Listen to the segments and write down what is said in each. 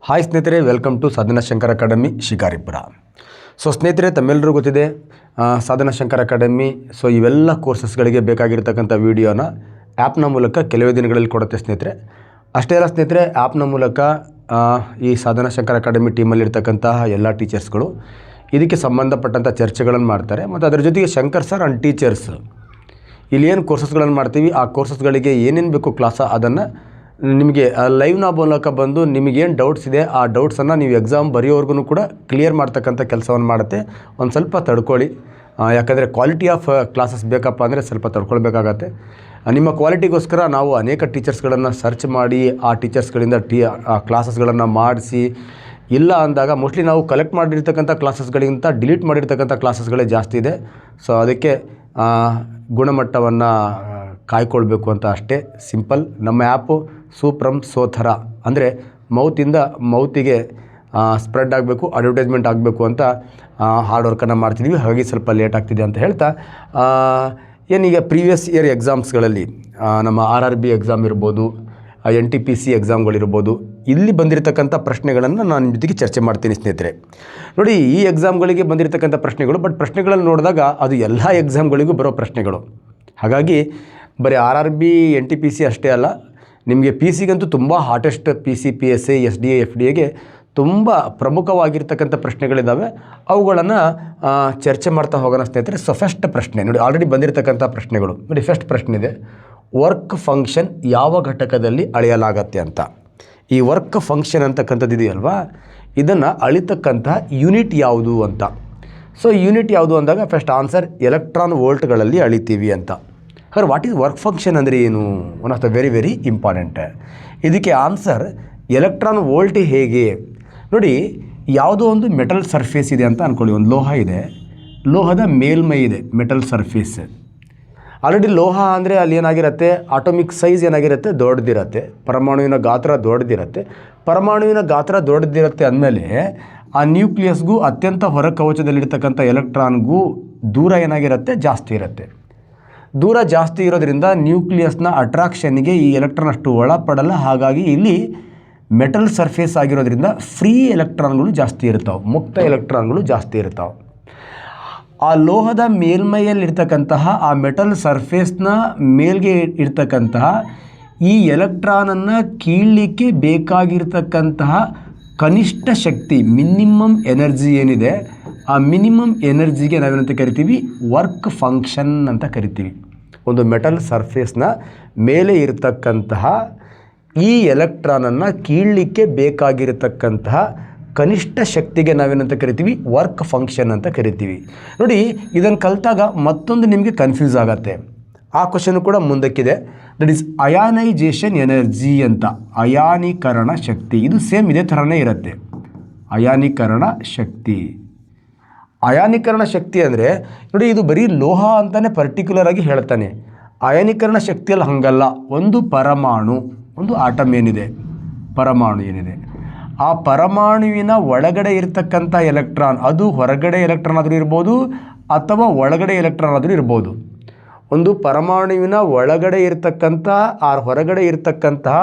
Hi ಸ್ನೇಹಿತರೆ, welcome to Sadhana Shankar academy Shikaripura. So ಸ್ನೇಹಿತರೆ, ತಮ್ಮೆಲ್ಲರೂ ಗೊತ್ತಿದೆ ಸಾಧನಾ ಶಂಕರ್ ಅಕಾಡೆಮಿ. ಸೊ ಇವೆಲ್ಲ ಕೋರ್ಸಸ್ಗಳಿಗೆ ಬೇಕಾಗಿರ್ತಕ್ಕಂಥ ವೀಡಿಯೋನ ಆ್ಯಪ್ನ ಮೂಲಕ ಕೆಲವೇ ದಿನಗಳಲ್ಲಿ ಕೊಡುತ್ತೆ ಸ್ನೇಹಿತರೆ. ಅಷ್ಟೇ ಅಲ್ಲ ಸ್ನೇಹಿತರೆ, ಆ್ಯಪ್ನ ಮೂಲಕ ಈ ಸಾಧನಾ ಶಂಕರ್ ಅಕಾಡೆಮಿ ಟೀಮಲ್ಲಿರ್ತಕ್ಕಂತಹ ಎಲ್ಲ ಟೀಚರ್ಸ್ಗಳು ಇದಕ್ಕೆ ಸಂಬಂಧಪಟ್ಟಂಥ ಚರ್ಚೆಗಳನ್ನು ಮಾಡ್ತಾರೆ. ಮತ್ತು ಅದರ ಜೊತೆಗೆ ಶಂಕರ್ ಸರ್ ಆ್ಯಂಡ್ ಟೀಚರ್ಸ್ ಇಲ್ಲಿ ಏನು ಕೋರ್ಸಸ್ಗಳನ್ನು ಮಾಡ್ತೀವಿ, ಆ ಕೋರ್ಸಸ್ಗಳಿಗೆ ಏನೇನು ಬೇಕು ಕ್ಲಾಸ ಅದನ್ನು ನಿಮಗೆ ಲೈವ್ನ ಮೂಲಕ ಬಂದು ನಿಮಗೇನು ಡೌಟ್ಸ್ ಇದೆ ಆ ಡೌಟ್ಸನ್ನು ನೀವು ಎಕ್ಸಾಮ್ ಬರೆಯೋವರೆಗೂ ಕೂಡ ಕ್ಲಿಯರ್ ಮಾಡ್ತಕ್ಕಂಥ ಕೆಲಸವನ್ನು ಮಾಡುತ್ತೆ. ಒಂದು ಸ್ವಲ್ಪ ತಡ್ಕೊಳ್ಳಿ, ಯಾಕಂದರೆ ಕ್ವಾಲಿಟಿ ಆಫ್ ಕ್ಲಾಸಸ್ ಬೇಕಪ್ಪ ಅಂದರೆ ಸ್ವಲ್ಪ ತಡ್ಕೊಳ್ಬೇಕಾಗತ್ತೆ. ನಿಮ್ಮ ಕ್ವಾಲಿಟಿಗೋಸ್ಕರ ನಾವು ಅನೇಕ ಟೀಚರ್ಸ್ಗಳನ್ನು ಸರ್ಚ್ ಮಾಡಿ ಆ ಟೀಚರ್ಸ್ಗಳಿಂದ ಕ್ಲಾಸಸ್ಗಳನ್ನು ಮಾಡಿಸಿ, ಇಲ್ಲ ಅಂದಾಗ ಮೋಸ್ಟ್ಲಿ ನಾವು ಕಲೆಕ್ಟ್ ಮಾಡಿರ್ತಕ್ಕಂಥ ಕ್ಲಾಸಸ್ಗಳಿಗಿಂತ ಡಿಲೀಟ್ ಮಾಡಿರ್ತಕ್ಕಂಥ ಕ್ಲಾಸಸ್ಗಳೇ ಜಾಸ್ತಿ ಇದೆ. ಸೊ ಅದಕ್ಕೆ ಗುಣಮಟ್ಟವನ್ನು ಕಾಯ್ಕೊಳ್ಬೇಕು ಅಂತ ಅಷ್ಟೇ, ಸಿಂಪಲ್. ನಮ್ಮ ಆ್ಯಪು ಸೂಪ್ರಮ್ ಸೋಥರ ಅಂದರೆ ಮೌತಿಂದ ಮೌತಿಗೆ ಸ್ಪ್ರೆಡ್ ಆಗಬೇಕು, ಅಡ್ವರ್ಟೈಸ್ಮೆಂಟ್ ಆಗಬೇಕು ಅಂತ ಹಾರ್ಡ್ ವರ್ಕನ್ನು ಮಾಡ್ತಿದ್ದೀವಿ. ಹಾಗಾಗಿ ಸ್ವಲ್ಪ ಲೇಟ್ ಆಗ್ತಿದೆ ಅಂತ ಹೇಳ್ತಾ, ಏನೀಗ ಪ್ರೀವಿಯಸ್ ಇಯರ್ ಎಕ್ಸಾಮ್ಸ್ಗಳಲ್ಲಿ ನಮ್ಮ RRB ಎಕ್ಸಾಮ್ ಇರ್ಬೋದು, NTPC ಎಕ್ಸಾಮ್ಗಳಿರ್ಬೋದು, ಇಲ್ಲಿ ಬಂದಿರತಕ್ಕಂಥ ಪ್ರಶ್ನೆಗಳನ್ನು ನಾನು ನಿಮ್ಮ ಜೊತೆಗೆ ಚರ್ಚೆ ಮಾಡ್ತೀನಿ ಸ್ನೇಹಿತರೆ. ನೋಡಿ, ಈ ಎಕ್ಸಾಮ್ಗಳಿಗೆ ಬಂದಿರತಕ್ಕಂಥ ಪ್ರಶ್ನೆಗಳು, ಬಟ್ ಪ್ರಶ್ನೆಗಳನ್ನು ನೋಡಿದಾಗ ಅದು ಎಲ್ಲ ಎಕ್ಸಾಮ್ಗಳಿಗೂ ಬರೋ ಪ್ರಶ್ನೆಗಳು. ಹಾಗಾಗಿ ಬರೀ RRB NTPC ಅಷ್ಟೇ ಅಲ್ಲ, ನಿಮಗೆ PC ಗಂತೂ ತುಂಬ ಹಾಟೆಸ್ಟ್ PC PSI SDA FDAಗೆ ತುಂಬ ಪ್ರಮುಖವಾಗಿರ್ತಕ್ಕಂಥ ಪ್ರಶ್ನೆಗಳಿದ್ದಾವೆ. ಅವುಗಳನ್ನು ಚರ್ಚೆ ಮಾಡ್ತಾ ಹೋಗೋಣ ಸ್ನೇಹಿತರೆ. ಸೊ ಫಸ್ಟ್ ಪ್ರಶ್ನೆ ನೋಡಿ, ಆಲ್ರೆಡಿ ಬಂದಿರತಕ್ಕಂಥ ಪ್ರಶ್ನೆಗಳು ನೋಡಿ. ಫಸ್ಟ್ ಪ್ರಶ್ನೆ ಇದೆ, ವರ್ಕ್ ಫಂಕ್ಷನ್ ಯಾವ ಘಟಕದಲ್ಲಿ ಅಳೆಯಲಾಗತ್ತೆ ಅಂತ. ಈ ವರ್ಕ್ ಫಂಕ್ಷನ್ ಅಂತಕ್ಕಂಥದ್ದು ಇದೆಯಲ್ವಾ, ಇದನ್ನು ಅಳಿತಕ್ಕಂಥ ಯೂನಿಟ್ ಯಾವುದು ಅಂತ. ಸೊ ಯೂನಿಟ್ ಯಾವುದು ಅಂದಾಗ ಫಸ್ಟ್ ಆನ್ಸರ್ ಎಲೆಕ್ಟ್ರಾನ್ ವೋಲ್ಟ್ಗಳಲ್ಲಿ ಅಳಿತೀವಿ ಅಂತ. ಹಾಗಾದ್ರೆ ವಾಟ್ ಈಸ್ ವರ್ಕ್ ಫಂಕ್ಷನ್ ಅಂದರೆ ಏನು? One of the very very important. ಇದಕ್ಕೆ ಆನ್ಸರ್ ಎಲೆಕ್ಟ್ರಾನ್ ವೋಲ್ಟ್ ಹೇಗೆ ನೋಡಿ. ಯಾವುದೋ ಒಂದು ಮೆಟಲ್ ಸರ್ಫೇಸ್ ಇದೆ ಅಂತ ಅಂದ್ಕೊಳ್ಳಿ. ಒಂದು ಲೋಹ ಇದೆ, ಲೋಹದ ಮೇಲ್ಮೈ ಇದೆ, ಮೆಟಲ್ ಸರ್ಫೇಸ್. ಆಲ್ರೆಡಿ ಲೋಹ ಅಂದರೆ ಅಲ್ಲಿ ಏನಾಗಿರುತ್ತೆ, ಆಟೋಮಿಕ್ ಸೈಜ್ ಏನಾಗಿರುತ್ತೆ, ದೊಡ್ಡದಿರುತ್ತೆ. ಪರಮಾಣುವಿನ ಗಾತ್ರ ದೊಡ್ಡದಿರುತ್ತೆ. ಪರಮಾಣುವಿನ ಗಾತ್ರ ದೊಡ್ಡದಿರುತ್ತೆ ಅಂದಮೇಲೆ ಆ ನ್ಯೂಕ್ಲಿಯಸ್ಗೂ ಅತ್ಯಂತ ಹೊರ ಕವಚದಲ್ಲಿರ್ತಕ್ಕಂಥ ಎಲೆಕ್ಟ್ರಾನ್ಗೂ ದೂರ ಏನಾಗಿರುತ್ತೆ, ಜಾಸ್ತಿ ಇರುತ್ತೆ. ದೂರ ಜಾಸ್ತಿ ಇರೋದ್ರಿಂದ ನ್ಯೂಕ್ಲಿಯಸ್ನ ಅಟ್ರಾಕ್ಷನ್ಗೆ ಈ ಎಲೆಕ್ಟ್ರಾನ್ ಅಷ್ಟು ಒಳಪಡಲ್ಲ. ಹಾಗಾಗಿ ಇಲ್ಲಿ ಮೆಟಲ್ ಸರ್ಫೇಸ್ ಆಗಿರೋದ್ರಿಂದ ಫ್ರೀ ಎಲೆಕ್ಟ್ರಾನ್ಗಳು ಜಾಸ್ತಿ ಇರ್ತಾವೆ, ಮುಕ್ತ ಎಲೆಕ್ಟ್ರಾನ್ಗಳು ಜಾಸ್ತಿ ಇರ್ತಾವೆ. ಆ ಲೋಹದ ಮೇಲ್ಮೈಯಲ್ಲಿರ್ತಕ್ಕಂತಹ ಆ ಮೆಟಲ್ ಸರ್ಫೇಸ್ನ ಮೇಲ್ಗೆ ಇರ್ತಕ್ಕಂತಹ ಈ ಎಲೆಕ್ಟ್ರಾನನ್ನು ಕೀಳಲಿಕ್ಕೆ ಬೇಕಾಗಿರ್ತಕ್ಕಂತಹ ಕನಿಷ್ಠ ಶಕ್ತಿ, ಮಿನಿಮಮ್ ಎನರ್ಜಿ ಏನಿದೆ, ಆ ಮಿನಿಮಮ್ ಎನರ್ಜಿಗೆ ನಾವೇನಂತ ಕರಿತೀವಿ, ವರ್ಕ್ ಫಂಕ್ಷನ್ ಅಂತ ಕರಿತೀವಿ. ಒಂದು ಮೆಟಲ್ ಸರ್ಫೇಸ್ನ ಮೇಲೆ ಇರತಕ್ಕಂತಹ ಈ ಎಲೆಕ್ಟ್ರಾನನ್ನು ಕೀಳಲಿಕ್ಕೆ ಬೇಕಾಗಿರತಕ್ಕಂತಹ ಕನಿಷ್ಠ ಶಕ್ತಿಗೆ ನಾವೇನಂತ ಕರಿತೀವಿ, ವರ್ಕ್ ಫಂಕ್ಷನ್ ಅಂತ ಕರಿತೀವಿ. ನೋಡಿ, ಇದನ್ನು ಕಲಿತಾಗ ಮತ್ತೊಂದು ನಿಮಗೆ ಕನ್ಫ್ಯೂಸ್ ಆಗತ್ತೆ. ಆ ಕ್ವಶನ್ ಕೂಡ ಮುಂದಕ್ಕಿದೆ. ದಟ್ ಈಸ್ ಅಯಾನೈಜೇಷನ್ ಎನರ್ಜಿ ಅಂತ. ಅಯಾನೀಕರಣ ಶಕ್ತಿ, ಇದು ಸೇಮ್ ಇದೇ ಥರನೇ ಇರುತ್ತೆ. ಅಯಾನೀಕರಣ ಶಕ್ತಿ. ಅಯಾನೀಕರಣ ಶಕ್ತಿ ಅಂದರೆ ನೋಡಿ, ಇದು ಬರೀ ಲೋಹ ಅಂತಲೇ ಪರ್ಟಿಕ್ಯುಲರ್ ಆಗಿ ಹೇಳ್ತಾನೆ. ಅಯಾನೀಕರಣ ಶಕ್ತಿಯಲ್ಲಿ ಹಾಗಲ್ಲ. ಒಂದು ಪರಮಾಣು, ಒಂದು ಆಟಮ್ ಏನಿದೆ, ಪರಮಾಣು ಏನಿದೆ, ಆ ಪರಮಾಣುವಿನ ಒಳಗಡೆ ಇರತಕ್ಕಂಥ ಎಲೆಕ್ಟ್ರಾನ್, ಅದು ಹೊರಗಡೆ ಎಲೆಕ್ಟ್ರಾನ್ ಆದರೂ ಇರ್ಬೋದು ಅಥವಾ ಒಳಗಡೆ ಎಲೆಕ್ಟ್ರಾನ್ ಆದರೂ ಇರ್ಬೋದು. ಒಂದು ಪರಮಾಣುವಿನ ಒಳಗಡೆ ಇರತಕ್ಕಂಥ ಆ ಹೊರಗಡೆ ಇರತಕ್ಕಂತಹ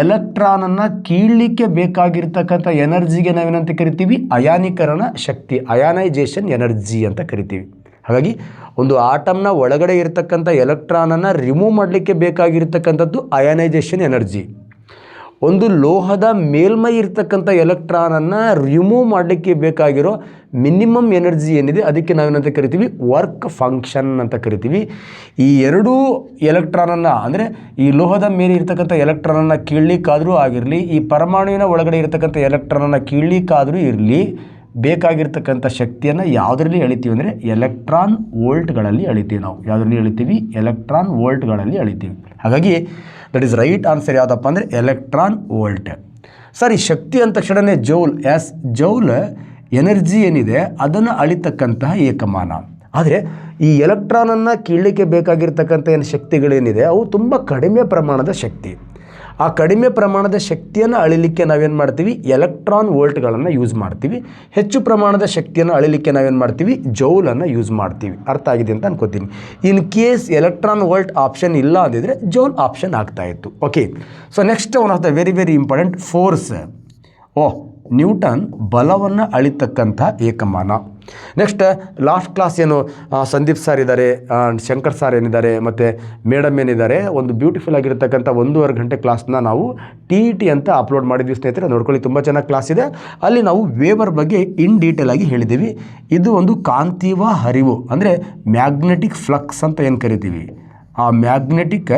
ಎಲೆಕ್ಟ್ರಾನನ್ನು ಕೀಳಲಿಕ್ಕೆ ಬೇಕಾಗಿರ್ತಕ್ಕಂಥ ಎನರ್ಜಿಗೆ ನಾವೇನಂತ ಕರಿತೀವಿ, ಅಯಾನೀಕರಣ ಶಕ್ತಿ, ಅಯಾನೈಜೇಷನ್ ಎನರ್ಜಿ ಅಂತ ಕರಿತೀವಿ. ಹಾಗಾಗಿ ಒಂದು ಆಟಮ್ನ ಒಳಗಡೆ ಇರತಕ್ಕಂಥ ಎಲೆಕ್ಟ್ರಾನನ್ನು ರಿಮೂವ್ ಮಾಡಲಿಕ್ಕೆ ಬೇಕಾಗಿರ್ತಕ್ಕಂಥದ್ದು ಅಯಾನೈಜೇಷನ್ ಎನರ್ಜಿ. ಒಂದು ಲೋಹದ ಮೇಲ್ಮೈ ಇರ್ತಕ್ಕಂಥ ಎಲೆಕ್ಟ್ರಾನನ್ನು ರಿಮೂವ್ ಮಾಡಲಿಕ್ಕೆ ಬೇಕಾಗಿರೋ ಮಿನಿಮಮ್ ಎನರ್ಜಿ ಏನಿದೆ ಅದಕ್ಕೆ ನಾವೇನಂತ ಕರಿತೀವಿ, ವರ್ಕ್ ಫಂಕ್ಷನ್ ಅಂತ ಕರಿತೀವಿ. ಈ ಎರಡೂ ಎಲೆಕ್ಟ್ರಾನನ್ನು ಅಂದರೆ ಈ ಲೋಹದ ಮೇಲೆ ಇರ್ತಕ್ಕಂಥ ಎಲೆಕ್ಟ್ರಾನನ್ನು ಕೀಳಲಿಕ್ಕಾದರೂ ಆಗಿರಲಿ, ಈ ಪರಮಾಣುವಿನ ಒಳಗಡೆ ಇರತಕ್ಕಂಥ ಎಲೆಕ್ಟ್ರಾನನ್ನು ಕೀಳಲಿಕ್ಕಾದರೂ ಇರಲಿ, ಬೇಕಾಗಿರ್ತಕ್ಕಂಥ ಶಕ್ತಿಯನ್ನು ಯಾವುದರಲ್ಲಿ ಅಳಿತೀವಿ ಅಂದರೆ ಎಲೆಕ್ಟ್ರಾನ್ ವೋಲ್ಟ್ಗಳಲ್ಲಿ ಅಳಿತೀವಿ. ನಾವು ಯಾವುದರಲ್ಲಿ ಅಳಿತೀವಿ, ಎಲೆಕ್ಟ್ರಾನ್ ವೋಲ್ಟ್ಗಳಲ್ಲಿ ಅಳಿತೀವಿ. ಹಾಗಾಗಿ ದಟ್ ಈಸ್ ರೈಟ್ ಆನ್ಸರ್ ಯಾವುದಪ್ಪ ಅಂದರೆ ಎಲೆಕ್ಟ್ರಾನ್ ವೋಲ್ಟ್. ಸರ್, ಈ ಶಕ್ತಿ ಅಂದ ತಕ್ಷಣವೇ ಜೌಲ್, ಜೌಲ್ ಎನರ್ಜಿ ಏನಿದೆ ಅದನ್ನು ಅಳಿತಕ್ಕಂತಹ ಏಕಮಾನ. ಆದರೆ ಈ ಎಲೆಕ್ಟ್ರಾನನ್ನು ಕೀಳಲಿಕ್ಕೆ ಬೇಕಾಗಿರ್ತಕ್ಕಂಥ ಏನು ಶಕ್ತಿಗಳೇನಿದೆ ಅವು ತುಂಬ ಕಡಿಮೆ ಪ್ರಮಾಣದ ಶಕ್ತಿ. ಆ ಕಡಿಮೆ ಪ್ರಮಾಣದ ಶಕ್ತಿಯನ್ನು ಅಳಿಲಿಕ್ಕೆ ನಾವೇನು ಮಾಡ್ತೀವಿ, ಎಲೆಕ್ಟ್ರಾನ್ ವೋಲ್ಟ್ಗಳನ್ನು ಯೂಸ್ ಮಾಡ್ತೀವಿ. ಹೆಚ್ಚು ಪ್ರಮಾಣದ ಶಕ್ತಿಯನ್ನು ಅಳಿಲಿಕ್ಕೆ ನಾವೇನು ಮಾಡ್ತೀವಿ, ಜೌಲನ್ನು ಯೂಸ್ ಮಾಡ್ತೀವಿ. ಅರ್ಥ ಆಗಿದೆ ಅಂತ ಅನ್ಕೋತೀನಿ. In case electron volt option ಇಲ್ಲ ಅಂದಿದ್ರೆ ಜೌಲ್ ಆಪ್ಷನ್ ಆಗ್ತಾಯಿತ್ತು. Okay, so next one of the very very important, force. Newton ಬಲವನ್ನು ಅಳಿತಕ್ಕಂಥ ಏಕಮಾನ. ನೆಕ್ಸ್ಟ್ ಲಾಸ್ಟ್ ಕ್ಲಾಸ್ ಏನು ಸಂದೀಪ್ ಸರ್ ಇದ್ದಾರೆ, ಶಂಕರ್ ಸರ್ ಏನಿದ್ದಾರೆ, ಮತ್ತು ಮೇಡಮ್ ಏನಿದ್ದಾರೆ, ಒಂದು ಬ್ಯೂಟಿಫುಲ್ ಆಗಿರತಕ್ಕಂಥ 1.5 ಗಂಟೆ ಕ್ಲಾಸ್ನ ನಾವು TET ಅಂತ ಅಪ್ಲೋಡ್ ಮಾಡಿದ್ವಿ ಸ್ನೇಹಿತರೆ. ನೋಡ್ಕೊಳ್ಳಿ, ತುಂಬ ಚೆನ್ನಾಗಿ ಕ್ಲಾಸ್ ಇದೆ. ಅಲ್ಲಿ ನಾವು ವೇವರ್ ಬಗ್ಗೆ ಇನ್ ಡೀಟೇಲ್ ಆಗಿ ಹೇಳಿದ್ದೀವಿ. ಇದು ಒಂದು ಕಾಂತೀವ ಹರಿವು, ಅಂದರೆ ಮ್ಯಾಗ್ನೆಟಿಕ್ ಫ್ಲಕ್ಸ್ ಅಂತ ಏನು ಕರಿತೀವಿ, ಆ ಮ್ಯಾಗ್ನೆಟಿಕ್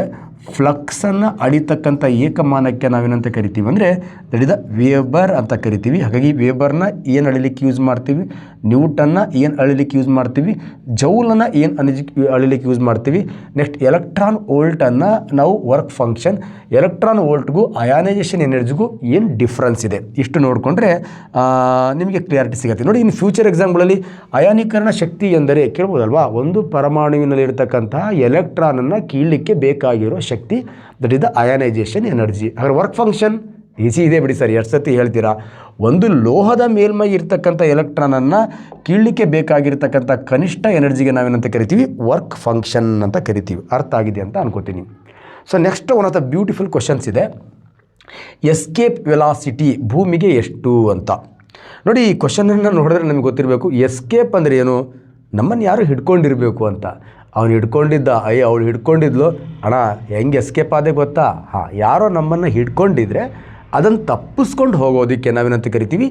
ಫ್ಲಕ್ಸನ್ನು ಅಳಿತಕ್ಕಂಥ ಏಕಮಾನಕ್ಕೆ ನಾವೇನಂತ ಕರಿತೀವಿ ಅಂದರೆ ದಟ್ ಇಸ್ ದ ವೇಬರ್ ಅಂತ ಕರಿತೀವಿ. ಹಾಗಾಗಿ ವೇಬರ್ನ ಏನು ಅಳಿಲಿಕ್ಕೆ ಯೂಸ್ ಮಾಡ್ತೀವಿ, ನ್ಯೂಟನ್ನ ಏನು ಅಳಿಲಿಕ್ಕೆ ಯೂಸ್ ಮಾಡ್ತೀವಿ, ಜೌಲನ್ನು ಏನು ಅಳಿಲಿಕ್ಕೆ ಯೂಸ್ ಮಾಡ್ತೀವಿ. ನೆಕ್ಸ್ಟ್ ಎಲೆಕ್ಟ್ರಾನ್ ವೋಲ್ಟನ್ನು ನಾವು ವರ್ಕ್ ಫಂಕ್ಷನ್, ಎಲೆಕ್ಟ್ರಾನ್ ವೋಲ್ಟ್ಗೂ ಅಯಾನೈಸೇಷನ್ ಎನರ್ಜಿಗೂ ಏನು ಡಿಫ್ರೆನ್ಸ್ ಇದೆ, ಇಷ್ಟು ನೋಡಿಕೊಂಡ್ರೆ ನಿಮಗೆ ಕ್ಲಿಯಾರಿಟಿ ಸಿಗುತ್ತೆ. ನೋಡಿ, ಇನ್ನು ಫ್ಯೂಚರ್ ಎಕ್ಸಾಮ್ಗಳಲ್ಲಿ ಅಯಾನೀಕರಣ ಶಕ್ತಿ ಎಂದರೆ ಕೇಳ್ಬೋದಲ್ವಾ, ಒಂದು ಪರಮಾಣುವಿನಲ್ಲಿರ್ತಕ್ಕಂತಹ ಎಲೆಕ್ಟ್ರಾನನ್ನು ಕೀಳಲಿಕ್ಕೆ ಬೇಕಾಗಿರೋ ಶಕ್ತಿ, ದಟ್ ಇಸ್ ದ ಅಯಾನೈಸೇಷನ್ ಎನರ್ಜಿ. ಹಾಗಾದ್ರೆ ವರ್ಕ್ ಫಂಕ್ಷನ್ ಈಸಿ ಇದೆ ಬಿಡಿ ಸರ್, ಎಷ್ಟು ಸತಿ ಹೇಳ್ತೀರಾ. ಒಂದು ಲೋಹದ ಮೇಲ್ಮೈ ಇರ್ತಕ್ಕಂಥ ಎಲೆಕ್ಟ್ರಾನನ್ನು ಕೀಳಲಿಕ್ಕೆ ಬೇಕಾಗಿರ್ತಕ್ಕಂಥ ಕನಿಷ್ಠ ಎನರ್ಜಿಗೆ ನಾವೇನಂತ ಕರಿತೀವಿ, ವರ್ಕ್ ಫಂಕ್ಷನ್ ಅಂತ ಕರಿತೀವಿ. ಅರ್ಥ ಆಗಿದೆ ಅಂತ ಅನ್ಕೋತೀನಿ. So next one of the beautiful questions ಇದೆ, ಎಸ್ಕೇಪ್ ವೆಲಾಸಿಟಿ ಭೂಮಿಗೆ ಎಷ್ಟು ಅಂತ. ನೋಡಿ, ಈ ಕ್ವಶನನ್ನು ನೋಡಿದ್ರೆ ನಮಗೆ ಗೊತ್ತಿರಬೇಕು, ಎಸ್ಕೇಪ್ ಅಂದರೆ ಏನು, ನಮ್ಮನ್ನು ಯಾರು ಹಿಡ್ಕೊಂಡಿರಬೇಕು ಅಂತ. ಅವನು ಹಿಡ್ಕೊಂಡಿದ್ದ, ಅವಳು ಹಿಡ್ಕೊಂಡಿದ್ಲು, ಅಣ್ಣ ಹೆಂಗೆ ಎಸ್ಕೇಪ್ ಆದೆ ಗೊತ್ತಾ, ಯಾರೋ ನಮ್ಮನ್ನು ಹಿಡ್ಕೊಂಡಿದ್ರೆ ಅದನ್ನು ತಪ್ಪಿಸ್ಕೊಂಡು ಹೋಗೋದಕ್ಕೆ ನಾವೇನಂತ ಕರಿತೀವಿ,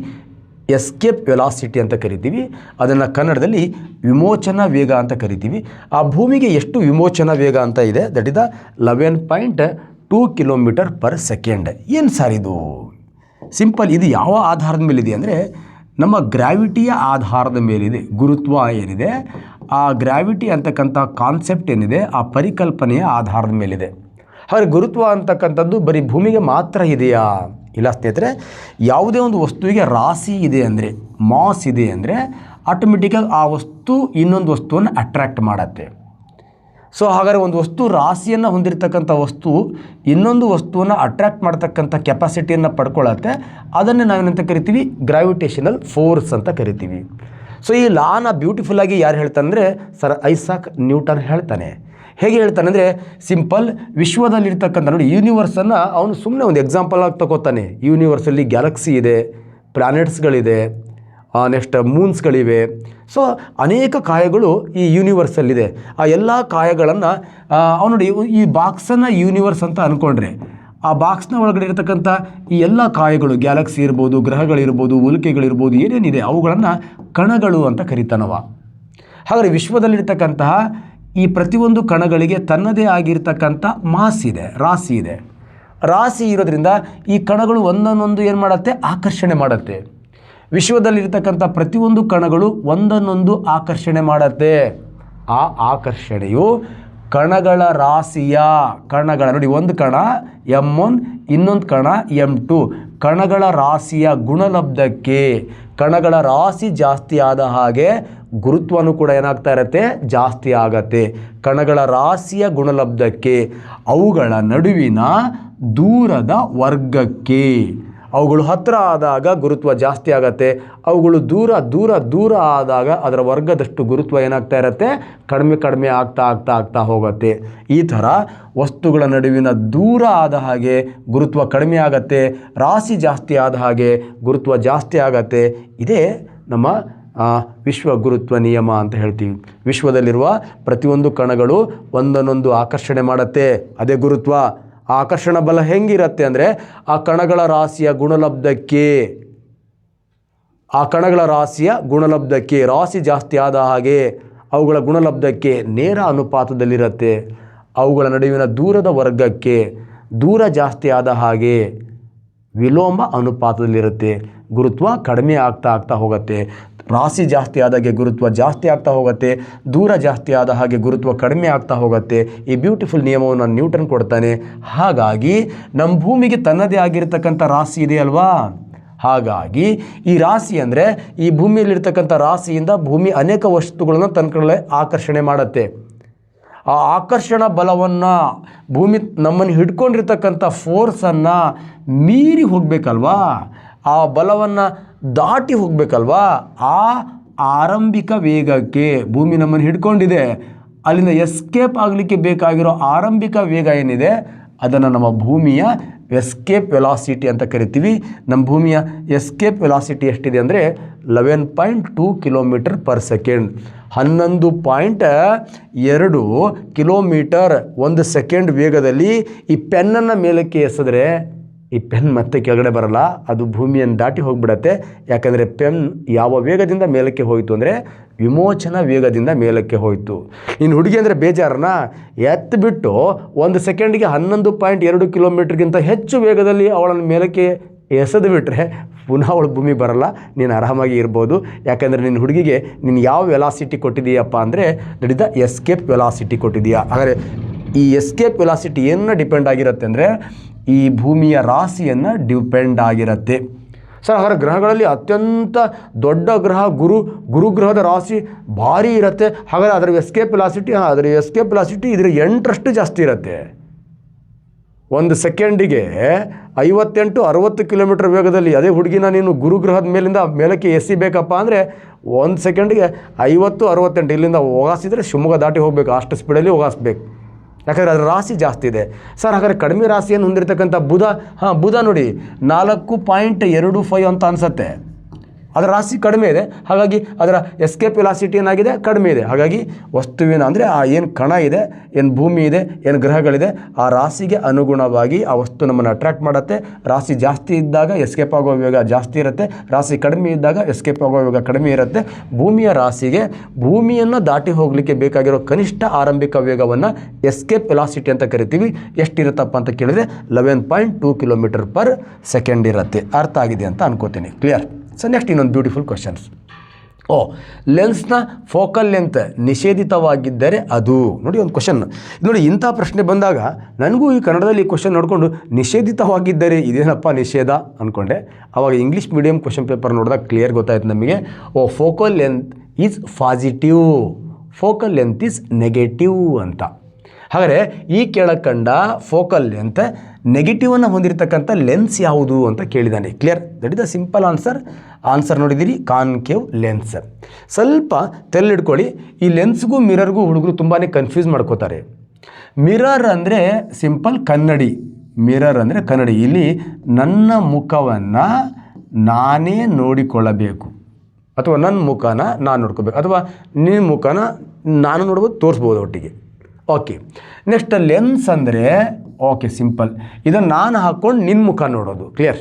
ಎಸ್ಕೇಪ್ ವೆಲಾಸಿಟಿ ಅಂತ ಕರಿತೀವಿ. ಅದನ್ನು ಕನ್ನಡದಲ್ಲಿ ವಿಮೋಚನಾ ವೇಗ ಅಂತ ಕರಿತೀವಿ. ಆ ಭೂಮಿಗೆ ಎಷ್ಟು ವಿಮೋಚನಾ ವೇಗ ಅಂತ ಇದೆ, ದಟ್ ಇಸ್ ದ 11.2 km/s. ಏನು ಸರ್ ಇದು? ಸಿಂಪಲ್, ಇದು ಯಾವ ಆಧಾರದ ಮೇಲಿದೆ ಅಂದರೆ ನಮ್ಮ ಗ್ರಾವಿಟಿಯ ಆಧಾರದ ಮೇಲಿದೆ. ಗುರುತ್ವ ಏನಿದೆ, ಆ ಗ್ರಾವಿಟಿ ಅಂತಕ್ಕಂಥ ಕಾನ್ಸೆಪ್ಟ್ ಏನಿದೆ, ಆ ಪರಿಕಲ್ಪನೆಯ ಆಧಾರದ ಮೇಲಿದೆ. ಹಾಗೆ ಗುರುತ್ವ ಅಂತಕ್ಕಂಥದ್ದು ಬರೀ ಭೂಮಿಗೆ ಮಾತ್ರ ಇದೆಯಾ? ಇಲ್ಲ ಸ್ನೇಹಿತರೆ, ಯಾವುದೇ ಒಂದು ವಸ್ತುವಿಗೆ ರಾಶಿ ಇದೆ ಅಂದರೆ, ಮಾಸ್ ಇದೆ ಅಂದರೆ ಆಟೋಮೆಟಿಕ್ಕಾಗಿ ಆ ವಸ್ತು ಇನ್ನೊಂದು ವಸ್ತುವನ್ನು ಅಟ್ರ್ಯಾಕ್ಟ್ ಮಾಡುತ್ತೆ. ಸೊ ಹಾಗಾದರೆ ಒಂದು ವಸ್ತು ರಾಶಿಯನ್ನು ಹೊಂದಿರತಕ್ಕಂಥ ವಸ್ತು ಇನ್ನೊಂದು ವಸ್ತುವನ್ನು ಅಟ್ರ್ಯಾಕ್ಟ್ ಮಾಡ್ತಕ್ಕಂಥ ಕೆಪಾಸಿಟಿಯನ್ನು ಪಡ್ಕೊಳ್ಳುತ್ತೆ. ಅದನ್ನೇ ನಾವೇನಂತ ಕರಿತೀವಿ, ಗ್ರಾವಿಟೇಷನಲ್ ಫೋರ್ಸ್ ಅಂತ ಕರಿತೀವಿ. ಸೊ ಈ ಲಾನ ಬ್ಯೂಟಿಫುಲ್ಲಾಗಿ ಯಾರು ಹೇಳ್ತಾನೆ ಅಂದರೆ ಸರ್ ಐಸಾಕ್ ನ್ಯೂಟನ್ ಹೇಳ್ತಾನೆ. ಹೇಗೆ ಹೇಳ್ತಾನೆ ಅಂದರೆ ಸಿಂಪಲ್, ವಿಶ್ವದಲ್ಲಿರ್ತಕ್ಕಂಥ ನೋಡಿ ಯೂನಿವರ್ಸನ್ನು ಅವನು ಸುಮ್ಮನೆ ಒಂದು ಎಕ್ಸಾಂಪಲ್ ಆಗಿ ತಗೋತಾನೆ. ಯೂನಿವರ್ಸಲ್ಲಿ ಗ್ಯಾಲಕ್ಸಿ ಇದೆ, ಪ್ಲ್ಯಾನೆಟ್ಸ್ಗಳಿದೆ, ನೆಕ್ಸ್ಟ್ ಮೂನ್ಸ್ಗಳಿವೆ. ಸೊ ಅನೇಕ ಕಾಯಗಳು ಈ ಯೂನಿವರ್ಸಲ್ಲಿದೆ. ಆ ಎಲ್ಲ ಕಾಯಗಳನ್ನು ಅವನು ನೋಡಿ, ಈ ಬಾಕ್ಸನ್ನು ಯೂನಿವರ್ಸ್ ಅಂತ ಅಂದ್ಕೊಂಡ್ರೆ ಆ ಬಾಕ್ಸ್ನ ಒಳಗಡೆ ಇರತಕ್ಕಂಥ ಈ ಎಲ್ಲ ಕಾಯಗಳು, ಗ್ಯಾಲಕ್ಸಿ ಇರ್ಬೋದು, ಗ್ರಹಗಳಿರ್ಬೋದು, ಉಲ್ಕೆಗಳಿರ್ಬೋದು, ಏನೇನಿದೆ ಅವುಗಳನ್ನು ಕಣಗಳು ಅಂತ ಕರಿತಾನವ. ಹಾಗಾದರೆ ವಿಶ್ವದಲ್ಲಿರ್ತಕ್ಕಂತಹ ಈ ಪ್ರತಿಯೊಂದು ಕಣಗಳಿಗೆ ತನ್ನದೇ ಆಗಿರ್ತಕ್ಕಂಥ ಮಾಸ್ ಇದೆ, ರಾಶಿ ಇದೆ. ರಾಶಿ ಇರೋದ್ರಿಂದ ಈ ಕಣಗಳು ಒಂದನ್ನೊಂದು ಏನು ಮಾಡುತ್ತೆ, ಆಕರ್ಷಣೆ ಮಾಡುತ್ತೆ. ವಿಶ್ವದಲ್ಲಿರ್ತಕ್ಕಂಥ ಪ್ರತಿಯೊಂದು ಕಣಗಳು ಒಂದನ್ನೊಂದು ಆಕರ್ಷಣೆ ಮಾಡುತ್ತೆ. ಆ ಆಕರ್ಷಣೆಯು ಕಣಗಳ ರಾಶಿಯ ನೋಡಿ, ಒಂದು ಕಣ M1, ಇನ್ನೊಂದು ಕಣ M2, ಕಣಗಳ ರಾಶಿಯ ಗುಣಲಬ್ಧಕ್ಕೆ, ಕಣಗಳ ರಾಶಿ ಜಾಸ್ತಿ ಆದ ಹಾಗೆ ಗುರುತ್ವನೂ ಕೂಡ ಏನಾಗ್ತಾ ಇರುತ್ತೆ, ಜಾಸ್ತಿ ಆಗತ್ತೆ. ಕಣಗಳ ರಾಶಿಯ ಗುಣಲಬ್ಧಕ್ಕೆ, ಅವುಗಳ ನಡುವಿನ ದೂರದ ವರ್ಗಕ್ಕೆ. ಅವುಗಳು ಹತ್ತಿರ ಆದಾಗ ಗುರುತ್ವ ಜಾಸ್ತಿ ಆಗತ್ತೆ, ಅವುಗಳು ದೂರ ದೂರ ದೂರ ಆದಾಗ ಅದರ ವರ್ಗದಷ್ಟು ಗುರುತ್ವ ಏನಾಗ್ತಾ ಇರುತ್ತೆ, ಕಡಿಮೆ ಕಡಿಮೆ ಆಗ್ತಾ ಆಗ್ತಾ ಆಗ್ತಾ ಹೋಗುತ್ತೆ. ಈ ಥರ ವಸ್ತುಗಳ ನಡುವಿನ ದೂರ ಆದ ಹಾಗೆ ಗುರುತ್ವ ಕಡಿಮೆ ಆಗತ್ತೆ, ರಾಶಿ ಜಾಸ್ತಿ ಆದ ಹಾಗೆ ಗುರುತ್ವ ಜಾಸ್ತಿ ಆಗತ್ತೆ. ಇದೇ ನಮ್ಮ ವಿಶ್ವ ಗುರುತ್ವ ನಿಯಮ ಅಂತ ಹೇಳ್ತೀವಿ. ವಿಶ್ವದಲ್ಲಿರುವ ಪ್ರತಿಯೊಂದು ಕಣಗಳು ಒಂದನ್ನೊಂದು ಆಕರ್ಷಣೆ ಮಾಡುತ್ತೆ, ಅದೇ ಗುರುತ್ವ. ಆ ಆಕರ್ಷಣ ಬಲ ಹೆಂಗಿರುತ್ತೆ ಅಂದರೆ ಆ ಕಣಗಳ ರಾಶಿಯ ಗುಣಲಬ್ಧಕ್ಕೆ ರಾಶಿ ಜಾಸ್ತಿ ಆದ ಹಾಗೆ ಅವುಗಳ ಗುಣಲಬ್ಧಕ್ಕೆ ನೇರ ಅನುಪಾತದಲ್ಲಿರುತ್ತೆ. ಅವುಗಳ ನಡುವಿನ ದೂರದ ವರ್ಗಕ್ಕೆ ದೂರ ಜಾಸ್ತಿ ಆದ ಹಾಗೆ ವಿಲೋಮ ಅನುಪಾತದಲ್ಲಿರುತ್ತೆ. ಗುರುತ್ವ ಕಡಿಮೆ ಆಗ್ತಾ ಆಗ್ತಾ ಹೋಗುತ್ತೆ. ರಾಶಿ ಜಾಸ್ತಿ ಆದಾಗೆ ಗುರುತ್ವ ಜಾಸ್ತಿ ಆಗ್ತಾ ಹೋಗುತ್ತೆ, ದೂರ ಜಾಸ್ತಿ ಆದ ಹಾಗೆ ಗುರುತ್ವ ಕಡಿಮೆ ಆಗ್ತಾ ಹೋಗುತ್ತೆ. ಈ ಬ್ಯೂಟಿಫುಲ್ ನಿಯಮವನ್ನು ನ್ಯೂಟನ್ ಕೊಡ್ತಾನೆ. ಹಾಗಾಗಿ ನಮ್ಮ ಭೂಮಿಗೆ ತನ್ನದೇ ಆಗಿರತಕ್ಕಂಥ ರಾಶಿ ಇದೆ ಅಲ್ವಾ. ಹಾಗಾಗಿ ಈ ರಾಶಿ ಅಂದರೆ ಈ ಭೂಮಿಯಲ್ಲಿರ್ತಕ್ಕಂಥ ರಾಶಿಯಿಂದ ಭೂಮಿ ಅನೇಕ ವಸ್ತುಗಳನ್ನು ತನ್ನ ಕಡೆ ಆಕರ್ಷಣೆ ಮಾಡುತ್ತೆ. ಆ ಆಕರ್ಷಣ ಬಲವನ್ನು ಭೂಮಿ ನಮ್ಮನ್ನು ಹಿಡ್ಕೊಂಡಿರ್ತಕ್ಕಂಥ ಫೋರ್ಸನ್ನು ಮೀರಿ ಹೋಗಬೇಕಲ್ವಾ, ಆ ಬಲವನ್ನು ದಾಟಿ ಹೋಗಬೇಕಲ್ವಾ. ಆ ಆರಂಭಿಕ ವೇಗಕ್ಕೆ ಭೂಮಿ ನಮ್ಮನ್ನು ಹಿಡ್ಕೊಂಡಿದೆ, ಅಲ್ಲಿಂದ ಎಸ್ಕೇಪ್ ಆಗಲಿಕ್ಕೆ ಬೇಕಾಗಿರೋ ಆರಂಭಿಕ ವೇಗ ಏನಿದೆ ಅದನ್ನು ನಮ್ಮ ಭೂಮಿಯ ಎಸ್ಕೇಪ್ ವೆಲಾಸಿಟಿ ಅಂತ ಕರಿತೀವಿ. ನಮ್ಮ ಭೂಮಿಯ ಎಸ್ಕೇಪ್ ವೆಲಾಸಿಟಿ ಎಷ್ಟಿದೆ ಅಂದರೆ 11.2 ಕಿಲೋಮೀಟರ್ ಪರ್ ಸೆಕೆಂಡ್, 11.2 ಕಿಲೋಮೀಟರ್ ಒಂದು ಸೆಕೆಂಡ್ ವೇಗದಲ್ಲಿ ಈ ಪೆನ್ನನ್ನು ಮೇಲಕ್ಕೆ ಎಸೆದ್ರೆ ಈ ಪೆನ್ ಮತ್ತೆ ಕೆಳಗಡೆ ಬರಲ್ಲ, ಅದು ಭೂಮಿಯನ್ನು ದಾಟಿ ಹೋಗಿಬಿಡತ್ತೆ. ಯಾಕಂದರೆ ಪೆನ್ ಯಾವ ವೇಗದಿಂದ ಮೇಲಕ್ಕೆ ಹೋಯಿತು ಅಂದರೆ ವಿಮೋಚನಾ ವೇಗದಿಂದ ಮೇಲಕ್ಕೆ ಹೋಯಿತು. ಇನ್ನು ಹುಡುಗಿ ಅಂದರೆ ಬೇಜಾರನ್ನ ಎತ್ತಿಬಿಟ್ಟು ಒಂದು ಸೆಕೆಂಡಿಗೆ 11.2 ಕಿಲೋಮೀಟ್ರ್ಗಿಂತ ಹೆಚ್ಚು ವೇಗದಲ್ಲಿ ಅವಳನ್ನು ಮೇಲಕ್ಕೆ ಎಸೆದು ಬಿಟ್ಟರೆ ಪುನಃ ಅವಳು ಭೂಮಿ ಬರಲ್ಲ, ನೀನು ಆರಾಮಾಗಿ ಇರ್ಬೋದು. ಯಾಕಂದರೆ ನಿನ್ನ ಹುಡುಗಿಗೆ ನೀನು ಯಾವ ವೆಲಾಸಿಟಿ ಕೊಟ್ಟಿದೀಯಪ್ಪ ಅಂದರೆ ನಡಿದ ಎಸ್ಕೇಪ್ ವೆಲಾಸಿಟಿ ಕೊಟ್ಟಿದೀಯಾ. ಹಾಗಾದರೆ ಈ ಎಸ್ಕೇಪ್ ವೆಲಾಸಿಟಿ ಏನನ್ನ ಡಿಪೆಂಡ್ ಆಗಿರುತ್ತೆ ಅಂದರೆ ಈ ಭೂಮಿಯ ರಾಶಿಯನ್ನು ಡಿಪೆಂಡ್ ಆಗಿರುತ್ತೆ. ಸರ್ ಹಾಗಾದ್ರೆ ಗ್ರಹಗಳಲ್ಲಿ ಅತ್ಯಂತ ದೊಡ್ಡ ಗ್ರಹ ಗುರುಗ್ರಹದ ರಾಶಿ ಭಾರಿ ಇರುತ್ತೆ. ಹಾಗಾದರೆ ಅದರ ಎಸ್ಕೇಪ್ ವೆಲಾಸಿಟಿ ಇದರ 8ರಷ್ಟು ಜಾಸ್ತಿ ಇರುತ್ತೆ. ಒಂದು ಸೆಕೆಂಡಿಗೆ 58-60 ಕಿಲೋಮೀಟರ್ ವೇಗದಲ್ಲಿ ಅದೇ ಹುಡುಗಿನ ನೀನು ಗುರುಗ್ರಹದ ಮೇಲಿಂದ ಮೇಲಕ್ಕೆ ಎಸಿಬೇಕಪ್ಪ ಅಂದರೆ ಒಂದು ಸೆಕೆಂಡಿಗೆ 50-68 ಇಲ್ಲಿಂದ ಹೋಗಾಸಿದ್ರೆ ಶಿವಮೊಗ್ಗ ದಾಟಿ ಹೋಗಬೇಕು, ಅಷ್ಟು ಸ್ಪೀಡಲ್ಲಿ ಹೋಗಾಸ್ಬೇಕು. ಯಾಕಂದರೆ ಅದರ ರಾಶಿ ಜಾಸ್ತಿ ಇದೆ. ಸರ್ ಹಾಗಾದರೆ ಕಡಿಮೆ ರಾಶಿಯನ್ನು ಹೊಂದಿರತಕ್ಕಂಥ ಬುಧ ನೋಡಿ 4.25 ಅಂತ ಅನಿಸುತ್ತೆ, ಅದರ ರಾಶಿ ಕಡಿಮೆ ಇದೆ. ಹಾಗಾಗಿ ಅದರ ಎಸ್ಕೇಪ್ ವೆಲಾಸಿಟಿ ಏನಾಗಿದೆ, ಕಡಿಮೆ ಇದೆ. ಹಾಗಾಗಿ ವಸ್ತುವಿನ ಅಂದರೆ ಆ ಏನು ಕಣ ಇದೆ, ಏನು ಭೂಮಿ ಇದೆ, ಏನು ಗ್ರಹಗಳಿದೆ, ಆ ರಾಶಿಗೆ ಅನುಗುಣವಾಗಿ ಆ ವಸ್ತು ನಮ್ಮನ್ನು ಅಟ್ರ್ಯಾಕ್ಟ್ ಮಾಡುತ್ತೆ. ರಾಶಿ ಜಾಸ್ತಿ ಇದ್ದಾಗ ಎಸ್ಕೇಪ್ ಆಗೋ ವೇಗ ಜಾಸ್ತಿ ಇರುತ್ತೆ, ರಾಶಿ ಕಡಿಮೆ ಇದ್ದಾಗ ಎಸ್ಕೇಪ್ ಆಗೋ ವೇಗ ಕಡಿಮೆ ಇರುತ್ತೆ. ಭೂಮಿಯ ರಾಶಿಗೆ ಭೂಮಿಯನ್ನು ದಾಟಿ ಹೋಗಲಿಕ್ಕೆ ಬೇಕಾಗಿರೋ ಕನಿಷ್ಠ ಆರಂಭಿಕ ವೇಗವನ್ನು ಎಸ್ಕೇಪ್ ವೆಲಾಸಿಟಿ ಅಂತ ಕರಿತೀವಿ. ಎಷ್ಟಿರುತ್ತಪ್ಪ ಅಂತ ಕೇಳಿದರೆ 11.2 ಕಿಲೋಮೀಟರ್ ಪರ್ ಸೆಕೆಂಡ್ ಇರುತ್ತೆ. ಅರ್ಥ ಆಗಿದೆ ಅಂತ ಅನ್ಕೋತೀನಿ. ಕ್ಲಿಯರ್? ಸೊ ನೆಕ್ಸ್ಟ್ ಇನ್ನೊಂದು ಬ್ಯೂಟಿಫುಲ್ ಕ್ವಶನ್ಸ್. ಲೆನ್ಸ್ನ ಫೋಕಲ್ ಲೆಂತ್ ನಿಷೇಧಿತವಾಗಿದ್ದರೆ ಅದು ನೋಡಿ ಒಂದು ಕ್ವಶನ್ ನೋಡಿ. ಇಂಥ ಪ್ರಶ್ನೆ ಬಂದಾಗ ನನಗೂ ಈ ಕನ್ನಡದಲ್ಲಿ ಈ ಕ್ವಶನ್ ನೋಡಿಕೊಂಡು ನಿಷೇಧಿತವಾಗಿದ್ದರೆ ಇದೇನಪ್ಪ ನಿಷೇಧ ಅಂದ್ಕೊಂಡೆ. ಆವಾಗ ಇಂಗ್ಲೀಷ್ ಮೀಡಿಯಂ ಕ್ವಶನ್ ಪೇಪರ್ ನೋಡಿದಾಗ ಕ್ಲಿಯರ್ ಗೊತ್ತಾಯ್ತು ನಮಗೆ. Focal length is positive, focal length is negative ಅಂತ. ಹಾಗಾದರೆ ಈ ಕೆಳಕಂಡ ಫೋಕಲ್ ಲೆಂತ್ ನೆಗೆಟಿವನ್ನು ಹೊಂದಿರತಕ್ಕಂಥ ಲೆನ್ಸ್ ಯಾವುದು ಅಂತ ಕೇಳಿದ್ದಾನೆ. Clear? That is the simple answer ನೋಡಿದ್ದೀರಿ, ಕಾನ್ಕೇವ್ ಲೆನ್ಸ್. ಸ್ವಲ್ಪ ತೆಲ್ಲಿಡ್ಕೊಳ್ಳಿ. ಈ ಲೆನ್ಸ್ಗೂ ಮಿರರ್ಗೂ ಹುಡುಗರು ತುಂಬಾ ಕನ್ಫ್ಯೂಸ್ ಮಾಡ್ಕೋತಾರೆ. ಮಿರರ್ ಅಂದರೆ ಸಿಂಪಲ್ ಕನ್ನಡಿ, ಮಿರರ್ ಅಂದರೆ ಕನ್ನಡಿ. ಇಲ್ಲಿ ನನ್ನ ಮುಖವನ್ನು ನಾನೇ ನೋಡಿಕೊಳ್ಳಬೇಕು, ಅಥವಾ ನನ್ನ ಮುಖನ ನಾನು ನೋಡ್ಕೋಬೇಕು, ಅಥವಾ ನಿನ್ನ ಮುಖನ ನಾನು ನೋಡ್ಬೋದು, ತೋರಿಸ್ಬೋದು ಒಟ್ಟಿಗೆ. ಓಕೆ. ನೆಕ್ಸ್ಟ್ ಲೆನ್ಸ್ ಅಂದರೆ ಓಕೆ ಸಿಂಪಲ್, ಇದನ್ನು ನಾನು ಹಾಕ್ಕೊಂಡು ನಿನ್ನ ಮುಖ ನೋಡೋದು. ಕ್ಲಿಯರ್?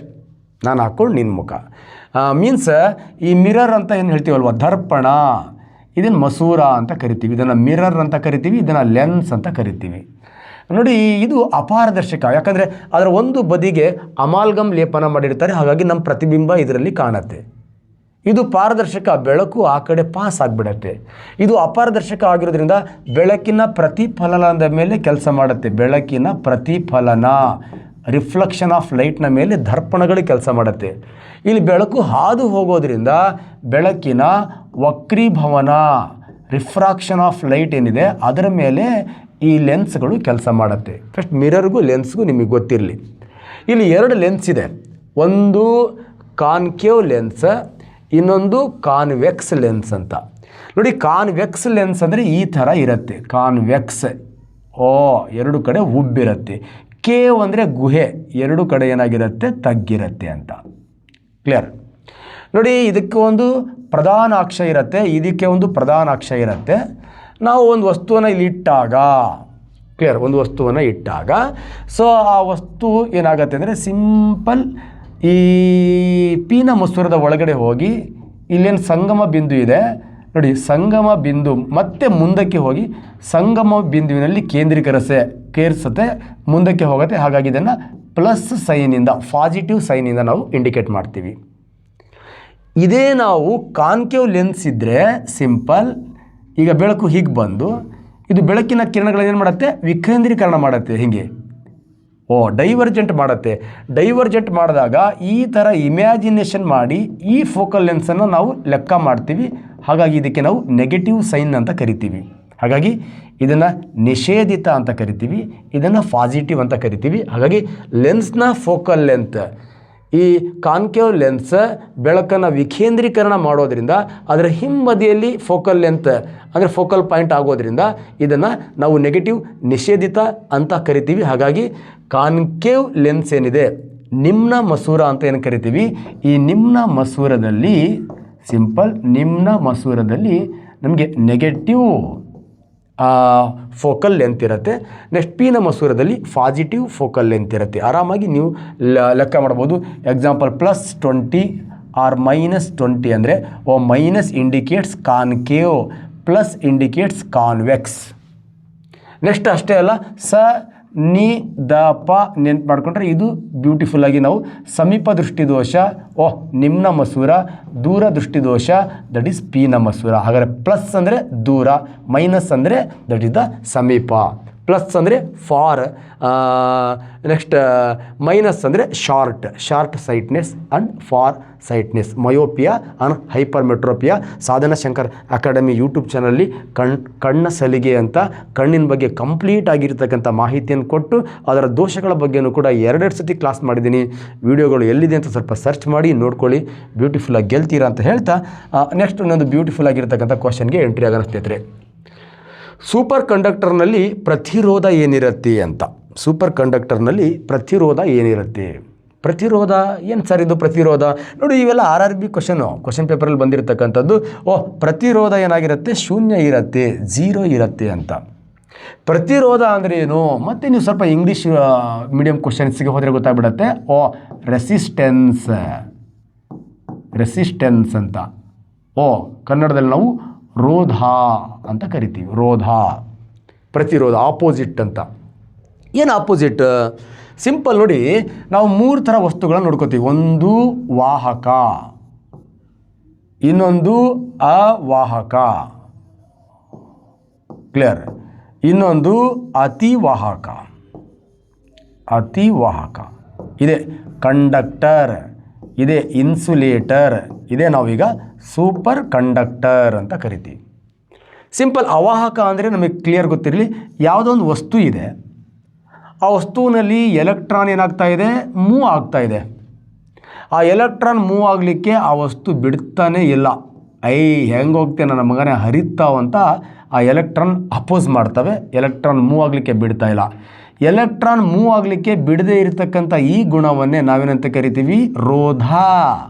ನಾನು ಹಾಕ್ಕೊಂಡು ನಿನ್ನ ಮುಖ ಮೀನ್ಸ್ ಈ ಮಿರರ್ ಅಂತ ಏನು ಹೇಳ್ತೀವಲ್ವ, ದರ್ಪಣ, ಇದನ್ನು ಮಸೂರ ಅಂತ ಕರಿತೀವಿ, ಇದನ್ನು ಮಿರರ್ ಅಂತ ಕರಿತೀವಿ, ಇದನ್ನು ಲೆನ್ಸ್ ಅಂತ ಕರಿತೀವಿ. ನೋಡಿ ಇದು ಅಪಾರದರ್ಶಕ, ಯಾಕಂದರೆ ಅದರ ಒಂದು ಬದಿಗೆ ಅಮಾಲ್ಗಮ್ ಲೇಪನ ಮಾಡಿರ್ತಾರೆ, ಹಾಗಾಗಿ ನಮ್ಮ ಪ್ರತಿಬಿಂಬ ಇದರಲ್ಲಿ ಕಾಣುತ್ತೆ. ಇದು ಪಾರದರ್ಶಕ, ಬೆಳಕು ಆ ಕಡೆ ಪಾಸ್ ಆಗಿಬಿಡತ್ತೆ. ಇದು ಅಪಾರದರ್ಶಕ ಆಗಿರೋದ್ರಿಂದ ಬೆಳಕಿನ ಪ್ರತಿಫಲನದ ಮೇಲೆ ಕೆಲಸ ಮಾಡುತ್ತೆ. ಬೆಳಕಿನ ಪ್ರತಿಫಲನ, ರಿಫ್ಲೆಕ್ಷನ್ ಆಫ್ ಲೈಟ್ನ ಮೇಲೆ ದರ್ಪಣಗಳು ಕೆಲಸ ಮಾಡುತ್ತೆ. ಇಲ್ಲಿ ಬೆಳಕು ಹಾದು ಹೋಗೋದ್ರಿಂದ ಬೆಳಕಿನ ವಕ್ರೀಭವನ, ರಿಫ್ರಾಕ್ಷನ್ ಆಫ್ ಲೈಟ್ ಏನಿದೆ ಅದರ ಮೇಲೆ ಈ ಲೆನ್ಸ್ಗಳು ಕೆಲಸ ಮಾಡುತ್ತೆ. ಫಸ್ಟ್ ಮಿರರ್ಗೂ ಲೆನ್ಸ್ಗೂ ನಿಮಗೆ ಗೊತ್ತಿರಲಿ. ಇಲ್ಲಿ 2 ಲೆನ್ಸ್ ಇದೆ, ಒಂದು ಕಾನ್ಕೇವ್ ಲೆನ್ಸ್, ಇನ್ನೊಂದು ಕಾನ್ವೆಕ್ಸ್ ಲೆನ್ಸ್ ಅಂತ. ನೋಡಿ ಕಾನ್ವೆಕ್ಸ್ ಲೆನ್ಸ್ ಅಂದರೆ ಈ ಥರ ಇರುತ್ತೆ, ಕಾನ್ವೆಕ್ಸ್. ಎರಡು ಕಡೆ ಉಬ್ಬಿರುತ್ತೆ. ಕೇವ್ ಅಂದರೆ ಗುಹೆ, ಎರಡು ಕಡೆ ಏನಾಗಿರುತ್ತೆ, ತಗ್ಗಿರುತ್ತೆ ಅಂತ. ಕ್ಲಿಯರ್? ನೋಡಿ ಇದಕ್ಕೆ ಒಂದು ಪ್ರಧಾನ ಅಕ್ಷ ಇರುತ್ತೆ, ಇದಕ್ಕೆ ಒಂದು ಪ್ರಧಾನ ಅಕ್ಷ ಇರುತ್ತೆ. ನಾವು ಒಂದು ವಸ್ತುವನ್ನು ಇಲ್ಲಿ ಇಟ್ಟಾಗ, ಕ್ಲಿಯರ್, ಒಂದು ವಸ್ತುವನ್ನು ಇಟ್ಟಾಗ ಸೊ ಆ ವಸ್ತು ಏನಾಗುತ್ತೆ ಅಂದರೆ ಸಿಂಪಲ್ ಈ ಪೀನ ಮಸೂರದ ಒಳಗಡೆ ಹೋಗಿ ಇಲ್ಲೇನು ಸಂಗಮ ಬಿಂದು ಇದೆ ನೋಡಿ, ಸಂಗಮ ಬಿಂದು ಮತ್ತೆ ಮುಂದಕ್ಕೆ ಹೋಗಿ ಸಂಗಮ ಬಿಂದುವಿನಲ್ಲಿ ಕೇಂದ್ರೀಕರಿಸುತ್ತೆ, ಮುಂದಕ್ಕೆ ಹೋಗುತ್ತೆ. ಹಾಗಾಗಿ ಇದನ್ನು ಪ್ಲಸ್ ಸೈನಿಂದ, ಪಾಸಿಟಿವ್ ಸೈನಿಂದ ನಾವು ಇಂಡಿಕೇಟ್ ಮಾಡ್ತೀವಿ. ಇದೇ ನಾವು ಕಾನ್ಕೇವ್ ಲೆನ್ಸ್ ಇದ್ದರೆ ಸಿಂಪಲ್, ಈಗ ಬೆಳಕು ಹೀಗೆ ಬಂದು ಇದು ಬೆಳಕಿನ ಕಿರಣಗಳೇನು ಮಾಡುತ್ತೆ, ವಿಕೇಂದ್ರೀಕರಣ ಮಾಡುತ್ತೆ. ಹೀಗೆ ಡೈವರ್ಜೆಂಟ್ ಮಾಡುತ್ತೆ. ಡೈವರ್ಜೆಂಟ್ ಮಾಡಿದಾಗ ಈ ಥರ ಇಮ್ಯಾಜಿನೇಷನ್ ಮಾಡಿ ಈ ಫೋಕಲ್ ಲೆನ್ಸನ್ನು ನಾವು ಲೆಕ್ಕ ಮಾಡ್ತೀವಿ. ಹಾಗಾಗಿ ಇದಕ್ಕೆ ನಾವು ನೆಗೆಟಿವ್ ಸೈನ್ ಅಂತ ಕರಿತೀವಿ. ಹಾಗಾಗಿ ಇದನ್ನು ನಿಷೇಧಿತ ಅಂತ ಕರಿತೀವಿ, ಇದನ್ನು ಪಾಸಿಟಿವ್ ಅಂತ ಕರಿತೀವಿ. ಹಾಗಾಗಿ ಲೆನ್ಸ್ನ ಫೋಕಲ್ ಲೆಂತ್, ಈ ಕಾನ್ಕೇವ್ ಲೆನ್ಸ್ ಬೆಳಕನ್ನು ವಿಕೇಂದ್ರೀಕರಣ ಮಾಡೋದ್ರಿಂದ ಅದರ ಹಿಂಬದಿಯಲ್ಲಿ ಫೋಕಲ್ ಲೆಂತ್ ಅಂದರೆ ಫೋಕಲ್ ಪಾಯಿಂಟ್ ಆಗೋದ್ರಿಂದ ಇದನ್ನು ನಾವು ನೆಗೆಟಿವ್, ನಿಷೇಧಿತ ಅಂತ ಕರಿತೀವಿ. ಹಾಗಾಗಿ ಕಾನ್ಕೇವ್ ಲೆನ್ಸ್ ಏನಿದೆ, ನಿಮ್ನ ಮಸೂರ ಅಂತ ಏನು ಕರಿತೀವಿ, ಈ ನಿಮ್ನ ಮಸೂರದಲ್ಲಿ ಸಿಂಪಲ್ ನಿಮ್ನ ಮಸೂರದಲ್ಲಿ ನಮಗೆ ನೆಗೆಟಿವ್ ಫೋಕಲ್ ಲೆಂತ್ ಇರುತ್ತೆ. ನೆಕ್ಸ್ಟ್ ಪಿನ ಮಸೂರದಲ್ಲಿ ಪಾಸಿಟಿವ್ ಫೋಕಲ್ ಲೆಂತ್ ಇರುತ್ತೆ. ಆರಾಮಾಗಿ ನೀವು ಲೆಕ್ಕ ಮಾಡ್ಬೋದು. ಎಕ್ಸಾಂಪಲ್ +20 ಆರ್ -20 ಅಂದರೆ minus indicates concave, plus indicates convex. Next ಅಷ್ಟೇ ಅಲ್ಲ, ನಿ ದ ಪ ನೆನ್ಪು ಮಾಡಿಕೊಂಡ್ರೆ ಇದು ಬ್ಯೂಟಿಫುಲ್ಲಾಗಿ ನಾವು ಸಮೀಪ ದೃಷ್ಟಿದೋಷ, ನಿಮ್ನ ಮಸೂರ, ದೂರ ದೃಷ್ಟಿದೋಷ, ದಟ್ ಈಸ್ ಪಿನ ಮಸೂರ. ಹಾಗಾದರೆ ಪ್ಲಸ್ ಅಂದರೆ ದೂರ, ಮೈನಸ್ ಅಂದರೆ ದಟ್ ಈಸ್ ದ ಸಮೀಪ. ಪ್ಲಸ್ ಅಂದರೆ ಫಾರ್, ನೆಕ್ಸ್ಟ್ ಮೈನಸ್ ಅಂದರೆ short sightedness and far sightedness, myopia and hypermetropia. Sadhana Shankar academy YouTube ಚಾನಲಲ್ಲಿ ಕಣ್ಣ ಸಲಿಗೆ ಅಂತ ಕಣ್ಣಿನ ಬಗ್ಗೆ ಕಂಪ್ಲೀಟ್ ಆಗಿರ್ತಕ್ಕಂಥ ಮಾಹಿತಿಯನ್ನು ಕೊಟ್ಟು ಅದರ ದೋಷಗಳ ಬಗ್ಗೆಯೂ ಕೂಡ 2 ಸತಿ ಕ್ಲಾಸ್ ಮಾಡಿದ್ದೀನಿ. ವಿಡಿಯೋಗಳು ಎಲ್ಲಿದೆ ಅಂತ ಸ್ವಲ್ಪ ಸರ್ಚ್ ಮಾಡಿ ನೋಡ್ಕೊಳ್ಳಿ, ಬ್ಯೂಟಿಫುಲ್ಲಾಗಿ ಗೆಲ್ತೀರಾ ಅಂತ ಹೇಳ್ತಾ ನೆಕ್ಸ್ಟ್ ಇನ್ನೊಂದು ಬ್ಯೂಟಿಫುಲ್ ಆಗಿರ್ತಕ್ಕಂಥ ಕ್ವಶನ್ಗೆ ಎಂಟ್ರಿ ಆಗೋಣ ಸ್ನೇಹಿತರೆ. ಸೂಪರ್ ಕಂಡಕ್ಟರ್ನಲ್ಲಿ ಪ್ರತಿರೋಧ ಏನಿರುತ್ತೆ ಅಂತ. ಸೂಪರ್ ಕಂಡಕ್ಟರ್ನಲ್ಲಿ ಪ್ರತಿರೋಧ ಏನಿರುತ್ತೆ? ಪ್ರತಿರೋಧ ಏನು ಸರ್ ಇದು ಪ್ರತಿರೋಧ? ನೋಡಿ, ಇವೆಲ್ಲ RRB ಕ್ವಶನ್ ಪೇಪರಲ್ಲಿ ಬಂದಿರತಕ್ಕಂಥದ್ದು. ಪ್ರತಿರೋಧ ಏನಾಗಿರುತ್ತೆ? ಶೂನ್ಯ ಇರುತ್ತೆ, 0 ಇರುತ್ತೆ ಅಂತ. ಪ್ರತಿರೋಧ ಅಂದರೆ ಏನು? ಮತ್ತು ನೀವು ಸ್ವಲ್ಪ ಇಂಗ್ಲೀಷ್ ಮೀಡಿಯಂ ಕ್ವಶನ್ಸ್ಗೆ ಹೋದರೆ ಗೊತ್ತಾಗ್ಬಿಡುತ್ತೆ. ರೆಸಿಸ್ಟೆನ್ಸ್ ಅಂತ. ಕನ್ನಡದಲ್ಲಿ ನಾವು ರೋಧ ಅಂತ ಕರಿತೀವಿ. ರೋಧ, ಪ್ರತಿರೋಧ, ಆಪೋಸಿಟ್ ಅಂತ. ಏನು ಆಪೋಸಿಟ್? ಸಿಂಪಲ್ ನೋಡಿ, ನಾವು 3 ಥರ ವಸ್ತುಗಳನ್ನು ನೋಡ್ಕೋತೀವಿ. ಒಂದು ವಾಹಕ, ಇನ್ನೊಂದು ಅವಾಹಕ, ಕ್ಲಿಯರ್, ಇನ್ನೊಂದು ಅತಿವಾಹಕ ಇದೆ ಕಂಡಕ್ಟರ್, ಇದೆ ಇನ್ಸುಲೇಟರ್, ಇದೆ ನಾವೀಗ ಸೂಪರ್ ಕಂಡಕ್ಟರ್ ಅಂತ ಕರಿತೀವಿ. ಸಿಂಪಲ್ ಅವಾಹಕ ಅಂದರೆ ನಮಗೆ ಕ್ಲಿಯರ್ ಗೊತ್ತಿರಲಿ, ಯಾವುದೋ ಒಂದು ವಸ್ತು ಇದೆ, ಆ ವಸ್ತುವಿನಲ್ಲಿ ಎಲೆಕ್ಟ್ರಾನ್ ಏನಾಗ್ತಾ ಇದೆ? ಮೂವ್ ಆಗ್ತಾ ಇದೆ. ಆ ಎಲೆಕ್ಟ್ರಾನ್ ಮೂವ್ ಆಗಲಿಕ್ಕೆ ಆ ವಸ್ತು ಬಿಡ್ತಾನೆ ಇಲ್ಲ. ಹೆಂಗೆ ಹೋಗ್ತೇನೆ ನನ್ನ ಮಗನೇ ಹರಿತಾವಂತ ಆ ಎಲೆಕ್ಟ್ರಾನ್ ಅಪೋಸ್ ಮಾಡ್ತವೆ. ಎಲೆಕ್ಟ್ರಾನ್ ಮೂವ್ ಆಗಲಿಕ್ಕೆ ಬಿಡ್ತಾ ಇಲ್ಲ. ಎಲೆಕ್ಟ್ರಾನ್ ಮೂವ್ ಆಗಲಿಕ್ಕೆ ಬಿಡದೇ ಇರತಕ್ಕಂಥ ಈ ಗುಣವನ್ನೇ ನಾವೇನಂತ ಕರಿತೀವಿ? ರೋಧ.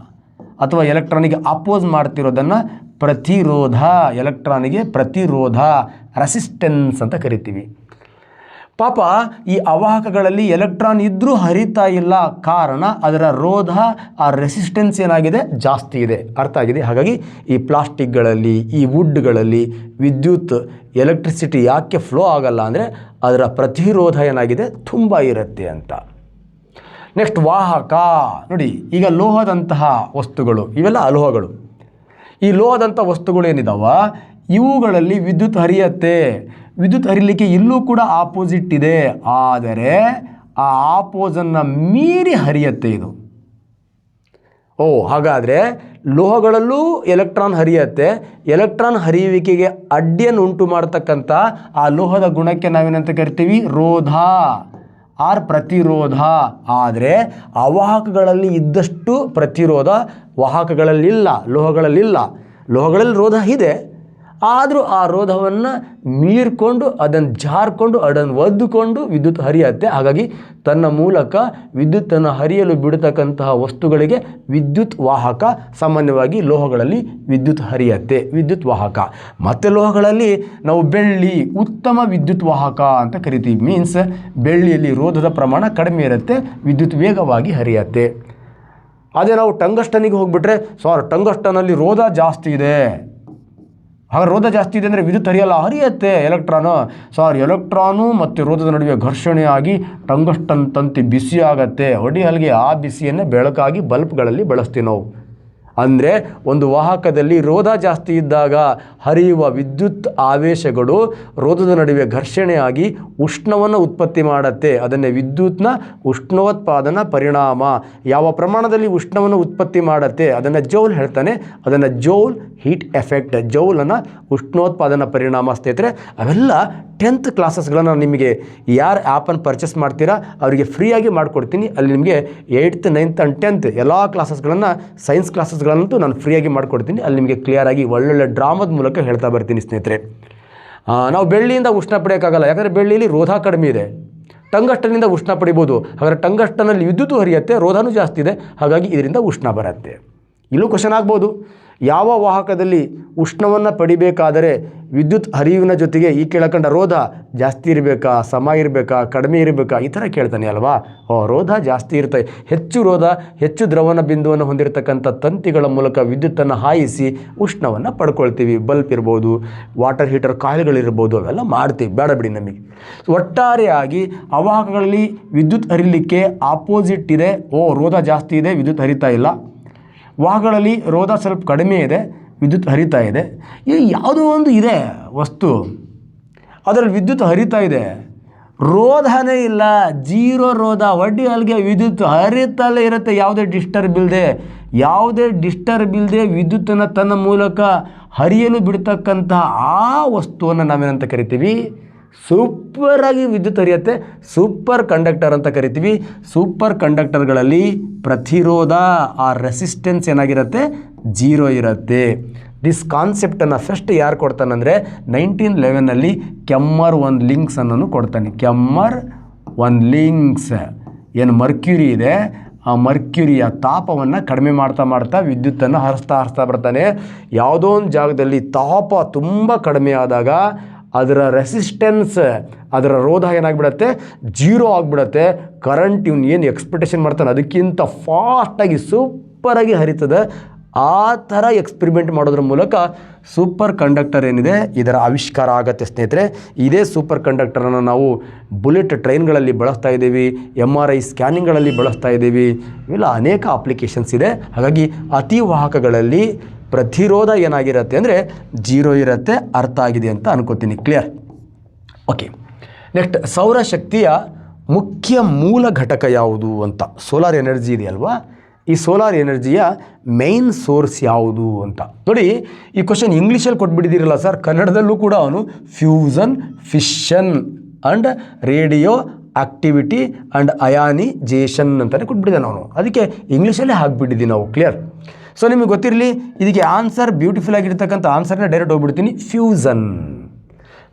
ಅಥವಾ ಎಲೆಕ್ಟ್ರಾನಿಗೆ ಅಪೋಸ್ ಮಾಡ್ತಿರೋದನ್ನು ಪ್ರತಿರೋಧ. ಎಲೆಕ್ಟ್ರಾನಿಗೆ ಪ್ರತಿರೋಧ, ರೆಸಿಸ್ಟೆನ್ಸ್ ಅಂತ ಕರಿತೀವಿ. ಪಾಪ ಈ ಅವಾಹಕಗಳಲ್ಲಿ ಎಲೆಕ್ಟ್ರಾನ್ ಇದ್ದರೂ ಹರಿತಾ ಇಲ್ಲ. ಕಾರಣ ಅದರ ರೋಧ, ಆ ರೆಸಿಸ್ಟೆನ್ಸ್ ಏನಾಗಿದೆ? ಜಾಸ್ತಿ ಇದೆ. ಅರ್ಥ ಆಗಿದೆ? ಹಾಗಾಗಿ ಈ ಪ್ಲಾಸ್ಟಿಕ್ಗಳಲ್ಲಿ, ಈ ವುಡ್ಗಳಲ್ಲಿ ವಿದ್ಯುತ್ ಎಲೆಕ್ಟ್ರಿಸಿಟಿ ಯಾಕೆ ಫ್ಲೋ ಆಗಲ್ಲ ಅಂದರೆ ಅದರ ಪ್ರತಿರೋಧ ಏನಾಗಿದೆ? ತುಂಬ ಇರುತ್ತೆ ಅಂತ. ನೆಕ್ಸ್ಟ್ ವಾಹಕ ನೋಡಿ, ಈಗ ಲೋಹದಂತಹ ವಸ್ತುಗಳು, ಇವೆಲ್ಲ ಅಲೋಹಗಳು. ಈ ಲೋಹದಂಥ ವಸ್ತುಗಳು ಏನಿದಾವ, ಇವುಗಳಲ್ಲಿ ವಿದ್ಯುತ್ ಹರಿಯತ್ತೆ. ವಿದ್ಯುತ್ ಹರಿಲಿಕ್ಕೆ ಇಲ್ಲೂ ಕೂಡ ಆಪೋಸಿಟ್ ಇದೆ, ಆದರೆ ಆ ಆಪೋಸನ್ನು ಮೀರಿ ಹರಿಯತ್ತೆ ಇದು. ಹಾಗಾದರೆ ಲೋಹಗಳಲ್ಲೂ ಎಲೆಕ್ಟ್ರಾನ್ ಹರಿಯತ್ತೆ. ಎಲೆಕ್ಟ್ರಾನ್ ಹರಿಯುವಿಕೆಗೆ ಅಡ್ಡಿಯನ್ನು ಉಂಟು ಮಾಡತಕ್ಕಂಥ ಆ ಲೋಹದ ಗುಣಕ್ಕೆ ನಾವೇನಂತ ಕರಿತೀವಿ? ರೋಧ ಆರ್ ಪ್ರತಿರೋಧ. ಆದರೆ ಅವಾಹಕಗಳಲ್ಲಿ ಇದ್ದಷ್ಟು ಪ್ರತಿರೋಧ ವಾಹಕಗಳಲ್ಲಿಲ್ಲ, ಲೋಹಗಳಲ್ಲಿಲ್ಲ. ಲೋಹಗಳಲ್ಲಿ ರೋಧ ಇದೆ, ಆದರೂ ಆ ರೋಧವನ್ನು ಮೀರ್ಕೊಂಡು, ಅದನ್ನು ಜಾರ್ಕೊಂಡು, ಅದನ್ನು ಒದ್ದುಕೊಂಡು ವಿದ್ಯುತ್ ಹರಿಯತ್ತೆ. ಹಾಗಾಗಿ ತನ್ನ ಮೂಲಕ ವಿದ್ಯುತ್ತನ್ನು ಹರಿಯಲು ಬಿಡತಕ್ಕಂತಹ ವಸ್ತುಗಳಿಗೆ ವಿದ್ಯುತ್ ವಾಹಕ. ಸಾಮಾನ್ಯವಾಗಿ ಲೋಹಗಳಲ್ಲಿ ವಿದ್ಯುತ್ ಹರಿಯತ್ತೆ, ವಿದ್ಯುತ್ ವಾಹಕ. ಮತ್ತು ಲೋಹಗಳಲ್ಲಿ ನಾವು ಬೆಳ್ಳಿ ಉತ್ತಮ ವಿದ್ಯುತ್ ವಾಹಕ ಅಂತ ಕರಿತೀವಿ. ಮೀನ್ಸ್ ಬೆಳ್ಳಿಯಲ್ಲಿ ರೋಧದ ಪ್ರಮಾಣ ಕಡಿಮೆ ಇರುತ್ತೆ, ವಿದ್ಯುತ್ ವೇಗವಾಗಿ ಹರಿಯತ್ತೆ. ಅದೇ ನಾವು ಟಂಗಸ್ಟನಿಗೆ ಹೋಗ್ಬಿಟ್ರೆ, ಟಂಗಸ್ಟನಲ್ಲಿ ರೋಧ ಜಾಸ್ತಿ ಇದೆ. ಹಾಗೆ ರೋಧ ಜಾಸ್ತಿ ಇದೆ ಅಂದರೆ ವಿದ್ಯುತ್ ಹರಿಯತ್ತೆ ಎಲೆಕ್ಟ್ರಾನು. ಎಲೆಕ್ಟ್ರಾನು ಮತ್ತು ರೋಧದ ನಡುವೆ ಘರ್ಷಣೆಯಾಗಿ ಟಂಗಸ್ಟನ್ ತಂತಿ ಬಿಸಿ ಆಗತ್ತೆ. ಅಲ್ಲಿಗೆ ಆ ಬಿಸಿಯನ್ನೇ ಬೆಳಕಾಗಿ ಬಲ್ಬ್ಗಳಲ್ಲಿ ಬಳಸ್ತೀವಿ ನಾವು. ಅಂದರೆ ಒಂದು ವಾಹಕದಲ್ಲಿ ರೋಧ ಜಾಸ್ತಿ ಇದ್ದಾಗ ಹರಿಯುವ ವಿದ್ಯುತ್ ಆವೇಶಗಳು ರೋಧದ ನಡುವೆ ಘರ್ಷಣೆಯಾಗಿ ಉಷ್ಣವನ್ನು ಉತ್ಪತ್ತಿ ಮಾಡುತ್ತೆ. ಅದನ್ನೇ ವಿದ್ಯುತ್ನ ಉಷ್ಣೋತ್ಪಾದನಾ ಪರಿಣಾಮ. ಯಾವ ಪ್ರಮಾಣದಲ್ಲಿ ಉಷ್ಣವನ್ನು ಉತ್ಪತ್ತಿ ಮಾಡುತ್ತೆ ಅದನ್ನು ಜೌಲ್ ಹೇಳ್ತಾನೆ. ಅದನ್ನು ಜೌಲ್ ಹೀಟ್ ಎಫೆಕ್ಟ್, ಜೌಲನ್ನು ಉಷ್ಣೋತ್ಪಾದನಾ ಪರಿಣಾಮ. ಸ್ನೇಹಿತರೆ, ಅವೆಲ್ಲ 10th ಕ್ಲಾಸಸ್ಗಳನ್ನು ನಿಮಗೆ ಯಾರು ಆ್ಯಪನ್ನು ಪರ್ಚೇಸ್ ಮಾಡ್ತೀರಾ ಅವರಿಗೆ ಫ್ರೀಯಾಗಿ ಮಾಡಿಕೊಡ್ತೀನಿ. ಅಲ್ಲಿ ನಿಮಗೆ 8th 9th ಆ್ಯಂಡ್ 10th ಎಲ್ಲ ಕ್ಲಾಸಸ್ಗಳನ್ನು, ಸೈನ್ಸ್ ಕ್ಲಾಸಸ್ಗಳನ್ನಂತೂ ನಾನು ಫ್ರೀಯಾಗಿ ಮಾಡಿಕೊಡ್ತೀನಿ. ಅಲ್ಲಿ ನಿಮಗೆ ಕ್ಲಿಯರಾಗಿ ಒಳ್ಳೊಳ್ಳೆ ಡ್ರಾಮದ ಮೂಲಕ ಹೇಳ್ತಾ ಬರ್ತೀನಿ ಸ್ನೇಹಿತರೆ. ನಾವು ಬೆಳ್ಳಿಯಿಂದ ಉಷ್ಣ ಪಡೆಯೋಕ್ಕಾಗಲ್ಲ, ಯಾಕಂದರೆ ಬೆಳ್ಳಿಯಲ್ಲಿ ರೋಧ ಕಡಿಮೆ ಇದೆ. ಟಂಗಸ್ಟನ್ನಿಂದ ಉಷ್ಣ ಪಡಿಬೋದು. ಹಾಗಾದರೆ ಟಂಗಸ್ಟನಲ್ಲಿ ವಿದ್ಯುತ್ ಹರಿಯುತ್ತೆ, ರೋಧನೂ ಜಾಸ್ತಿ ಇದೆ, ಹಾಗಾಗಿ ಇದರಿಂದ ಉಷ್ಣ ಬರುತ್ತೆ. ಇಲ್ಲೂ ಕ್ವಶನ್ ಆಗ್ಬೋದು, ಯಾವ ವಾಹಕದಲ್ಲಿ ಉಷ್ಣವನ್ನು ಪಡಿಬೇಕಾದರೆ ವಿದ್ಯುತ್ ಹರಿವಿನ ಜೊತೆಗೆ ಈ ಕೆಳಕಂಡ ರೋಧ ಜಾಸ್ತಿ ಇರಬೇಕಾ, ಸಮ ಇರಬೇಕಾ, ಕಡಿಮೆ ಇರಬೇಕಾ, ಈ ಥರ ಕೇಳ್ತಾನೆ ಅಲ್ವಾ. ರೋಧ ಜಾಸ್ತಿ ಇರ್ತದೆ, ಹೆಚ್ಚು ರೋಧ, ಹೆಚ್ಚು ದ್ರವಣ ಬಿಂದುವನ್ನು ಹೊಂದಿರತಕ್ಕಂಥ ತಂತಿಗಳ ಮೂಲಕ ವಿದ್ಯುತ್ತನ್ನು ಹಾಯಿಸಿ ಉಷ್ಣವನ್ನು ಪಡ್ಕೊಳ್ತೀವಿ. ಬಲ್ಬ್ ಇರ್ಬೋದು, ವಾಟರ್ ಹೀಟರ್ ಕಾಯಿಲ್ಗಳಿರ್ಬೋದು, ಅವೆಲ್ಲ ಮಾಡ್ತೀವಿ, ಬೇಡ ಬಿಡಿ ನಮಗೆ. ಒಟ್ಟಾರೆಯಾಗಿ ಅವಾಹಕಗಳಲ್ಲಿ ವಿದ್ಯುತ್ ಹರಿಲಿಕ್ಕೆ ಆಪೋಸಿಟ್ ಇದೆ. ರೋಧ ಜಾಸ್ತಿ ಇದೆ, ವಿದ್ಯುತ್ ಹರಿತಾ ಇಲ್ಲ. ವಾಹಕಗಳಲ್ಲಿ ರೋಧ ಸ್ವಲ್ಪ ಕಡಿಮೆ ಇದೆ, ವಿದ್ಯುತ್ ಹರಿತಾ ಇದೆ. ಈಗ ಯಾವುದೋ ಒಂದು ಇದೆ ವಸ್ತು, ಅದರಲ್ಲಿ ವಿದ್ಯುತ್ ಹರಿತಾ ಇದೆ, ರೋಧನೇ ಇಲ್ಲ, ಜೀರೋ ರೋಧ, ಒಡ್ಡಿ ಅಲ್ಲಿಗೆ ವಿದ್ಯುತ್ ಹರಿತಲ್ಲೇ ಇರುತ್ತೆ. ಯಾವುದೇ ಡಿಸ್ಟರ್ಬ್ ಇಲ್ಲದೆ ವಿದ್ಯುತ್ತನ್ನು ತನ್ನ ಮೂಲಕ ಹರಿಯಲು ಬಿಡ್ತಕ್ಕಂತಹ ಆ ವಸ್ತುವನ್ನು ನಾವೇನಂತ ಕರಿತೀವಿ, ಸೂಪರಾಗಿ ವಿದ್ಯುತ್ ಹರಿಯುತ್ತೆ, ಸೂಪರ್ ಕಂಡಕ್ಟರ್ ಅಂತ ಕರಿತೀವಿ. ಸೂಪರ್ ಕಂಡಕ್ಟರ್ಗಳಲ್ಲಿ ಪ್ರತಿರೋಧ, ಆ ರೆಸಿಸ್ಟೆನ್ಸ್ ಏನಾಗಿರುತ್ತೆ, ಜೀರೋ ಇರುತ್ತೆ. ದಿಸ್ ಕಾನ್ಸೆಪ್ಟನ್ನು ಫಸ್ಟ್ ಯಾರು ಕೊಡ್ತಾನಂದರೆ 1911 ಕೆಮ್ಮರ್ ಒನ್ ಲಿಂಕ್ಸ್ ಅನ್ನೋನು ಕೊಡ್ತಾನೆ. ಕೆಮ್ಮರ್ ಒನ್ ಲಿಂಕ್ಸ್ ಏನು ಮರ್ಕ್ಯುರಿ ಇದೆ, ಆ ಮರ್ಕ್ಯುರಿಯ ತಾಪವನ್ನು ಕಡಿಮೆ ಮಾಡ್ತಾ ವಿದ್ಯುತ್ತನ್ನು ಹರಿಸ್ತಾ ಬರ್ತಾನೆ. ಯಾವುದೋ ಒಂದು ಜಾಗದಲ್ಲಿ ತಾಪ ತುಂಬ ಕಡಿಮೆ ಆದಾಗ ಅದರ ರೆಸಿಸ್ಟೆನ್ಸ್, ಅದರ ರೋಧ ಏನಾಗಿಬಿಡತ್ತೆ, ಜೀರೋ ಆಗಿಬಿಡತ್ತೆ. ಕರೆಂಟ್ ಇವನು ಏನು ಎಕ್ಸ್ಪೆಕ್ಟೇಷನ್ ಮಾಡ್ತಾನೆ ಅದಕ್ಕಿಂತ ಫಾಸ್ಟಾಗಿ ಸೂಪರಾಗಿ ಹರಿತದೆ. ಆ ಥರ ಎಕ್ಸ್ಪೆರಿಮೆಂಟ್ ಮಾಡೋದ್ರ ಮೂಲಕ ಸೂಪರ್ ಕಂಡಕ್ಟರ್ ಏನಿದೆ ಇದರ ಆವಿಷ್ಕಾರ ಆಗುತ್ತೆ ಸ್ನೇಹಿತರೆ. ಇದೇ ಸೂಪರ್ ಕಂಡಕ್ಟರನ್ನು ನಾವು ಬುಲೆಟ್ ಟ್ರೈನ್ಗಳಲ್ಲಿ ಬಳಸ್ತಾ ಇದ್ದೀವಿ, MRI ಸ್ಕ್ಯಾನಿಂಗ್ಗಳಲ್ಲಿ ಬಳಸ್ತಾ ಇದ್ದೀವಿ, ಇವೆಲ್ಲ ಅನೇಕ ಅಪ್ಲಿಕೇಶನ್ಸ್ ಇದೆ. ಹಾಗಾಗಿ ಅತಿ ವಾಹಕಗಳಲ್ಲಿ ಪ್ರತಿರೋಧ ಏನಾಗಿರುತ್ತೆ ಅಂದರೆ ಜೀರೋ ಇರುತ್ತೆ. ಅರ್ಥ ಆಗಿದೆ ಅಂತ ಅನ್ಕೋತೀನಿ. ಕ್ಲಿಯರ್? ಓಕೆ. ನೆಕ್ಸ್ಟ್, ಸೌರಶಕ್ತಿಯ ಮುಖ್ಯ ಮೂಲ ಘಟಕ ಯಾವುದು ಅಂತ. ಸೋಲಾರ್ ಎನರ್ಜಿ ಇದೆಯಲ್ವಾ, ಈ ಸೋಲಾರ್ ಎನರ್ಜಿಯ ಮೇನ್ ಸೋರ್ಸ್ ಯಾವುದು ಅಂತ ನೋಡಿ. ಈ ಕ್ವಶನ್ ಇಂಗ್ಲೀಷಲ್ಲಿ ಕೊಟ್ಬಿಟ್ಟಿದ್ದೀರಲ್ಲ ಸರ್, ಕನ್ನಡದಲ್ಲೂ ಕೂಡ ಅವನು fusion, fission and radioactivity and ionisation ಅಂತಲೇ ಕೊಟ್ಬಿಟ್ಟಿದ್ದಾನೆ ಅವನು. ಅದಕ್ಕೆ ಇಂಗ್ಲೀಷಲ್ಲೇ ಹಾಕ್ಬಿಟ್ಟಿದ್ದೀವಿ ನಾವು. ಕ್ಲಿಯರ್? ಸೊ ನಿಮಗೆ ಗೊತ್ತಿರಲಿ, ಇದಕ್ಕೆ ಆನ್ಸರ್ ಬ್ಯೂಟಿಫುಲ್ ಆಗಿರ್ತಕ್ಕಂಥ ಆನ್ಸರ್ನ ಡೈರೆಕ್ಟ್ ಹೋಗ್ಬಿಡ್ತೀನಿ, ಫ್ಯೂಸನ್.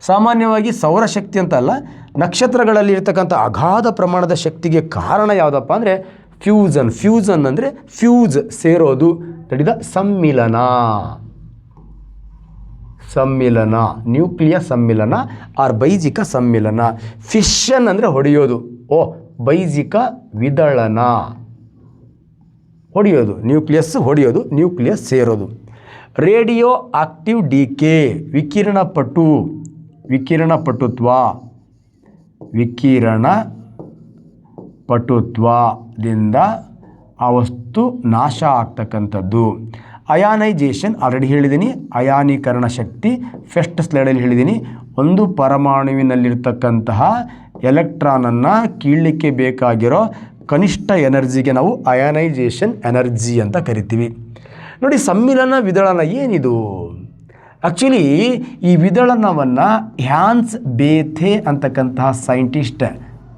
ಸಾಮಾನ್ಯವಾಗಿ ಸೌರಶಕ್ತಿ ಅಂತ ಅಲ್ಲ, ನಕ್ಷತ್ರಗಳಲ್ಲಿ ಇರ್ತಕ್ಕಂಥ ಅಗಾಧ ಪ್ರಮಾಣದ ಶಕ್ತಿಗೆ ಕಾರಣ ಯಾವುದಪ್ಪ ಅಂದರೆ ಫ್ಯೂಸನ್. ಫ್ಯೂಸನ್ ಅಂದರೆ ಫ್ಯೂಸ್ ಸೇರೋದು, ತಡಿದ ಸಮ್ಮಿಲನ, ನ್ಯೂಕ್ಲಿಯ ಸಮ್ಮಿಲನ ಆರ್ ಬೈಜಿಕ ಸಮ್ಮಿಲನ. ಫಿಷನ್ ಅಂದರೆ ಹೊಡೆಯೋದು, ಬೈಜಿಕ ವಿದಳನ, ಹೊಡೆಯೋದು, ನ್ಯೂಕ್ಲಿಯಸ್ ಹೊಡೆಯೋದು, ನ್ಯೂಕ್ಲಿಯಸ್ ಸೇರೋದು. ರೇಡಿಯೋ ಆಕ್ಟಿವ್ ಡಿಕೆ, ವಿಕಿರಣಪಟುತ್ವದಿಂದ ಆ ವಸ್ತು ನಾಶ ಆಗ್ತಕ್ಕಂಥದ್ದು. ಅಯಾನೈಜೇಷನ್ ಆಲ್ರೆಡಿ ಹೇಳಿದ್ದೀನಿ, ಅಯಾನೀಕರಣ ಶಕ್ತಿ ಫಸ್ಟ್ ಸ್ಲೈಡಲ್ಲಿ ಹೇಳಿದ್ದೀನಿ. ಒಂದು ಪರಮಾಣುವಿನಲ್ಲಿರ್ತಕ್ಕಂತಹ ಎಲೆಕ್ಟ್ರಾನನ್ನು ಕೀಳಲಿಕ್ಕೆ ಬೇಕಾಗಿರೋ ಕನಿಷ್ಠ ಎನರ್ಜಿಗೆ ನಾವು ಅಯಾನೈಜೇಷನ್ ಎನರ್ಜಿ ಅಂತ ಕರಿತೀವಿ. ನೋಡಿ, ಸಮ್ಮಿಲನ ವಿದಳನ ಏನಿದು? ಆ್ಯಕ್ಚುಲಿ ಈ ವಿದಳನವನ್ನು ಹ್ಯಾನ್ಸ್ ಬೇಥೆ ಅಂತಕ್ಕಂತಹ ಸೈಂಟಿಸ್ಟ್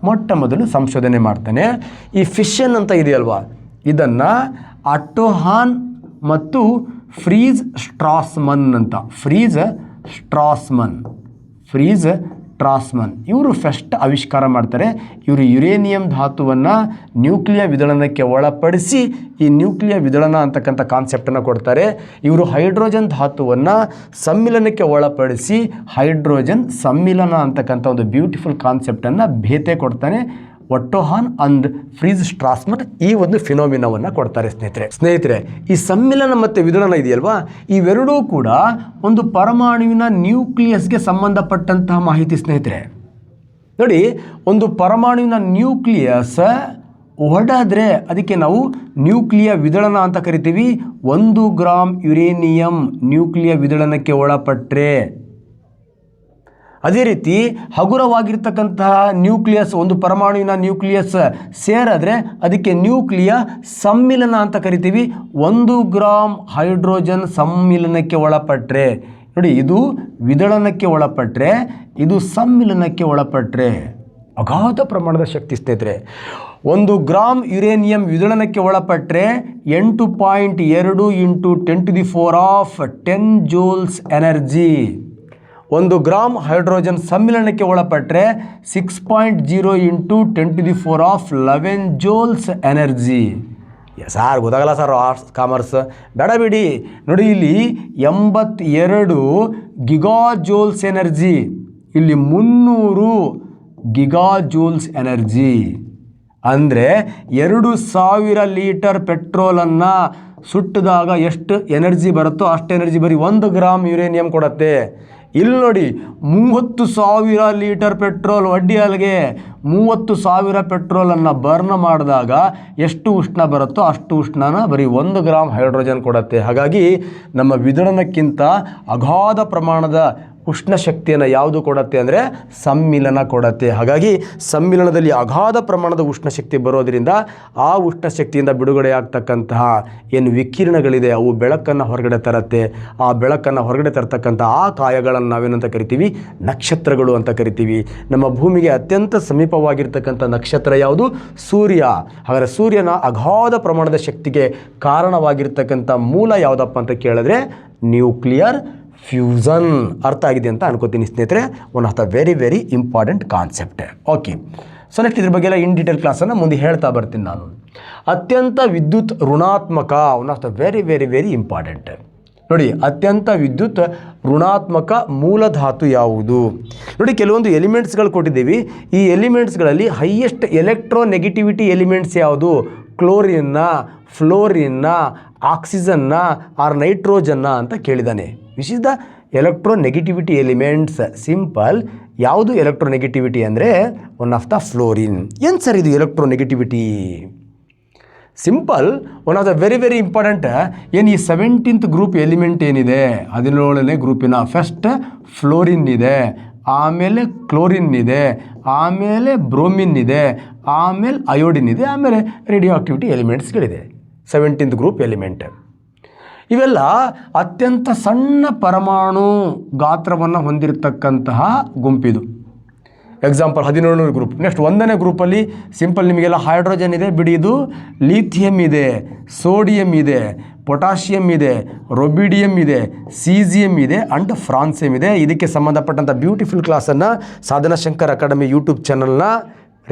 ಮೊಟ್ಟ ಮೊದಲು ಸಂಶೋಧನೆ ಮಾಡ್ತಾನೆ. ಈ ಫಿಷನ್ ಅಂತ ಇದೆಯಲ್ವಾ, ಇದನ್ನು ಅಟ್ಟೋಹಾನ್ ಮತ್ತು ಫ್ರೀಜ್ ಸ್ಟ್ರಾಸ್ಮನ್ ಇವರು ಫಸ್ಟ್ ಆವಿಷ್ಕಾರ ಮಾಡ್ತಾರೆ. ಇವರು ಯುರೇನಿಯಂ ಧಾತುವನ್ನು ನ್ಯೂಕ್ಲಿಯ ವಿದಳನಕ್ಕೆ ಒಳಪಡಿಸಿ ಈ ನ್ಯೂಕ್ಲಿಯ ವಿದಳನ ಅಂತಕ್ಕಂಥ ಕಾನ್ಸೆಪ್ಟನ್ನು ಕೊಡ್ತಾರೆ. ಇವರು ಹೈಡ್ರೋಜನ್ ಧಾತುವನ್ನು ಸಮ್ಮಿಲನಕ್ಕೆ ಒಳಪಡಿಸಿ ಹೈಡ್ರೋಜನ್ ಸಮ್ಮಿಲನ ಅಂತಕ್ಕಂಥ ಒಂದು ಬ್ಯೂಟಿಫುಲ್ ಕಾನ್ಸೆಪ್ಟನ್ನು ಬೇತೆ ಕೊಡ್ತಾನೆ. ಒಟ್ಟೋಹಾನ್ ಅಂಡ್ ಫ್ರೀಜ್ ಸ್ಟ್ರಾಸ್ಮನ್ ಈ ಒಂದು ಫಿನೋಮಿನವನ್ನು ಕೊಡ್ತಾರೆ ಸ್ನೇಹಿತರೆ. ಈ ಸಮ್ಮಿಲನ ಮತ್ತು ವಿದಳನ ಇದೆಯಲ್ವಾ, ಇವೆರಡೂ ಕೂಡ ಒಂದು ಪರಮಾಣುವಿನ ನ್ಯೂಕ್ಲಿಯಸ್ಗೆ ಸಂಬಂಧಪಟ್ಟಂತಹ ಮಾಹಿತಿ ಸ್ನೇಹಿತರೆ. ನೋಡಿ, ಒಂದು ಪರಮಾಣುವಿನ ನ್ಯೂಕ್ಲಿಯಸ್ ಒಡೆದ್ರೆ ಅದಕ್ಕೆ ನಾವು ನ್ಯೂಕ್ಲಿಯ ವಿದಳನ ಅಂತ ಕರಿತೀವಿ. 1 ಗ್ರಾಂ ಯುರೇನಿಯಂ ನ್ಯೂಕ್ಲಿಯ ವಿದಳನಕ್ಕೆ ಒಳಪಟ್ಟರೆ, ಅದೇ ರೀತಿ ಹಗುರವಾಗಿರ್ತಕ್ಕಂತಹ ನ್ಯೂಕ್ಲಿಯಸ್, ಒಂದು ಪರಮಾಣುವಿನ ನ್ಯೂಕ್ಲಿಯಸ್ ಸೇರಿದ್ರೆ ಅದಕ್ಕೆ ನ್ಯೂಕ್ಲಿಯ ಸಮ್ಮಿಲನ ಅಂತ ಕರಿತೀವಿ. 1 ಗ್ರಾಂ ಹೈಡ್ರೋಜನ್ ಸಮ್ಮಿಲನಕ್ಕೆ ಒಳಪಟ್ಟರೆ, ನೋಡಿ ಇದು ವಿದಳನಕ್ಕೆ ಒಳಪಟ್ಟರೆ, ಇದು ಸಮ್ಮಿಲನಕ್ಕೆ ಒಳಪಟ್ಟರೆ ಅಗಾಧ ಪ್ರಮಾಣದ ಶಕ್ತಿ ಸ್ನೇಹಿತರೆ. 1 ಗ್ರಾಂ ಯುರೇನಿಯಂ ವಿದಳನಕ್ಕೆ ಒಳಪಟ್ಟರೆ 8.2 × 10⁴ ಜೂಲ್ಸ್ ಎನರ್ಜಿ. 1 ಗ್ರಾಮ್ ಹೈಡ್ರೋಜನ್ ಸಮ್ಮಿಲನಕ್ಕೆ ಒಳಪಟ್ಟರೆ 6.0 × 10⁴ ಜೂಲ್ಸ್ ಎನರ್ಜಿ. ಸಾರ್ ಗೊತ್ತಾಗಲ್ಲ ಸರ್ ಆರ್ಟ್ಸ್ ಕಾಮರ್ಸ್ ಬೇಡ ಬಿಡಿ. ನೋಡಿ ಇಲ್ಲಿ 82 ಗಿಗಾಜೂಲ್ಸ್ ಎನರ್ಜಿ, ಇಲ್ಲಿ 300 ಗಿಗಾಜೂಲ್ಸ್ ಎನರ್ಜಿ. ಅಂದರೆ 2000 ಲೀಟರ್ ಪೆಟ್ರೋಲನ್ನು ಸುಟ್ಟಿದಾಗ ಎಷ್ಟು ಎನರ್ಜಿ ಬರುತ್ತೋ ಅಷ್ಟು ಎನರ್ಜಿ ಬರೀ 1 ಗ್ರಾಮ್ ಯುರೇನಿಯಂ ಕೊಡುತ್ತೆ. ಇಲ್ಲಿ ನೋಡಿ 30,000 ಲೀಟರ್ ಪೆಟ್ರೋಲ್ ವಡ್ಡಿ ಅಲ್ಲಿಗೆ 30,000 ಪೆಟ್ರೋಲನ್ನು ಬರ್ನ್ ಮಾಡಿದಾಗ ಎಷ್ಟು ಉಷ್ಣ ಬರುತ್ತೋ ಅಷ್ಟು ಉಷ್ಣನ ಬರೀ 1 ಗ್ರಾಮ್ ಹೈಡ್ರೋಜನ್ ಕೊಡುತ್ತೆ. ಹಾಗಾಗಿ ನಮ್ಮ ವಿದಳನಕ್ಕಿಂತ ಅಗಾಧ ಪ್ರಮಾಣದ ಉಷ್ಣ ಶಕ್ತಿಯನ್ನು ಯಾವುದು ಕೊಡುತ್ತೆ ಅಂದರೆ ಸಮ್ಮಿಲನ ಕೊಡುತ್ತೆ. ಹಾಗಾಗಿ ಸಮ್ಮಿಲನದಲ್ಲಿ ಅಗಾಧ ಪ್ರಮಾಣದ ಉಷ್ಣ ಶಕ್ತಿ ಬರೋದರಿಂದ ಆ ಉಷ್ಣ ಶಕ್ತಿಯಿಂದ ಬಿಡುಗಡೆ ಆಗ್ತಕ್ಕಂತಹ ಏನು ವಿಕಿರಣಗಳಿದೆ ಅವು ಬೆಳಕನ್ನು ಹೊರಗಡೆ ತರುತ್ತೆ. ಆ ಬೆಳಕನ್ನು ಹೊರಗಡೆ ತರ್ತಕ್ಕಂಥ ಆ ಕಾಯಗಳನ್ನು ನಾವೇನಂತ ಕರಿತೀವಿ? ನಕ್ಷತ್ರಗಳು ಅಂತ ಕರಿತೀವಿ. ನಮ್ಮ ಭೂಮಿಗೆ ಅತ್ಯಂತ ಸಮೀಪವಾಗಿರ್ತಕ್ಕಂಥ ನಕ್ಷತ್ರ ಯಾವುದು? ಸೂರ್ಯ. ಹಾಗಾದರೆ ಸೂರ್ಯನ ಅಗಾಧ ಪ್ರಮಾಣದ ಶಕ್ತಿಗೆ ಕಾರಣವಾಗಿರ್ತಕ್ಕಂಥ ಮೂಲ ಯಾವುದಪ್ಪ ಅಂತ ಕೇಳಿದ್ರೆ ನ್ಯೂಕ್ಲಿಯರ್ ಫ್ಯೂಸನ್. ಅರ್ಥ ಆಗಿದೆ ಅಂತ ಅನ್ಕೋತೀನಿ ಸ್ನೇಹಿತರೆ. One of the very important concept. Okay, so next ಇದ್ರ ಬಗ್ಗೆ ಎಲ್ಲ ಇನ್ ಡೀಟೇಲ್ ಕ್ಲಾಸನ್ನು ಮುಂದೆ ಹೇಳ್ತಾ ಬರ್ತೀನಿ ನಾನು. ಅತ್ಯಂತ ವಿದ್ಯುತ್ ಋಣಾತ್ಮಕ, one of the very important. ನೋಡಿ, ಅತ್ಯಂತ ವಿದ್ಯುತ್ ಋಣಾತ್ಮಕ ಮೂಲಧಾತು ಯಾವುದು? ನೋಡಿ, ಕೆಲವೊಂದು ಎಲಿಮೆಂಟ್ಸ್ಗಳು ಕೊಟ್ಟಿದ್ದೀವಿ. ಈ ಎಲಿಮೆಂಟ್ಸ್ಗಳಲ್ಲಿ ಹೈಯೆಸ್ಟ್ ಎಲೆಕ್ಟ್ರೋನೆಗೆಟಿವಿಟಿ ಎಲಿಮೆಂಟ್ಸ್ ಯಾವುದು? ಕ್ಲೋರಿನ್ನ, ಫ್ಲೋರಿನ್ನ, ಆಕ್ಸಿಜನ್ನ ಆರ್ ನೈಟ್ರೋಜನ್ನ ಅಂತ ಕೇಳಿದ್ದಾನೆ. Which is the electronegativity elements? Simple. ಯಾವುದು ಎಲೆಕ್ಟ್ರೋನೆಗೆಟಿವಿಟಿ ಅಂದರೆ ಒನ್ ಆಫ್ ದ ಫ್ಲೋರಿನ್. ಏನು ಸರ್ ಇದು electronegativity? Simple. One of the very important. ಏನು ಈ 17th ಗ್ರೂಪ್ ಎಲಿಮೆಂಟ್ ಏನಿದೆ 17ನೇ ಗ್ರೂಪಿನ ಫಸ್ಟ್ ಫ್ಲೋರಿನ್ ಇದೆ, ಆಮೇಲೆ ಕ್ಲೋರಿನ್ ಇದೆ, ಆಮೇಲೆ ಬ್ರೋಮಿನ್ ಇದೆ, ಆಮೇಲೆ ಅಯೋಡಿನ್ ಇದೆ, ಆಮೇಲೆ ರೇಡಿಯೋ ಆಕ್ಟಿವಿಟಿ ಎಲಿಮೆಂಟ್ಸ್ಗಳಿದೆ. 17th ಗ್ರೂಪ್ ಎಲಿಮೆಂಟ್ ಇವೆಲ್ಲ ಅತ್ಯಂತ ಸಣ್ಣ ಪರಮಾಣು ಗಾತ್ರವನ್ನು ಹೊಂದಿರತಕ್ಕಂತಹ ಗುಂಪಿದು. ಎಕ್ಸಾಂಪಲ್ 17ನೇ ಗ್ರೂಪ್. ನೆಕ್ಸ್ಟ್ 1ನೇ ಗ್ರೂಪಲ್ಲಿ ಸಿಂಪಲ್ ನಿಮಗೆಲ್ಲ ಹೈಡ್ರೋಜನ್ ಇದೆ ಬಿಡಿ, ಇದು ಲಿಥಿಯಂ ಇದೆ, ಸೋಡಿಯಂ ಇದೆ, ಪೊಟ್ಯಾಷಿಯಮ್ ಇದೆ, ರೊಬಿಡಿಯಂ ಇದೆ, ಸೀಸಿಯಂ ಇದೆ ಅಂಡ್ ಫ್ರಾನ್ಸಿಯಂ ಇದೆ. ಇದಕ್ಕೆ ಸಂಬಂಧಪಟ್ಟಂಥ ಬ್ಯೂಟಿಫುಲ್ ಕ್ಲಾಸನ್ನು ಸಾಧನಾ ಶಂಕರ್ ಅಕಾಡೆಮಿ ಯೂಟ್ಯೂಬ್ ಚಾನಲ್ನ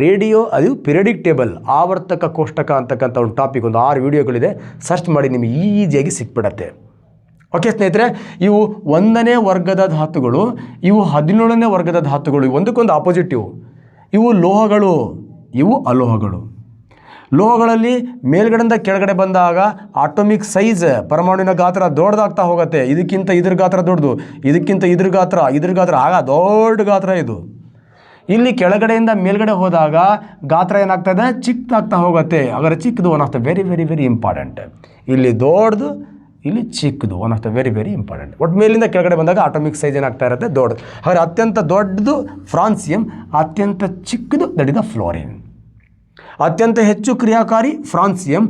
ರೇಡಿಯೋ ಅದು ಪಿರಿಯಡಿಕ್ ಟೇಬಲ್ ಆವರ್ತಕ ಕೋಷ್ಟಕ ಅಂತಕ್ಕಂಥ ಒಂದು ಟಾಪಿಕ್, ಒಂದು 6 ವಿಡಿಯೋಗಳಿದೆ. ಸರ್ಚ್ ಮಾಡಿ ನಿಮಗೆ ಈಸಿಯಾಗಿ ಸಿಕ್ಬಿಡತ್ತೆ. ಓಕೆ ಸ್ನೇಹಿತರೆ, ಇವು 1ನೇ ವರ್ಗದ ಧಾತುಗಳು, ಇವು 17ನೇ ವರ್ಗದ ಧಾತುಗಳು. ಒಂದಕ್ಕೊಂದು ಆಪೋಸಿಟಿವ್. ಇವು ಲೋಹಗಳು, ಇವು ಅಲೋಹಗಳು. ಲೋಹಗಳಲ್ಲಿ ಮೇಲ್ಗಡೆಯಿಂದ ಕೆಳಗಡೆ ಬಂದಾಗ ಆಟೋಮಿಕ್ ಸೈಜ್, ಪರಮಾಣುವಿನ ಗಾತ್ರ ದೊಡ್ಡದಾಗ್ತಾ ಹೋಗುತ್ತೆ. ಇದಕ್ಕಿಂತ ಇದ್ರ ಗಾತ್ರ ದೊಡ್ಡದು, ಇದಕ್ಕಿಂತ ಇದ್ರ ಗಾತ್ರ ಆಗ ದೊಡ್ಡ ಗಾತ್ರ ಇದು. ಇಲ್ಲಿ ಕೆಳಗಡೆಯಿಂದ ಮೇಲ್ಗಡೆ ಹೋದಾಗ ಗಾತ್ರ ಏನಾಗ್ತದೆ? ಚಿಕ್ಕದಾಗ್ತಾ ಹೋಗುತ್ತೆ. ಹಾಗಾದ್ರೆ ಚಿಕ್ಕದು one of the very important. ಇಲ್ಲಿ ದೊಡ್ಡದು, ಇಲ್ಲಿ ಚಿಕ್ಕದು, one of the very important. ಒಟ್ಟು ಮೇಲಿಂದ ಕೆಳಗಡೆ ಬಂದಾಗ ಆಟೋಮಿಕ್ ಸೈಜ್ ಏನಾಗ್ತಾ ಇರುತ್ತೆ? ದೊಡ್ಡದು. ಹಾಗಾದ್ರೆ ಅತ್ಯಂತ ದೊಡ್ಡದು ಫ್ರಾನ್ಸಿಯಂ, ಅತ್ಯಂತ ಚಿಕ್ಕದು ದಟ್ ಇಸ್ ದ ಫ್ಲೋರಿನ್. ಅತ್ಯಂತ ಹೆಚ್ಚು ಕ್ರಿಯಾಕಾರಿ ಫ್ರಾನ್ಸಿಯಂ,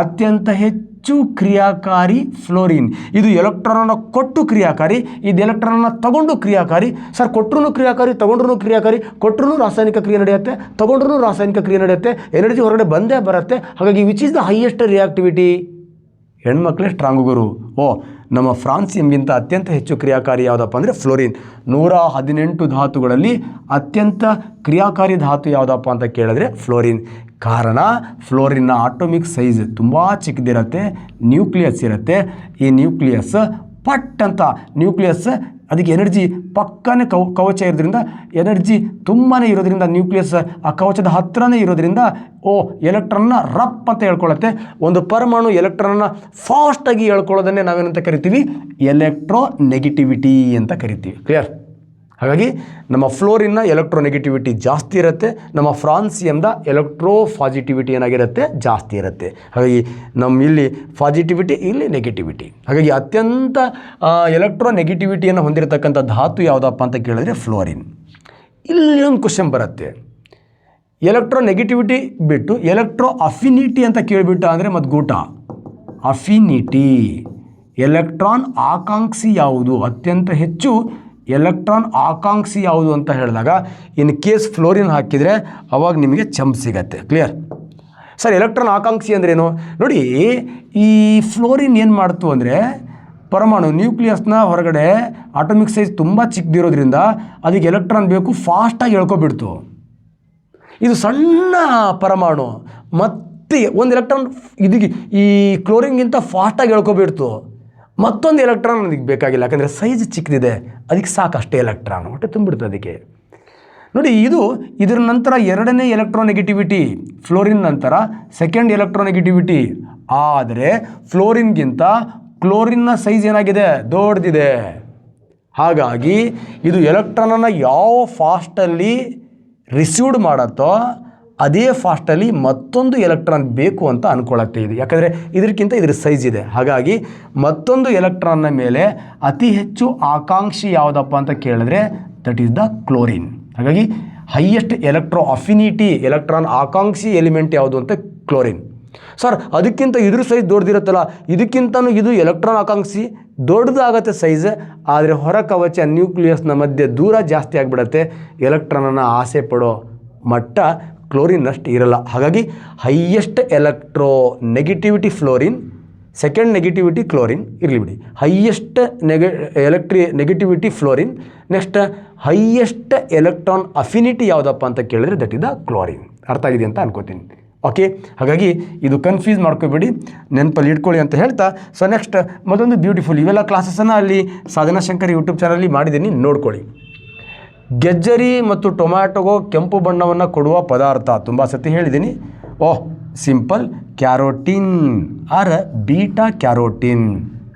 ಅತ್ಯಂತ ಹೆಚ್ಚು ಕ್ರಿಯಾಕಾರಿ ಫ್ಲೋರಿನ್. ಇದು ಎಲೆಕ್ಟ್ರಾನನ್ನು ಕೊಟ್ಟು ಕ್ರಿಯಾಕಾರಿ, ಇದು ಎಲೆಕ್ಟ್ರಾನನ್ನು ತಗೊಂಡು ಕ್ರಿಯಾಕಾರಿ. ಸರ್ ಕೊಟ್ಟರು ಕ್ರಿಯಾಕಾರಿ, ತಗೊಂಡ್ರೂ ಕ್ರಿಯಾಕಾರಿ, ಕೊಟ್ಟರು ರಾಸಾಯನಿಕ ಕ್ರಿಯೆ ನಡೆಯುತ್ತೆ, ತಗೊಂಡ್ರೂ ರಾಸಾಯನಿಕ ಕ್ರಿಯೆ ನಡೆಯುತ್ತೆ, ಎನರ್ಜಿ ಹೊರಗಡೆ ಬಂದೇ ಬರುತ್ತೆ. ಹಾಗಾಗಿ which is the highest reactivity? ಹೆಣ್ಮಕ್ಳೇ ಸ್ಟ್ರಾಂಗು ಗುರು. ನಮ್ಮ ಫ್ರಾನ್ಸಿಯಂಗಿಂತ ಅತ್ಯಂತ ಹೆಚ್ಚು ಕ್ರಿಯಾಕಾರಿ ಯಾವುದಪ್ಪ ಅಂದರೆ ಫ್ಲೋರಿನ್. 118 ಧಾತುಗಳಲ್ಲಿ ಅತ್ಯಂತ ಕ್ರಿಯಾಕಾರಿ ಧಾತು ಯಾವುದಪ್ಪ ಅಂತ ಕೇಳಿದ್ರೆ ಫ್ಲೋರಿನ್. ಕಾರಣ ಫ್ಲೋರಿನ್ನ ಆಟೋಮಿಕ್ ಸೈಜ್ ತುಂಬ ಚಿಕ್ಕದಿರುತ್ತೆ, ನ್ಯೂಕ್ಲಿಯಸ್ ಇರುತ್ತೆ. ಈ ನ್ಯೂಕ್ಲಿಯಸ್ ಪಟ್ ಅಂತ ನ್ಯೂಕ್ಲಿಯಸ್, ಅದಕ್ಕೆ ಎನರ್ಜಿ ಪಕ್ಕನೇ ಕವಚ ಇರೋದ್ರಿಂದ, ಎನರ್ಜಿ ತುಂಬಾ ಇರೋದ್ರಿಂದ, ನ್ಯೂಕ್ಲಿಯಸ್ ಆ ಕವಚದ ಹತ್ರನೇ ಇರೋದ್ರಿಂದ ಎಲೆಕ್ಟ್ರಾನ್ನ ರಪ್ ಅಂತ ಹೇಳ್ಕೊಳ್ಳುತ್ತೆ. ಒಂದು ಪರಮಾಣು ಎಲೆಕ್ಟ್ರಾನ್ನ ಫಾಸ್ಟಾಗಿ ಹೇಳ್ಕೊಳ್ಳೋದನ್ನೇ ನಾವೇನಂತ ಕರಿತೀವಿ? ಎಲೆಕ್ಟ್ರೋನೆಗೆಟಿವಿಟಿ ಅಂತ ಕರಿತೀವಿ. ಕ್ಲಿಯರ್? ಹಾಗಾಗಿ ನಮ್ಮ ಫ್ಲೋರಿನ್ನ ಎಲೆಕ್ಟ್ರೋನೆಗೆಟಿವಿಟಿ ಜಾಸ್ತಿ ಇರುತ್ತೆ, ನಮ್ಮ ಫ್ರಾನ್ಸಿಯಮ್ದ ಎಲೆಕ್ಟ್ರೋಪಾಸಿಟಿವಿಟಿ ಏನಾಗಿರುತ್ತೆ? ಜಾಸ್ತಿ ಇರುತ್ತೆ. ಹಾಗಾಗಿ ನಮ್ಮ ಇಲ್ಲಿ ಪಾಸಿಟಿವಿಟಿ, ಇಲ್ಲಿ ನೆಗೆಟಿವಿಟಿ. ಹಾಗಾಗಿ ಅತ್ಯಂತ ಎಲೆಕ್ಟ್ರೋನೆಗೆಟಿವಿಟಿಯನ್ನು ಹೊಂದಿರತಕ್ಕಂಥ ಧಾತು ಯಾವುದಪ್ಪ ಅಂತ ಕೇಳಿದ್ರೆ ಫ್ಲೋರಿನ್. ಇಲ್ಲಿ ಒಂದು ಕ್ವಶನ್ ಬರುತ್ತೆ, ಎಲೆಕ್ಟ್ರೋನೆಗೆಟಿವಿಟಿ ಬಿಟ್ಟು ಎಲೆಕ್ಟ್ರೋ ಅಫಿನಿಟಿ ಅಂತ ಕೇಳಿಬಿಟ್ಟು ಅಂದರೆ ಮತ್ತು ಗೂಟ. ಅಫಿನಿಟಿ, ಎಲೆಕ್ಟ್ರಾನ್ ಆಕಾಂಕ್ಷಿ ಯಾವುದು? ಅತ್ಯಂತ ಹೆಚ್ಚು ಎಲೆಕ್ಟ್ರಾನ್ ಆಕಾಂಕ್ಷಿ ಯಾವುದು ಅಂತ ಹೇಳಿದಾಗ ಇನ್ ಕೇಸ್ ಫ್ಲೋರಿನ್ ಹಾಕಿದರೆ ಅವಾಗ ನಿಮಗೆ ಚಂಪ್ ಸಿಗತ್ತೆ. ಕ್ಲಿಯರ್? ಸರ್ ಎಲೆಕ್ಟ್ರಾನ್ ಆಕಾಂಕ್ಷಿ ಅಂದ್ರೇನು? ನೋಡಿ, ಈ ಫ್ಲೋರಿನ್ ಏನು ಮಾಡ್ತು ಅಂದರೆ ಪರಮಾಣು ನ್ಯೂಕ್ಲಿಯಸ್ನ ಹೊರಗಡೆ ಆಟೋಮಿಕ್ ಸೈಜ್ ತುಂಬ ಚಿಕ್ಕದಿರೋದ್ರಿಂದ ಅದಕ್ಕೆ ಎಲೆಕ್ಟ್ರಾನ್ ಬೇಕು, ಫಾಸ್ಟಾಗಿ ಎಳ್ಕೊಬಿಡ್ತು. ಇದು ಸಣ್ಣ ಪರಮಾಣು ಮತ್ತೆ ಒಂದು ಎಲೆಕ್ಟ್ರಾನ್ ಇದಕ್ಕೆ ಈ ಕ್ಲೋರಿನ್ಗಿಂತ ಫಾಸ್ಟಾಗಿ ಎಳ್ಕೊಬಿಡ್ತು. ಮತ್ತೊಂದು ಎಲೆಕ್ಟ್ರಾನ್ ಅದಕ್ಕೆ ಬೇಕಾಗಿಲ್ಲ, ಯಾಕಂದರೆ ಸೈಜ್ ಚಿಕ್ಕದಿದೆ, ಅದಕ್ಕೆ ಸಾಕಷ್ಟೇ ಎಲೆಕ್ಟ್ರಾನ್ ಹೊಟ್ಟೆ ತುಂಬಿಡ್ತು ಅದಕ್ಕೆ. ನೋಡಿ, ಇದರ ನಂತರ ಎರಡನೇ ಎಲೆಕ್ಟ್ರೋನೆಗೆಟಿವಿಟಿ, ಫ್ಲೋರಿನ್ ನಂತರ ಸೆಕೆಂಡ್ ಎಲೆಕ್ಟ್ರೋನೆಗೆಟಿವಿಟಿ. ಆದರೆ ಫ್ಲೋರಿನ್ಗಿಂತ ಕ್ಲೋರಿನ್ನ ಸೈಜ್ ಏನಾಗಿದೆ, ದೊಡ್ಡದಿದೆ. ಹಾಗಾಗಿ ಇದು ಎಲೆಕ್ಟ್ರಾನನ್ನು ಯಾವ ಫಾಸ್ಟಲ್ಲಿ ರಿಸೀವ್ಡ್ ಮಾಡುತ್ತೋ ಅದೇ ಫಾಸ್ಟಲ್ಲಿ ಮತ್ತೊಂದು ಎಲೆಕ್ಟ್ರಾನ್ ಬೇಕು ಅಂತ ಅಂದ್ಕೊಳ್ಳುತ್ತೆ ಇದು, ಯಾಕಂದರೆ ಇದಕ್ಕಿಂತ ಇದ್ರ ಸೈಜ್ ಇದೆ. ಹಾಗಾಗಿ ಮತ್ತೊಂದು ಎಲೆಕ್ಟ್ರಾನ್ನ ಮೇಲೆ ಅತಿ ಹೆಚ್ಚು ಆಕಾಂಕ್ಷಿ ಯಾವುದಪ್ಪ ಅಂತ ಕೇಳಿದ್ರೆ ದಟ್ ಈಸ್ ದ ಕ್ಲೋರಿನ್. ಹಾಗಾಗಿ ಹೈಯೆಸ್ಟ್ ಎಲೆಕ್ಟ್ರೋ ಅಫಿನಿಟಿ, ಎಲೆಕ್ಟ್ರಾನ್ ಆಕಾಂಕ್ಷಿ ಎಲಿಮೆಂಟ್ ಯಾವುದು ಅಂತ ಕ್ಲೋರಿನ್. ಸರ್ ಅದಕ್ಕಿಂತ ಇದ್ರ ಸೈಜ್ ದೊಡ್ಡದಿರುತ್ತಲ್ಲ, ಇದಕ್ಕಿಂತನೂ ಇದು ಎಲೆಕ್ಟ್ರಾನ್ ಆಕಾಂಕ್ಷಿ ದೊಡ್ಡದಾಗತ್ತೆ ಸೈಜ್, ಆದರೆ ಹೊರ ಕವಚ ನ್ಯೂಕ್ಲಿಯಸ್ನ ಮಧ್ಯೆ ದೂರ ಜಾಸ್ತಿ ಆಗಿಬಿಡತ್ತೆ, ಎಲೆಕ್ಟ್ರಾನನ್ನು ಆಸೆ ಪಡೋ ಮಟ್ಟ ಕ್ಲೋರಿನ್ನಷ್ಟು ಇರಲ್ಲ. ಹಾಗಾಗಿ highest electro negativity fluorine, second negativity chlorine ಇರಲಿ ಬಿಡಿ, highest negativity fluorine, next highest electron affinity ಯಾವುದಪ್ಪ ಅಂತ ಕೇಳಿದ್ರೆ ದಟ್ ಇಸ್ ದ ಕ್ಲೋರಿನ್. ಅರ್ಥ ಆಗಿದೆ ಅಂತ ಅನ್ಕೋತೀನಿ. ಓಕೆ, ಹಾಗಾಗಿ ಇದು ಕನ್ಫ್ಯೂಸ್ ಮಾಡ್ಕೋಬೇಡಿ, ನೆನಪಲ್ಲಿ ಇಟ್ಕೊಳ್ಳಿ ಅಂತ ಹೇಳ್ತಾ, ಸೊ ನೆಕ್ಸ್ಟ್ ಮತ್ತೊಂದು ಬ್ಯೂಟಿಫುಲ್ ಇವೆಲ್ಲ ಕ್ಲಾಸಸನ್ನು ಅಲ್ಲಿ ಸಾಧನಾ ಶಂಕರ್ ಯೂಟ್ಯೂಬ್ ಚಾನಲಲ್ಲಿ ಮಾಡಿದ್ದೀನಿ, ನೋಡ್ಕೊಳ್ಳಿ. ಗೆಜ್ಜರಿ ಮತ್ತು ಟೊಮ್ಯಾಟೊಗೋ ಕೆಂಪು ಬಣ್ಣವನ್ನು ಕೊಡುವ ಪದಾರ್ಥ ತುಂಬ ಸತಿ ಹೇಳಿದ್ದೀನಿ. Simple carotene or beta carotene.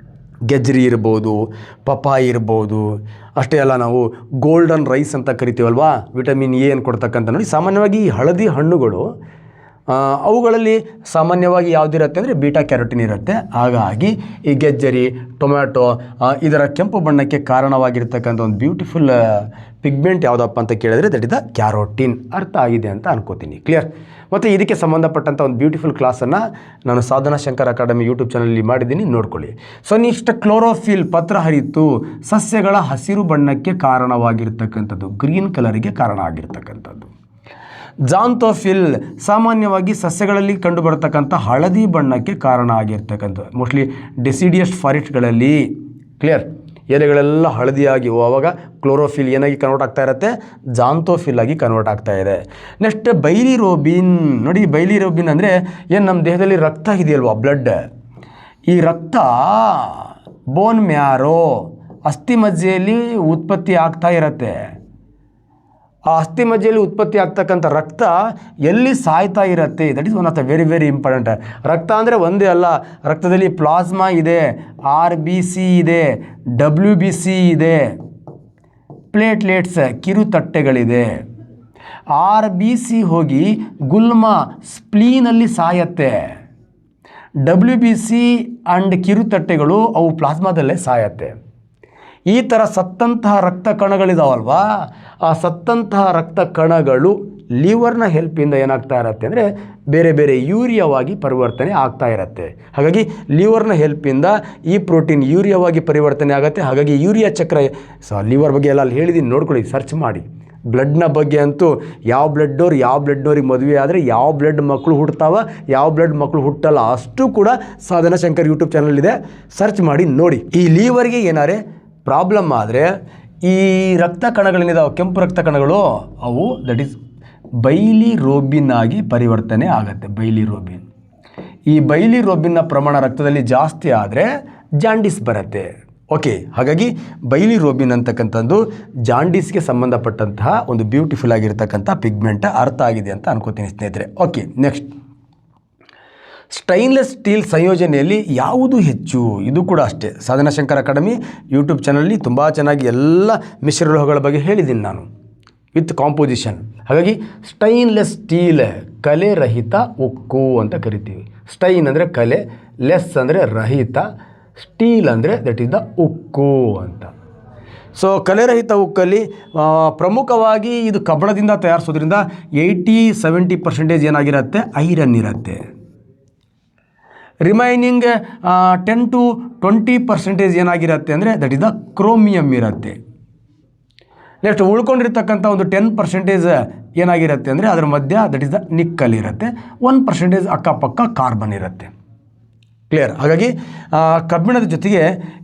ಗೆಜ್ಜರಿ ಇರ್ಬೋದು, ಪಪಾಯಿ ಇರ್ಬೋದು, ಅಷ್ಟೇ ಅಲ್ಲ ನಾವು ಗೋಲ್ಡನ್ ರೈಸ್ ಅಂತ ಕರಿತೀವಲ್ವಾ, ವಿಟಮಿನ್ ಎ ಅನ್ನು ಕೊಡ್ತಕ್ಕಂಥ. ನೋಡಿ, ಸಾಮಾನ್ಯವಾಗಿ ಈ ಹಳದಿ ಹಣ್ಣುಗಳು ಅವುಗಳಲ್ಲಿ ಸಾಮಾನ್ಯವಾಗಿ ಯಾವುದಿರುತ್ತೆ ಅಂದರೆ ಬೀಟಾ ಕ್ಯಾರೋಟಿನ್ ಇರುತ್ತೆ. ಹಾಗಾಗಿ ಈ ಗೆಜ್ಜರಿ, ಟೊಮ್ಯಾಟೊ ಇದರ ಕೆಂಪು ಬಣ್ಣಕ್ಕೆ ಕಾರಣವಾಗಿರ್ತಕ್ಕಂಥ ಒಂದು ಬ್ಯೂಟಿಫುಲ್ ಪಿಗ್ಮೆಂಟ್ ಯಾವುದಪ್ಪ ಅಂತ ಕೇಳಿದ್ರೆ ದಟ್ ಇಸ್ ದ ಕ್ಯಾರೋಟಿನ್. ಅರ್ಥ ಆಗಿದೆ ಅಂತ ಅನ್ಕೋತೀನಿ. ಕ್ಲಿಯರ್? ಮತ್ತು ಇದಕ್ಕೆ ಸಂಬಂಧಪಟ್ಟಂಥ ಒಂದು ಬ್ಯೂಟಿಫುಲ್ ಕ್ಲಾಸನ್ನು ನಾನು ಸಾಧನಾ ಶಂಕರ್ ಅಕಾಡೆಮಿ ಯೂಟ್ಯೂಬ್ ಚಾನಲಲ್ಲಿ ಮಾಡಿದ್ದೀನಿ, ನೋಡ್ಕೊಳ್ಳಿ. ಸೊ ನೆಕ್ಸ್ಟ್ ಕ್ಲೋರೋಫಿಲ್, ಪತ್ರ ಹರಿತು ಸಸ್ಯಗಳ ಹಸಿರು ಬಣ್ಣಕ್ಕೆ ಕಾರಣವಾಗಿರ್ತಕ್ಕಂಥದ್ದು, ಗ್ರೀನ್ ಕಲರಿಗೆ ಕಾರಣ ಆಗಿರ್ತಕ್ಕಂಥದ್ದು. ಜಾಂತೋಫಿಲ್ ಸಾಮಾನ್ಯವಾಗಿ ಸಸ್ಯಗಳಲ್ಲಿ ಕಂಡುಬರತಕ್ಕಂಥ ಹಳದಿ ಬಣ್ಣಕ್ಕೆ ಕಾರಣ ಆಗಿರ್ತಕ್ಕಂಥದ್ದು, ಮೋಸ್ಟ್ಲಿ ಡೆಸಿಡಿಯಸ್ ಫಾರೆಸ್ಟ್ಗಳಲ್ಲಿ. ಕ್ಲಿಯರ್? ಎಲೆಗಳೆಲ್ಲ ಹಳದಿಯಾಗಿ ಆವಾಗ ಕ್ಲೋರೋಫಿಲ್ ಏನಾಗಿ ಕನ್ವರ್ಟ್ ಆಗ್ತಾ ಇರುತ್ತೆ, ಜಾಂತೋಫಿಲ್ ಆಗಿ ಕನ್ವರ್ಟ್ ಆಗ್ತಾ ಇದೆ. ನೆಕ್ಸ್ಟ್ ಬೈಲಿರೋಬಿನ್. ನೋಡಿ, ಬೈಲಿರೋಬಿನ್ ಅಂದರೆ ಏನು, ನಮ್ಮ ದೇಹದಲ್ಲಿ ರಕ್ತ ಇದೆಯಲ್ವಾ, ಬ್ಲಡ್. ಈ ರಕ್ತ ಬೋನ್ ಮ್ಯಾರೋ, ಅಸ್ಥಿ ಮಜ್ಜೆಯಲ್ಲಿ ಉತ್ಪತ್ತಿ ಆಗ್ತಾ ಇರುತ್ತೆ. ಆ ಅಸ್ಥಿ ಮಜ್ಜೆಯಲ್ಲಿ ಉತ್ಪತ್ತಿ ಆಗ್ತಕ್ಕಂಥ ರಕ್ತ ಎಲ್ಲಿ ಸಾಯ್ತಾ ಇರುತ್ತೆ, that is one of the very very important. ರಕ್ತ ಅಂದರೆ ಒಂದೇ ಅಲ್ಲ, ರಕ್ತದಲ್ಲಿ ಪ್ಲಾಸ್ಮಾ ಇದೆ, RBC ಇದೆ, WBC ಇದೆ, ಪ್ಲೇಟ್ಲೆಟ್ಸ್ ಕಿರುತಟ್ಟೆಗಳಿದೆ. RBC ಹೋಗಿ ಗುಲ್ಮ ಸ್ಪ್ಲೀನಲ್ಲಿ ಸಾಯತ್ತೆ, WBC ಆ್ಯಂಡ್ ಕಿರುತಟ್ಟೆಗಳು ಅವು ಪ್ಲಾಸ್ಮಾದಲ್ಲೇ ಸಾಯತ್ತೆ. ಈ ಥರ ಸತ್ತಂತಹ ರಕ್ತ ಕಣಗಳಿದಾವಲ್ವಾ, ಆ ಸತ್ತಂತಹ ರಕ್ತ ಕಣಗಳು ಲಿವರ್ನ ಹೆಲ್ಪಿಂದ ಏನಾಗ್ತಾ ಇರುತ್ತೆ ಅಂದರೆ ಬೇರೆ ಬೇರೆ ಯೂರಿಯಾವಾಗಿ ಪರಿವರ್ತನೆ ಆಗ್ತಾ ಇರುತ್ತೆ. ಹಾಗಾಗಿ ಲಿವರ್ನ ಹೆಲ್ಪಿಂದ ಈ ಪ್ರೋಟೀನ್ ಯೂರಿಯಾವಾಗಿ ಪರಿವರ್ತನೆ ಆಗುತ್ತೆ. ಹಾಗಾಗಿ ಯೂರಿಯಾ ಚಕ್ರ, ಲಿವರ್ ಬಗ್ಗೆ ಎಲ್ಲ ಅಲ್ಲಿ ಹೇಳಿದ್ದೀನಿ, ನೋಡ್ಕೊಳ್ಳಿ, ಸರ್ಚ್ ಮಾಡಿ. ಬ್ಲಡ್ನ ಬಗ್ಗೆ ಅಂತೂ ಯಾವ ಬ್ಲಡ್ಡೋರಿಗೆ ಮದುವೆ ಆದರೆ ಯಾವ ಬ್ಲಡ್ ಮಕ್ಕಳು ಹುಡ್ತಾವ, ಯಾವ ಬ್ಲಡ್ ಮಕ್ಕಳು ಹುಟ್ಟಲ್ಲ, ಅಷ್ಟು ಕೂಡ ಸಾಧನಾ ಶಂಕರ್ ಯೂಟ್ಯೂಬ್ ಚಾನಲ್ ಇದೆ, ಸರ್ಚ್ ಮಾಡಿ ನೋಡಿ. ಈ ಲಿವರ್ಗೆ ಏನಾರೆ ಪ್ರಾಬ್ಲಮ್ ಆದರೆ ಈ ರಕ್ತ ಕಣಗಳೇನಿದಾವೆ, ಕೆಂಪು ರಕ್ತ ಕಣಗಳು, ಅವು ದಟ್ ಈಸ್ ಬೈಲಿರೋಬಿನ್ ಆಗಿ ಪರಿವರ್ತನೆ ಆಗುತ್ತೆ. ಬೈಲಿರೋಬಿನ್, ಈ ಬೈಲಿರೋಬಿನ್ನ ಪ್ರಮಾಣ ರಕ್ತದಲ್ಲಿ ಜಾಸ್ತಿ ಆದರೆ ಜಾಂಡೀಸ್ ಬರುತ್ತೆ. ಓಕೆ, ಹಾಗಾಗಿ ಬೈಲಿರೋಬಿನ್ ಅಂತಕ್ಕಂಥದ್ದು ಜಾಂಡೀಸ್ಗೆ ಸಂಬಂಧಪಟ್ಟಂತಹ ಒಂದು ಬ್ಯೂಟಿಫುಲ್ ಆಗಿರ್ತಕ್ಕಂಥ ಪಿಗ್ಮೆಂಟ್. ಅರ್ಥ ಆಗಿದೆ ಅಂತ ಅನ್ಕೋತೀನಿ ಸ್ನೇಹಿತರೆ. ಓಕೆ, ನೆಕ್ಸ್ಟ್ ಸ್ಟೈನ್ಲೆಸ್ ಸ್ಟೀಲ್ ಸಂಯೋಜನೆಯಲ್ಲಿ ಯಾವುದು ಹೆಚ್ಚು? ಇದು ಕೂಡ ಅಷ್ಟೇ, ಸಾಧನಾ ಶಂಕರ್ ಅಕಾಡೆಮಿ ಯೂಟ್ಯೂಬ್ ಚಾನಲಲ್ಲಿ ತುಂಬ ಚೆನ್ನಾಗಿ ಎಲ್ಲ ಮಿಶ್ರಲೋಹಗಳ ಬಗ್ಗೆ ಹೇಳಿದ್ದೀನಿ ನಾನು ವಿತ್ ಕಾಂಪೋಸಿಷನ್. ಹಾಗಾಗಿ ಸ್ಟೈನ್ಲೆಸ್ ಸ್ಟೀಲ್, ಕಲೆ ರಹಿತ ಉಕ್ಕು ಅಂತ ಕರಿತೀವಿ. ಸ್ಟೈನ್ ಅಂದರೆ ಕಲೆ, ಲೆಸ್ ಅಂದರೆ ರಹಿತ, ಸ್ಟೀಲ್ ಅಂದರೆ ದಟ್ ಈಸ್ ದ ಉಕ್ಕು ಅಂತ. ಸೊ ಕಲೆರಹಿತ ಉಕ್ಕಲ್ಲಿ ಪ್ರಮುಖವಾಗಿ ಇದು ಕಬ್ಬಣದಿಂದ ತಯಾರಿಸೋದ್ರಿಂದ 80-70% ಏನಾಗಿರುತ್ತೆ, ಐರನ್ ಇರುತ್ತೆ. ರಿಮೈನಿಂಗ್ 10-20% ಏನಾಗಿರುತ್ತೆ ಅಂದರೆ ದಟ್ ಈಸ್ ದ ಕ್ರೋಮಿಯಮ್ ಇರುತ್ತೆ. ನೆಕ್ಸ್ಟ್ ಉಳ್ಕೊಂಡಿರ್ತಕ್ಕಂಥ ಒಂದು 10% ಏನಾಗಿರುತ್ತೆ ಅಂದರೆ ಅದರ ಮಧ್ಯ ದಟ್ ಈಸ್ ದ ನಿಕ್ಕಲ್ ಇರುತ್ತೆ. 1% ಅಕ್ಕಪಕ್ಕ ಕಾರ್ಬನ್ ಇರುತ್ತೆ. ಕ್ಲಿಯರ್. ಹಾಗಾಗಿ ಕಬ್ಬಿಣದ ಜೊತೆಗೆ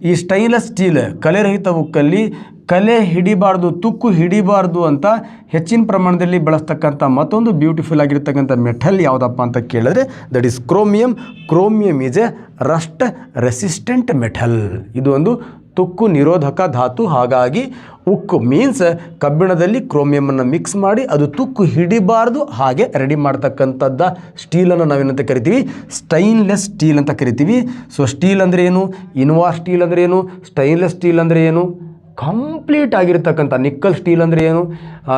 ಈ ಸ್ಟೈನ್ಲೆಸ್ ಸ್ಟೀಲ್ ಕಲೆರಹಿತ ಉಕ್ಕಲ್ಲಿ ಕಲೆ ಹಿಡಿಬಾರ್ದು, ತುಕ್ಕು ಹಿಡಿಬಾರ್ದು ಅಂತ ಹೆಚ್ಚಿನ ಪ್ರಮಾಣದಲ್ಲಿ ಬಳಸ್ತಕ್ಕಂಥ ಮತ್ತೊಂದು ಬ್ಯೂಟಿಫುಲ್ ಆಗಿರ್ತಕ್ಕಂಥ ಮೆಟಲ್ ಯಾವುದಪ್ಪ ಅಂತ ಕೇಳಿದ್ರೆ that is chromium. Chromium is A Rust resistant metal. ಇದು ಒಂದು ತುಕ್ಕು ನಿರೋಧಕ ಧಾತು. ಹಾಗಾಗಿ ಉಕ್ಕು ಮೀನ್ಸ್ ಕಬ್ಬಿಣದಲ್ಲಿ ಕ್ರೋಮಿಯಮನ್ನು ಮಿಕ್ಸ್ ಮಾಡಿ ಅದು ತುಕ್ಕು ಹಿಡಿಬಾರ್ದು ಹಾಗೆ ರೆಡಿ ಮಾಡ್ತಕ್ಕಂಥದ್ದು ಸ್ಟೀಲನ್ನು ನಾವೇನಂತ ಕರಿತೀವಿ, ಸ್ಟೈನ್ಲೆಸ್ ಸ್ಟೀಲ್ ಅಂತ ಕರಿತೀವಿ. ಸೊ ಸ್ಟೀಲ್ ಅಂದರೆ ಏನು, ಇನ್ವಾ ಸ್ಟೀಲ್ ಅಂದರೆ ಏನು, ಸ್ಟೈನ್ಲೆಸ್ ಸ್ಟೀಲ್ ಅಂದರೆ ಏನು, ಕಂಪ್ಲೀಟ್ ಆಗಿರ್ತಕ್ಕಂಥ ನಿಕ್ಕಲ್ ಸ್ಟೀಲ್ ಅಂದರೆ ಏನು,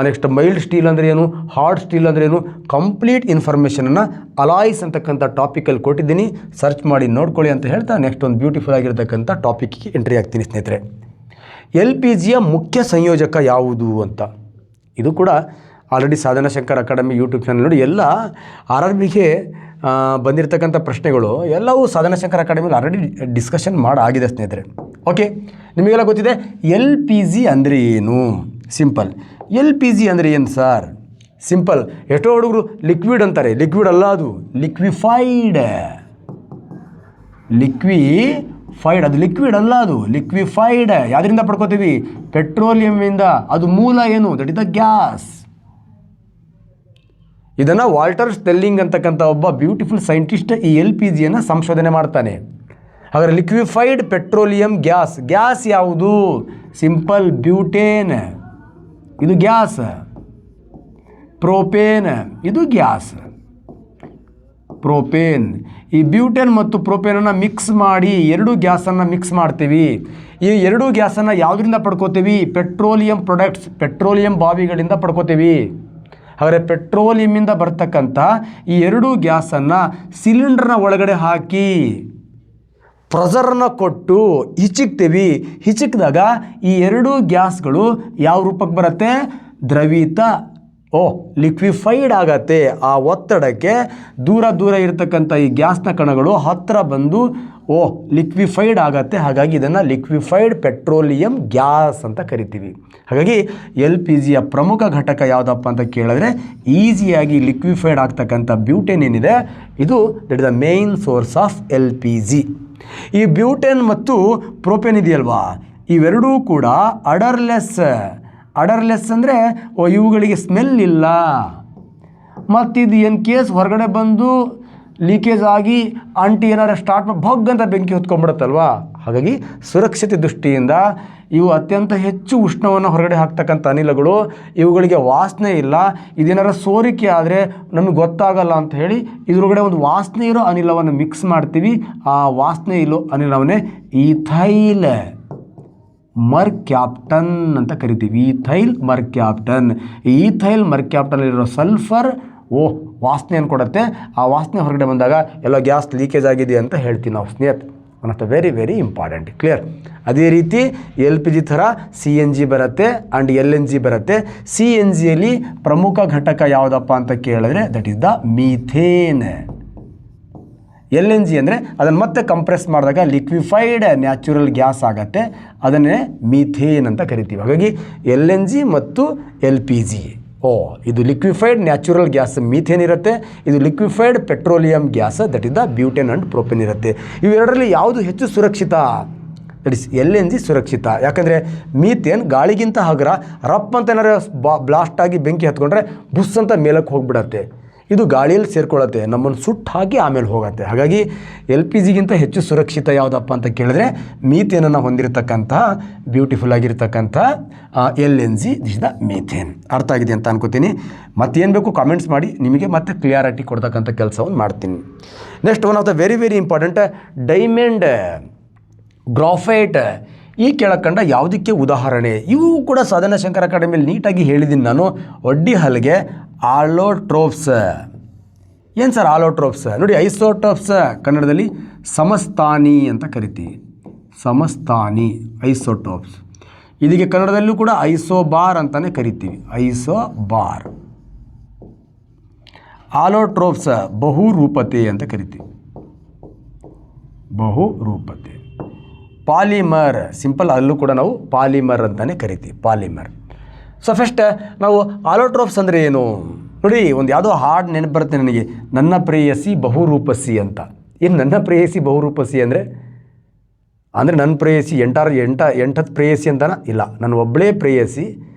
ನೆಕ್ಸ್ಟ್ ಮೈಲ್ಡ್ ಸ್ಟೀಲ್ ಅಂದರೆ ಏನು, ಹಾರ್ಡ್ ಸ್ಟೀಲ್ ಅಂದರೆ ಏನು, ಕಂಪ್ಲೀಟ್ ಇನ್ಫಾರ್ಮೇಷನನ್ನು ಅಲಾಯ್ಸ್ ಅಂತಕ್ಕಂಥ ಟಾಪಿಕಲ್ಲಿ ಕೊಟ್ಟಿದ್ದೀನಿ. ಸರ್ಚ್ ಮಾಡಿ ನೋಡ್ಕೊಳ್ಳಿ ಅಂತ ಹೇಳ್ತಾ ನೆಕ್ಸ್ಟ್ ಒಂದು ಬ್ಯೂಟಿಫುಲ್ ಆಗಿರ್ತಕ್ಕಂಥ ಟಾಪಿಕ್ಗೆ ಎಂಟ್ರಿ ಆಗ್ತೀನಿ ಸ್ನೇಹಿತರೆ. LPGಯ ಮುಖ್ಯ ಸಂಯೋಜಕ ಯಾವುದು ಅಂತ. ಇದು ಕೂಡ ಆಲ್ರೆಡಿ ಸಾಧನಾ ಶಂಕರ್ ಅಕಾಡೆಮಿ ಯೂಟ್ಯೂಬ್ ಚಾನಲ್ ನೋಡಿ ಎಲ್ಲ RRBಗೆ ಬಂದಿರತಕ್ಕಂಥ ಪ್ರಶ್ನೆಗಳು ಎಲ್ಲವೂ ಸಾಧನಾ ಶಂಕರ್ ಅಕಾಡೆಮಿಲಿ ಆಲ್ರೆಡಿ ಡಿಸ್ಕಷನ್ ಮಾಡಾಗಿದೆ ಸ್ನೇಹಿತರೆ. ಓಕೆ, ನಿಮಗೆಲ್ಲ ಗೊತ್ತಿದೆ LPG ಅಂದರೆ ಏನು. ಸಿಂಪಲ್, LPG ಅಂದರೆ ಏನು ಸರ್? ಸಿಂಪಲ್, ಎಷ್ಟೋ ಹುಡುಗರು ಲಿಕ್ವಿಡ್ ಅಂತಾರೆ. ಲಿಕ್ವಿಡ್ ಅಲ್ಲ, ಅದು ಲಿಕ್ವಿಫೈಡ್. ಅದು ಲಿಕ್ವಿಡ್ ಅಲ್ಲ, ಅದು ಲಿಕ್ವಿಫೈಡ್. ಯಾವುದರಿಂದ ಪಡ್ಕೋತೀವಿ? ಪೆಟ್ರೋಲಿಯಂನಿಂದ. ಅದು ಮೂಲ ಏನು? That is the gas. ಇದನ್ನು ವಾಲ್ಟರ್ ಸ್ಟೆಲ್ಲಿಂಗ್ ಅಂತಕ್ಕಂಥ ಒಬ್ಬ ಬ್ಯೂಟಿಫುಲ್ ಸೈಂಟಿಸ್ಟ್ ಈ LPGಯನ್ನು ಸಂಶೋಧನೆ ಮಾಡ್ತಾನೆ. ಹಾಗಾದರೆ ಲಿಕ್ವಿಫೈಡ್ ಪೆಟ್ರೋಲಿಯಂ ಗ್ಯಾಸ್. ಗ್ಯಾಸ್ ಯಾವುದು? Simple, butane. ಇದು ಗ್ಯಾಸ್. ಪ್ರೋಪೇನ್, ಇದು ಗ್ಯಾಸ್. ಪ್ರೋಪೇನ್. ಈ ಬ್ಯೂಟೇನ್ ಮತ್ತು ಪ್ರೋಪೇನನ್ನು ಮಿಕ್ಸ್ ಮಾಡಿ ಎರಡು ಗ್ಯಾಸನ್ನು ಮಿಕ್ಸ್ ಮಾಡ್ತೀವಿ. ಈ ಎರಡು ಗ್ಯಾಸನ್ನು ಯಾವುದರಿಂದ ಪಡ್ಕೋತೀವಿ? ಪೆಟ್ರೋಲಿಯಂ ಪ್ರಾಡಕ್ಟ್ಸ್, ಪೆಟ್ರೋಲಿಯಂ ಬಾವಿಗಳಿಂದ ಪಡ್ಕೋತೀವಿ. ಹಾಗಾದರೆ ಪೆಟ್ರೋಲಿಯಮಿಂದ ಬರ್ತಕ್ಕಂಥ ಈ ಎರಡೂ ಗ್ಯಾಸನ್ನು ಸಿಲಿಂಡರ್ನ ಒಳಗಡೆ ಹಾಕಿ ಪ್ರೆಷರನ್ನು ಕೊಟ್ಟು ಹಿಚಿಕ್ತೀವಿ. ಹಿಚಿಕಿದಾಗ ಈ ಎರಡೂ ಗ್ಯಾಸ್ಗಳು ಯಾವ ರೂಪಕ್ಕೆ ಬರುತ್ತೆ? ದ್ರವೀತ, ಲಿಕ್ವಿಫೈಡ್ ಆಗತ್ತೆ. ಆ ಒತ್ತಡಕ್ಕೆ ದೂರ ಇರತಕ್ಕಂಥ ಈ ಗ್ಯಾಸ್ನ ಕಣಗಳು ಹತ್ತಿರ ಬಂದು ಲಿಕ್ವಿಫೈಡ್ ಆಗತ್ತೆ. ಹಾಗಾಗಿ ಇದನ್ನು ಲಿಕ್ವಿಫೈಡ್ ಪೆಟ್ರೋಲಿಯಂ ಗ್ಯಾಸ್ ಅಂತ ಕರಿತೀವಿ. ಹಾಗಾಗಿ LPGಯ ಪ್ರಮುಖ ಘಟಕ ಯಾವುದಪ್ಪ ಅಂತ ಕೇಳಿದ್ರೆ ಈಸಿಯಾಗಿ ಲಿಕ್ವಿಫೈಡ್ ಆಗ್ತಕ್ಕಂಥ ಬ್ಯೂಟೇನ್ ಏನಿದೆ ಇದು that is the main source of LPG. ಈ ಬ್ಯೂಟೇನ್ ಮತ್ತು ಪ್ರೋಪೇನ್ ಇದೆಯಲ್ವಾ, ಇವೆರಡೂ ಕೂಡ ಅಡರ್ಲೆಸ್ ಅಂದರೆ ಇವುಗಳಿಗೆ ಸ್ಮೆಲ್ ಇಲ್ಲ. ಮತ್ತಿದು ಏನು ಕೇಸ್ ಹೊರಗಡೆ ಬಂದು ಲೀಕೇಜ್ ಆಗಿ ಅಂಟಿ ಏನಾರು ಸ್ಟಾರ್ಟ್ ಮಾಡಿ ಭಗ್ಗಂತ ಬೆಂಕಿ ಹೊತ್ಕೊಂಡ್ಬಿಡುತ್ತಲ್ವ. ಹಾಗಾಗಿ ಸುರಕ್ಷತೆ ದೃಷ್ಟಿಯಿಂದ ಇವು ಅತ್ಯಂತ ಹೆಚ್ಚು ಉಷ್ಣವನ್ನು ಹೊರಗಡೆ ಹಾಕ್ತಕ್ಕಂಥ ಅನಿಲಗಳು. ಇವುಗಳಿಗೆ ವಾಸನೆ ಇಲ್ಲ. ಇದೇನಾರು ಸೋರಿಕೆ ಆದರೆ ನಮಗೆ ಗೊತ್ತಾಗಲ್ಲ ಅಂತ ಹೇಳಿ ಇದ್ರೊಳಗಡೆ ಒಂದು ವಾಸನೆ ಇರೋ ಅನಿಲವನ್ನು ಮಿಕ್ಸ್ ಮಾಡ್ತೀವಿ. ಆ ವಾಸನೆ ಇರೋ ಅನಿಲವನ್ನೇ ಈಥೈಲ್ ಮರ್ಕ್ಯಾಪ್ಟನ್ ಅಂತ ಕರಿತೀವಿ. ಈಥೈಲ್ ಮರ್ಕ್ಯಾಪ್ಟನ್ನಲ್ಲಿರೋ ಸಲ್ಫರ್ ವಾಸನೆಯನ್ನು ಕೊಡುತ್ತೆ. ಆ ವಾಸನೆ ಹೊರಗಡೆ ಬಂದಾಗ ಎಲ್ಲ ಗ್ಯಾಸ್ ಲೀಕೇಜ್ ಆಗಿದೆ ಅಂತ ಹೇಳ್ತೀವಿ ನಾವು ಸ್ನೇಹಿತರೆ. One of the very very important. Clear. ಅದೇ ರೀತಿ LPG ಥರ CNG ಬರುತ್ತೆ ಆ್ಯಂಡ್ LNG ಬರುತ್ತೆ. CNGಯಲ್ಲಿ ಪ್ರಮುಖ ಘಟಕ ಯಾವುದಪ್ಪ ಅಂತ ಕೇಳಿದ್ರೆ that is the methane. LNG ಅಂದರೆ ಅದನ್ನು ಮತ್ತೆ ಕಂಪ್ರೆಸ್ ಮಾಡಿದಾಗ ಲಿಕ್ವಿಫೈಡ್ ನ್ಯಾಚುರಲ್ ಗ್ಯಾಸ್ ಆಗುತ್ತೆ. ಅದನ್ನೇ ಮೀಥೇನ್ ಅಂತ ಕರಿತೀವಿ. ಹಾಗಾಗಿ LNG ಮತ್ತು LPG ಇದು ಲಿಕ್ವಿಫೈಡ್ ನ್ಯಾಚುರಲ್ ಗ್ಯಾಸ್ ಮೀಥೇನ್ ಇರುತ್ತೆ. ಇದು liquefied petroleum gas that is the butane and propane ಇರುತ್ತೆ. ಇವೆರಡರಲ್ಲಿ ಯಾವುದು ಹೆಚ್ಚು ಸುರಕ್ಷಿತ? ದಟ್ ಇಸ್ LNG ಸುರಕ್ಷಿತ. ಯಾಕಂದರೆ ಮೀಥೇನ್ ಗಾಳಿಗಿಂತ ಹಗುರ. ರಪ್ ಅಂತ ಏನಾರು ಬ್ಲಾಸ್ಟ್ ಆಗಿ ಬೆಂಕಿ ಹತ್ಕೊಂಡ್ರೆ ಬುಸ್ ಅಂತ ಮೇಲಕ್ಕೆ ಹೋಗಿಬಿಡತ್ತೆ. ಇದು ಗಾಳಿಯಲ್ಲಿ ಸೇರ್ಕೊಳ್ಳುತ್ತೆ, ನಮ್ಮನ್ನು ಸುಟ್ಟು ಹಾಕಿ ಆಮೇಲೆ ಹೋಗುತ್ತೆ. ಹಾಗಾಗಿ LPGಗಿಂತ ಹೆಚ್ಚು ಸುರಕ್ಷಿತ ಯಾವುದಪ್ಪ ಅಂತ ಕೇಳಿದ್ರೆ ಮೀಥೇನನ್ನು ಹೊಂದಿರತಕ್ಕಂಥ ಬ್ಯೂಟಿಫುಲ್ ಆಗಿರ್ತಕ್ಕಂಥ LNG ದಿಸ್ ದ ಮೀಥೇನ್. ಅರ್ಥ ಆಗಿದೆ ಅಂತ ಅನ್ಕೋತೀನಿ. ಮತ್ತೇನು ಬೇಕು ಕಾಮೆಂಟ್ಸ್ ಮಾಡಿ, ನಿಮಗೆ ಮತ್ತೆ ಕ್ಲಿಯಾರಿಟಿ ಕೊಡ್ತಕ್ಕಂಥ ಕೆಲಸವನ್ನು ಮಾಡ್ತೀನಿ. Next one of the very very important diamond, graphite. ಈ ಕೆಳಕಂಡ ಯಾವುದಕ್ಕೆ ಉದಾಹರಣೆ? ಇವು ಕೂಡ ಸಾಧನಾ ಶಂಕರ್ ಅಕಾಡೆಮಿಯಲ್ಲಿ ನೀಟಾಗಿ ಹೇಳಿದ್ದೀನಿ ನಾನು. ಒಡ್ಡಿ ಹಲ್ಗೆ ಆಲೋಟ್ರೋಪ್ಸ್. ಏನು ಸರ್ ಆಲೋಟ್ರೋಪ್ಸ್? ನೋಡಿ, ಐಸೋಟೋಪ್ಸ್ ಕನ್ನಡದಲ್ಲಿ ಸಮಸ್ಥಾನಿ ಅಂತ ಕರಿತೀವಿ. ಸಮಸ್ಥಾನಿ ಐಸೋಟೋಪ್ಸ್. ಇದಕ್ಕೆ ಕನ್ನಡದಲ್ಲೂ ಕೂಡ ಐಸೋಬಾರ್ ಅಂತಲೇ ಕರಿತೀವಿ. ಐಸೋಬಾರ್. ಆಲೋಟ್ರೋಪ್ಸ್ ಬಹುರೂಪತೆ ಅಂತ ಕರಿತೀವಿ. ಬಹುರೂಪತೆ. ಪಾಲಿಮರ್, ಸಿಂಪಲ್, ಅಲ್ಲೂ ಕೂಡ ನಾವು ಪಾಲಿಮರ್ ಅಂತಲೇ ಕರಿತೀವಿ. ಪಾಲಿಮರ್. ಸೊ ಫಸ್ಟ್ ನಾವು ಆಲೋಟ್ರೋಪ್ಸ್ ಅಂದರೆ ಏನು ನೋಡಿ. ಒಂದು ಯಾವುದೋ ಹಾಡು ನೆನಪು ಬರುತ್ತೆ ನನಗೆ, ನನ್ನ ಪ್ರೇಯಸಿ ಬಹುರೂಪಸಿ ಅಂತ. ಏನು ನನ್ನ ಪ್ರೇಯಸಿ ಬಹುರೂಪಸಿ ಅಂದರೆ ನನ್ನ ಪ್ರೇಯಸಿ ಎಂಟತ್ತು ಪ್ರೇಯಸಿ ಅಂತನ ಇಲ್ಲ, ನನ್ನ ಒಬ್ಬಳೇ ಪ್ರೇಯಸಿ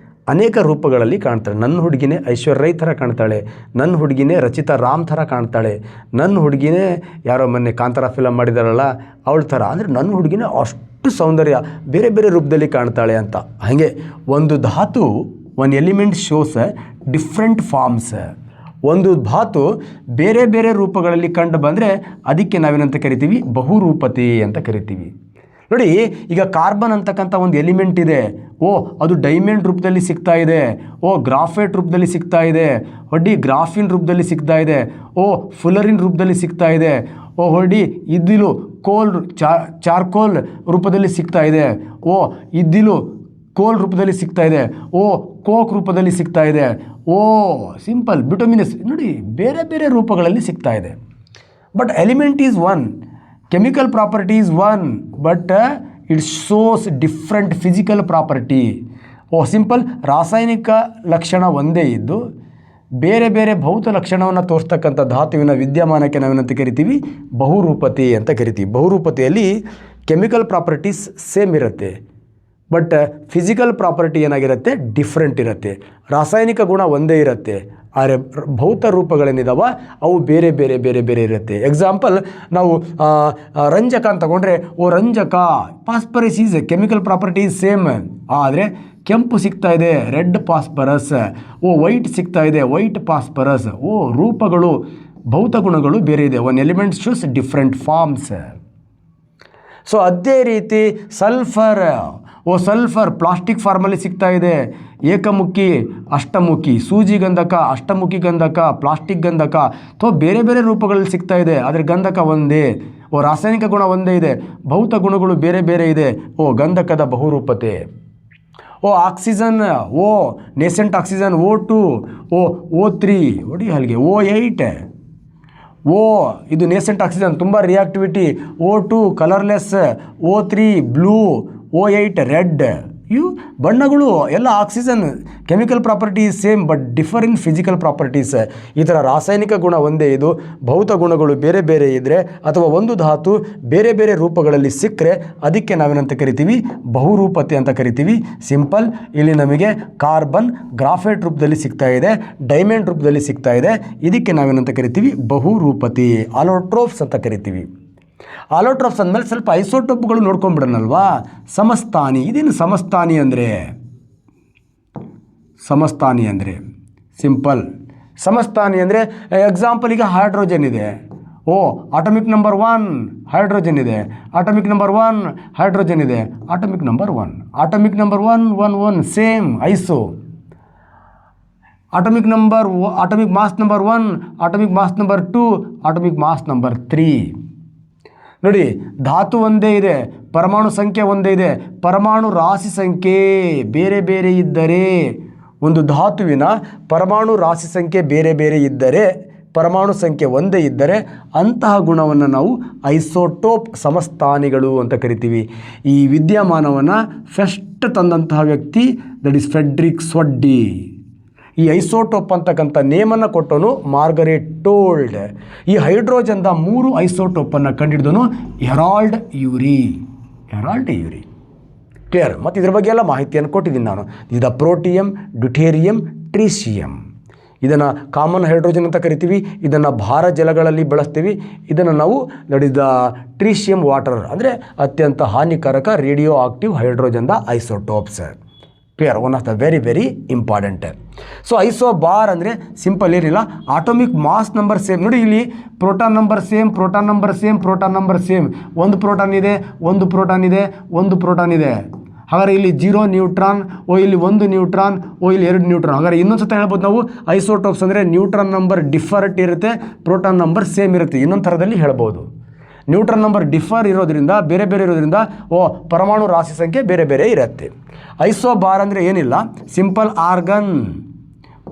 ಅನೇಕ ರೂಪಗಳಲ್ಲಿ ಕಾಣ್ತಾಳೆ. ನನ್ನ ಹುಡುಗಿನೇ ಐಶ್ವರ್ಯ ರೈ ಥರ ಕಾಣ್ತಾಳೆ, ನನ್ನ ಹುಡುಗಿನೇ ರಚಿತಾ ರಾಮ್ ಥರ ಕಾಣ್ತಾಳೆ, ನನ್ನ ಹುಡುಗಿನೇ ಯಾರೋ ಮೊನ್ನೆ ಕಾಂತಾರ ಫಿಲಮ್ ಮಾಡಿದಾರಲ್ಲ ಅವಳ ಥರ. ಅಂದರೆ ನನ್ನ ಹುಡುಗಿನೇ ಅಷ್ಟು ಸೌಂದರ್ಯ ಬೇರೆ ಬೇರೆ ರೂಪದಲ್ಲಿ ಕಾಣ್ತಾಳೆ ಅಂತ. ಹಾಗೆ ಒಂದು ಧಾತು, ಒಂದು ಎಲಿಮೆಂಟ್ ಶೋಸ್ ಡಿಫ್ರೆಂಟ್ ಫಾರ್ಮ್ಸ್. ಒಂದು ಧಾತು ಬೇರೆ ಬೇರೆ ರೂಪಗಳಲ್ಲಿ ಕಂಡು ಬಂದರೆ ಅದಕ್ಕೆ ನಾವೇನಂತ ಕರಿತೀವಿ, ಬಹುರೂಪತೆ ಅಂತ ಕರಿತೀವಿ. ನೋಡಿ, ಈಗ ಕಾರ್ಬನ್ ಅಂತಕ್ಕಂಥ ಒಂದು ಎಲಿಮೆಂಟ್ ಇದೆ, ಅದು ಡೈಮಂಡ್ ರೂಪದಲ್ಲಿ ಸಿಗ್ತಾ ಇದೆ, ಗ್ರಾಫೈಟ್ ರೂಪದಲ್ಲಿ ಸಿಗ್ತಾ ಇದೆ, ಗ್ರಾಫಿನ್ ರೂಪದಲ್ಲಿ ಸಿಗ್ತಾ ಇದೆ, ಫುಲರಿನ್ ರೂಪದಲ್ಲಿ ಸಿಗ್ತಾ ಇದೆ, ಇದ್ದಿಲು ಕೋಲ್ ಚಾರ್ಕೋಲ್ ರೂಪದಲ್ಲಿ ಸಿಗ್ತಾ ಇದೆ, ಇದ್ದಿಲು ಕೋಲ್ ರೂಪದಲ್ಲಿ ಸಿಗ್ತಾ ಇದೆ, ಕೋಕ್ ರೂಪದಲ್ಲಿ ಸಿಗ್ತಾ ಇದೆ, ಸಿಂಪಲ್ ಬಿಟಮಿನಸ್. ನೋಡಿ, ಬೇರೆ ಬೇರೆ ರೂಪಗಳಲ್ಲಿ ಸಿಗ್ತಾ ಇದೆ. But element is one, chemical property is one, but it shows different physical property. Simple ರಾಸಾಯನಿಕ ಲಕ್ಷಣ ಒಂದೇ ಇದ್ದು ಬೇರೆ ಬೇರೆ ಭೌತ ಲಕ್ಷಣವನ್ನು ತೋರಿಸ್ತಕ್ಕಂಥ ಧಾತುವಿನ ವಿದ್ಯಮಾನಕ್ಕೆ ನಾವೇನಂತ ಕರಿತೀವಿ, ಬಹುರೂಪತೆ ಅಂತ ಕರಿತೀವಿ. ಬಹುರೂಪತೆಯಲ್ಲಿ ಕೆಮಿಕಲ್ ಪ್ರಾಪರ್ಟೀಸ್ ಸೇಮ್ ಇರುತ್ತೆ, ಬಟ್ ಫಿಸಿಕಲ್ ಪ್ರಾಪರ್ಟಿ ಏನಾಗಿರುತ್ತೆ, ಡಿಫ್ರೆಂಟ್ ಇರುತ್ತೆ. ರಾಸಾಯನಿಕ ಗುಣ ಒಂದೇ ಇರುತ್ತೆ, ಆದರೆ ಭೌತ ರೂಪಗಳೇನಿದಾವ ಅವು ಬೇರೆ ಬೇರೆ ಬೇರೆ ಬೇರೆ ಇರುತ್ತೆ. ಎಕ್ಸಾಂಪಲ್, ನಾವು ರಂಜಕ ಅಂತ ತಗೊಂಡ್ರೆ, ರಂಜಕ phosphorus is chemical property is same, ಆದರೆ ಕೆಂಪು ಸಿಗ್ತಾ ಇದೆ ರೆಡ್ ಫಾಸ್ಫರಸ್, ವೈಟ್ ಸಿಗ್ತಾ ಇದೆ ವೈಟ್ ಫಾಸ್ಫರಸ್. ರೂಪಗಳು ಭೌತ ಗುಣಗಳು ಬೇರೆ ಇದೆ. One element shows different forms. So ಅದೇ ರೀತಿ ಸಲ್ಫರ್, ಸಲ್ಫರ್ ಪ್ಲಾಸ್ಟಿಕ್ ಫಾರ್ಮಲ್ಲಿ ಸಿಗ್ತಾ ಇದೆ, ಏಕಮುಖಿ ಅಷ್ಟಮುಖಿ, ಸೂಜಿ ಗಂಧಕ, ಅಷ್ಟಮುಖಿ ಗಂಧಕ, ಪ್ಲಾಸ್ಟಿಕ್ ಗಂಧಕ, ಬೇರೆ ಬೇರೆ ರೂಪಗಳಲ್ಲಿ ಸಿಗ್ತಾ ಇದೆ. ಆದರೆ ಗಂಧಕ ಒಂದೇ, ರಾಸಾಯನಿಕ ಗುಣ ಒಂದೇ ಇದೆ, ಭೌತ ಗುಣಗಳು ಬೇರೆ ಬೇರೆ ಇದೆ. ಗಂಧಕದ ಬಹುರೂಪತೆ. Oxygen, nascent oxygen O2, O3, ಅಲ್ಲಿಗೆ O8, ಇದು ನೇಸೆಂಟ್ ಆಕ್ಸಿಜನ್ ತುಂಬ reactivity, O2 colourless, O3 blue, O8 red. ಇವು ಬಣ್ಣಗಳು ಎಲ್ಲ oxygen chemical properties same but differ in physical properties. ಈ ಥರ ರಾಸಾಯನಿಕ ಗುಣ ಒಂದೇ ಇದು, ಭೌತ ಗುಣಗಳು ಬೇರೆ ಬೇರೆ ಇದ್ದರೆ ಅಥವಾ ಒಂದು ಧಾತು ಬೇರೆ ಬೇರೆ ರೂಪಗಳಲ್ಲಿ ಸಿಕ್ಕರೆ ಅದಕ್ಕೆ ನಾವೇನಂತ ಕರಿತೀವಿ, ಬಹುರೂಪತೆ ಅಂತ ಕರಿತೀವಿ. ಸಿಂಪಲ್, ಇಲ್ಲಿ ನಮಗೆ ಕಾರ್ಬನ್ ಗ್ರಾಫೈಟ್ ರೂಪದಲ್ಲಿ ಸಿಗ್ತಾ ಇದೆ, ಡೈಮಂಡ್ ರೂಪದಲ್ಲಿ ಸಿಗ್ತಾ ಇದೆ, ಇದಕ್ಕೆ ನಾವೇನಂತ ಕರಿತೀವಿ, ಬಹುರೂಪತೆ. ಆಲೋಟ್ರೋಪ್ಸ್ ಅಂತ ಕರಿತೀವಿ. ಆಲೋಟ್ರೋಪ್ಸ್ ಅಂದಮೇಲೆ ಸ್ವಲ್ಪ ಐಸೋಟೋಪ್ಗಳು ನೋಡ್ಕೊಂಡ್ಬಿಡೋಣಲ್ವಾ. ಸಮಸ್ಥಾನಿ, ಇದೇನು ಸಮಸ್ಥಾನಿ ಅಂದರೆ? ಸಮಸ್ಥಾನಿ ಅಂದರೆ ಸಿಂಪಲ್, ಸಮಸ್ಥಾನಿ ಅಂದರೆ ಎಕ್ಸಾಂಪಲ್, ಈಗ ಹೈಡ್ರೋಜನ್ ಇದೆ, ಆಟಮಿಕ್ ನಂಬರ್ 1 ಹೈಡ್ರೋಜನ್ ಇದೆ, ಆಟಮಿಕ್ ನಂಬರ್ 1 ಹೈಡ್ರೋಜನ್ ಇದೆ, atomic number 1, atomic number 1 same iso. Atomic mass number 1, atomic mass number 2, atomic mass number 3. ನೋಡಿ, ಧಾತು ಒಂದೇ ಇದೆ, ಪರಮಾಣು ಸಂಖ್ಯೆ ಒಂದೇ ಇದೆ, ಪರಮಾಣು ರಾಶಿ ಸಂಖ್ಯೆ ಬೇರೆ ಬೇರೆ ಇದ್ದರೆ, ಒಂದು ಧಾತುವಿನ ಪರಮಾಣು ರಾಶಿ ಸಂಖ್ಯೆ ಬೇರೆ ಬೇರೆ ಇದ್ದರೆ, ಪರಮಾಣು ಸಂಖ್ಯೆ ಒಂದೇ ಇದ್ದರೆ ಅಂತಹ ಗುಣವನ್ನು ನಾವು ಐಸೋಟೋಪ್, ಸಮಸ್ಥಾನಿಗಳು ಅಂತ ಕರಿತೀವಿ. ಈ ವಿದ್ಯಮಾನವನ್ನು ಫಸ್ಟ್ ತಂದಂತಹ ವ್ಯಕ್ತಿ ದಟ್ ಈಸ್ ಫ್ರೆಡ್ರಿಕ್ ಸ್ವಡ್ಡಿ. ಈ ಐಸೋಟೋಪ್ ಅಂತಕ್ಕಂಥ ನೇಮನ್ನು ಕೊಟ್ಟವನು ಮಾರ್ಗರೆಟ್ ಟೋಲ್ಡ್. ಈ ಹೈಡ್ರೋಜನ್ದ 3 ಐಸೋಟೋಪನ್ನು ಕಂಡುಹಿಡಿದನು ಹೆರಾಲ್ಡ್ ಯೂರಿ. ಕ್ಲಿಯರ್? ಮತ್ತು ಇದ್ರ ಬಗ್ಗೆ ಎಲ್ಲ ಮಾಹಿತಿಯನ್ನು ಕೊಟ್ಟಿದ್ದೀನಿ ನಾನು. ಇದು ಪ್ರೋಟಿಯಂ, ಡ್ಯೂಟೇರಿಯಂ, ಟ್ರೀಸಿಯಂ. ಇದನ್ನು ಕಾಮನ್ ಹೈಡ್ರೋಜನ್ ಅಂತ ಕರಿತೀವಿ, ಇದನ್ನು ಭಾರ ಜಲಗಳಲ್ಲಿ ಬಳಸ್ತೀವಿ. ಇದನ್ನು ನಾವು ನಡೆದ ಟ್ರೀಸಿಯಂ ವಾಟರ್ ಅಂದರೆ ಅತ್ಯಂತ ಹಾನಿಕಾರಕ ರೇಡಿಯೋ ಆಕ್ಟಿವ್ ಹೈಡ್ರೋಜನ್ದ isotopes. Clear? One of the very very important. So isobar ಅಂದರೆ ಸಿಂಪಲ್ ಏನಿಲ್ಲ, ಆಟೋಮಿಕ್ ಮಾಸ್ ನಂಬರ್ ಸೇಮ್. ನೋಡಿ, ಇಲ್ಲಿ proton number same, proton number same, proton number same. ಒಂದು ಪ್ರೋಟಾನ್ ಇದೆ, ಒಂದು ಪ್ರೋಟಾನ್ ಇದೆ, ಒಂದು ಪ್ರೋಟಾನ್ ಇದೆ. ಹಾಗಾದರೆ ಇಲ್ಲಿ 0 ನ್ಯೂಟ್ರಾನ್, ಇಲ್ಲಿ 1 ನ್ಯೂಟ್ರಾನ್, ಇಲ್ಲಿ 2 ನ್ಯೂಟ್ರಾನ್. ಹಾಗಾದರೆ ಇನ್ನೊಂದು ಸತ ಹೇಳ್ಬೋದು ನಾವು, ಐಸೋಟೋಪ್ಸ್ ಅಂದರೆ ನ್ಯೂಟ್ರಾನ್ ನಂಬರ್ ಡಿಫರೆಂಟ್ ಇರುತ್ತೆ, ಪ್ರೋಟಾನ್ ನಂಬರ್ ಸೇಮ್ ಇರುತ್ತೆ. ಇನ್ನೊಂದು ಥರದಲ್ಲಿ ಹೇಳ್ಬೋದು. ನ್ಯೂಟ್ರಾನ್ ನಂಬರ್ ಡಿಫರ್ ಇರೋದ್ರಿಂದ, ಬೇರೆ ಬೇರೆ ಇರೋದ್ರಿಂದ ಪರಮಾಣು ರಾಶಿ ಸಂಖ್ಯೆ ಬೇರೆ ಬೇರೆ ಇರುತ್ತೆ. ಐಸೋಬಾರ್ ಅಂದರೆ ಏನಿಲ್ಲ, simple argon,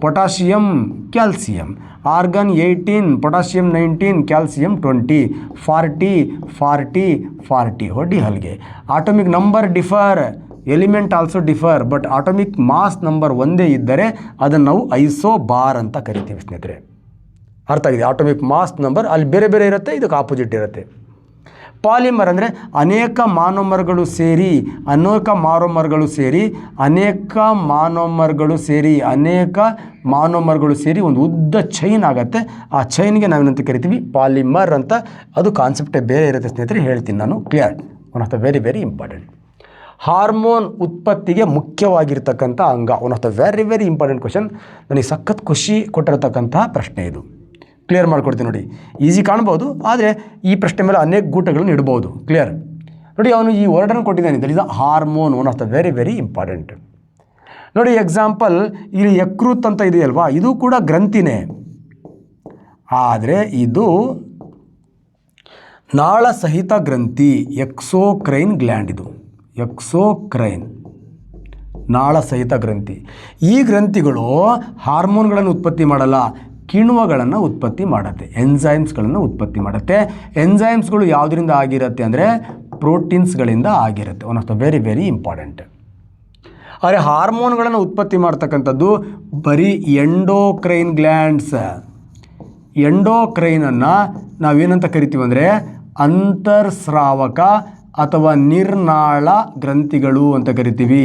potassium, calcium. Argon 18, potassium 19, calcium 20, 40, 40, 40. ಹೊಡಿ ಹಲ್ಗೆ. Atomic number differ, element also differ, but atomic mass number ಒಂದೇ ಇದ್ದರೆ ಅದನ್ನು ನಾವು ಐಸೋಬಾರ್ ಅಂತ ಕರಿತೀವಿ ಸ್ನೇಹಿತರೆ. ಅರ್ಥ ಆಗಿದೆ. ಆಟೋಮಿಕ್ ಮಾಸ್ ನಂಬರ್ ಅಲ್ಲಿ ಬೇರೆ ಬೇರೆ ಇರುತ್ತೆ, ಇದಕ್ಕೆ ಆಪೋಸಿಟ್ ಇರುತ್ತೆ. ಪಾಲಿಮರ್ ಅಂದರೆ ಅನೇಕ ಮಾನೋಮರ್ಗಳು ಸೇರಿ ಅನೇಕ ಮಾನೋಮರ್ಗಳು ಸೇರಿ ಒಂದು ಉದ್ದ ಚೈನ್ ಆಗುತ್ತೆ. ಆ ಚೈನ್ಗೆ ನಾವೇನಂತ ಕರಿತೀವಿ? ಪಾಲಿಮರ್ ಅಂತ. ಅದು ಕಾನ್ಸೆಪ್ಟೇ ಬೇರೆ ಇರುತ್ತೆ ಸ್ನೇಹಿತರೆ, ಹೇಳ್ತೀನಿ ನಾನು. Clear? One of the very very important. Hormone ಉತ್ಪತ್ತಿಗೆ ಮುಖ್ಯವಾಗಿರ್ತಕ್ಕಂಥ ಅಂಗ. One of the very very important question. ನನಗೆ ಸಖತ್ ಖುಷಿ ಕೊಟ್ಟಿರತಕ್ಕಂತಹ ಪ್ರಶ್ನೆ ಇದು. ಕ್ಲಿಯರ್ ಮಾಡ್ಕೊಡ್ತೀನಿ ನೋಡಿ. ಈಸಿ ಕಾಣ್ಬೋದು, ಆದರೆ ಈ ಪ್ರಶ್ನೆ ಮೇಲೆ ಅನೇಕ ಗೂಟಗಳನ್ನು ಇಡ್ಬೋದು. ಕ್ಲಿಯರ್ ನೋಡಿ, ಅವನು ಈ ವರ್ಡನ್ನು ಕೊಟ್ಟಿದ್ದಾನೆ. That is the hormone. One of the very very important. ನೋಡಿ ಎಕ್ಸಾಂಪಲ್, ಇಲ್ಲಿ ಯಕೃತ್ ಅಂತ ಇದೆಯಲ್ವಾ, ಇದು ಕೂಡ ಗ್ರಂಥಿನೇ, ಆದರೆ ಇದು ನಾಳ ಸಹಿತ ಗ್ರಂಥಿ. Exocrine gland. ಇದು ಎಕ್ಸೋಕ್ರೈನ್ ನಾಳ ಸಹಿತ ಗ್ರಂಥಿ. ಈ ಗ್ರಂಥಿಗಳು ಹಾರ್ಮೋನ್ಗಳನ್ನು ಉತ್ಪತ್ತಿ ಮಾಡಲ್ಲ, ಕಿಣ್ವಗಳನ್ನು ಉತ್ಪತ್ತಿ ಮಾಡುತ್ತೆ, ಎಂಜೈಮ್ಸ್ಗಳನ್ನು ಉತ್ಪತ್ತಿ ಮಾಡುತ್ತೆ. ಎಂಜೈಮ್ಸ್ಗಳು ಯಾವುದರಿಂದ ಆಗಿರುತ್ತೆ ಅಂದರೆ ಪ್ರೋಟೀನ್ಸ್ಗಳಿಂದ ಆಗಿರುತ್ತೆ. One of the very very important. ಆದರೆ ಹಾರ್ಮೋನ್ಗಳನ್ನು ಉತ್ಪತ್ತಿ ಮಾಡ್ತಕ್ಕಂಥದ್ದು ಬರೀ ಎಂಡೋಕ್ರೈನ್ ಗ್ಲ್ಯಾಂಡ್ಸ್. ಎಂಡೋಕ್ರೈನನ್ನು ನಾವೇನಂತ ಕರಿತೀವಿ ಅಂದರೆ ಅಂತರ್ಸ್ರಾವಕ ಅಥವಾ ನಿರ್ನಾಳ ಗ್ರಂಥಿಗಳು ಅಂತ ಕರಿತೀವಿ.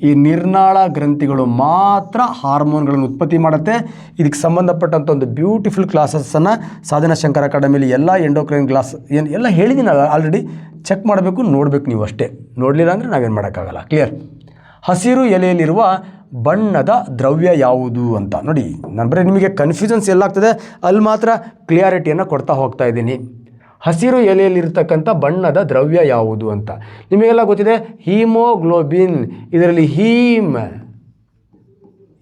ಈ ನಿರ್ನಾಳ ಗ್ರಂಥಿಗಳು ಮಾತ್ರ ಹಾರ್ಮೋನ್ಗಳನ್ನು ಉತ್ಪತ್ತಿ ಮಾಡುತ್ತೆ. ಇದಕ್ಕೆ ಸಂಬಂಧಪಟ್ಟಂಥ ಒಂದು ಬ್ಯೂಟಿಫುಲ್ ಕ್ಲಾಸಸ್ಸನ್ನು ಸಾಧನಾ ಶಂಕರ್ ಅಕಾಡೆಮಿಲಿ ಎಲ್ಲ ಎಂಡೋಕ್ರೈನ್ ಕ್ಲಾಸ್ ಎಲ್ಲ ಹೇಳಿದ್ದೀನಿ ಆಲ್ರೆಡಿ. ಚೆಕ್ ಮಾಡಬೇಕು, ನೋಡಬೇಕು ನೀವು ಅಷ್ಟೇ. ನೋಡಲಿಲ್ಲ ಅಂದರೆ ನಾವೇನು ಮಾಡೋಕ್ಕಾಗಲ್ಲ. ಕ್ಲಿಯರ್? ಹಸಿರು ಎಲೆಯಲ್ಲಿರುವ ಬಣ್ಣದ ದ್ರವ್ಯ ಯಾವುದು ಅಂತ ನೋಡಿ. ನಾನು ಬರೀ ನಿಮಗೆ ಕನ್ಫ್ಯೂಷನ್ಸ್ ಎಲ್ಲಾಗ್ತದೆ ಅಲ್ಲಿ ಮಾತ್ರ ಕ್ಲಿಯಾರಿಟಿಯನ್ನು ಕೊಡ್ತಾ ಹೋಗ್ತಾ ಇದ್ದೀನಿ. ಹಸಿರು ಎಲೆಯಲ್ಲಿರ್ತಕ್ಕಂಥ ಬಣ್ಣದ ದ್ರವ್ಯ ಯಾವುದು ಅಂತ ನಿಮಗೆಲ್ಲ ಗೊತ್ತಿದೆ. ಹೀಮೋಗ್ಲೋಬಿನ್. ಇದರಲ್ಲಿ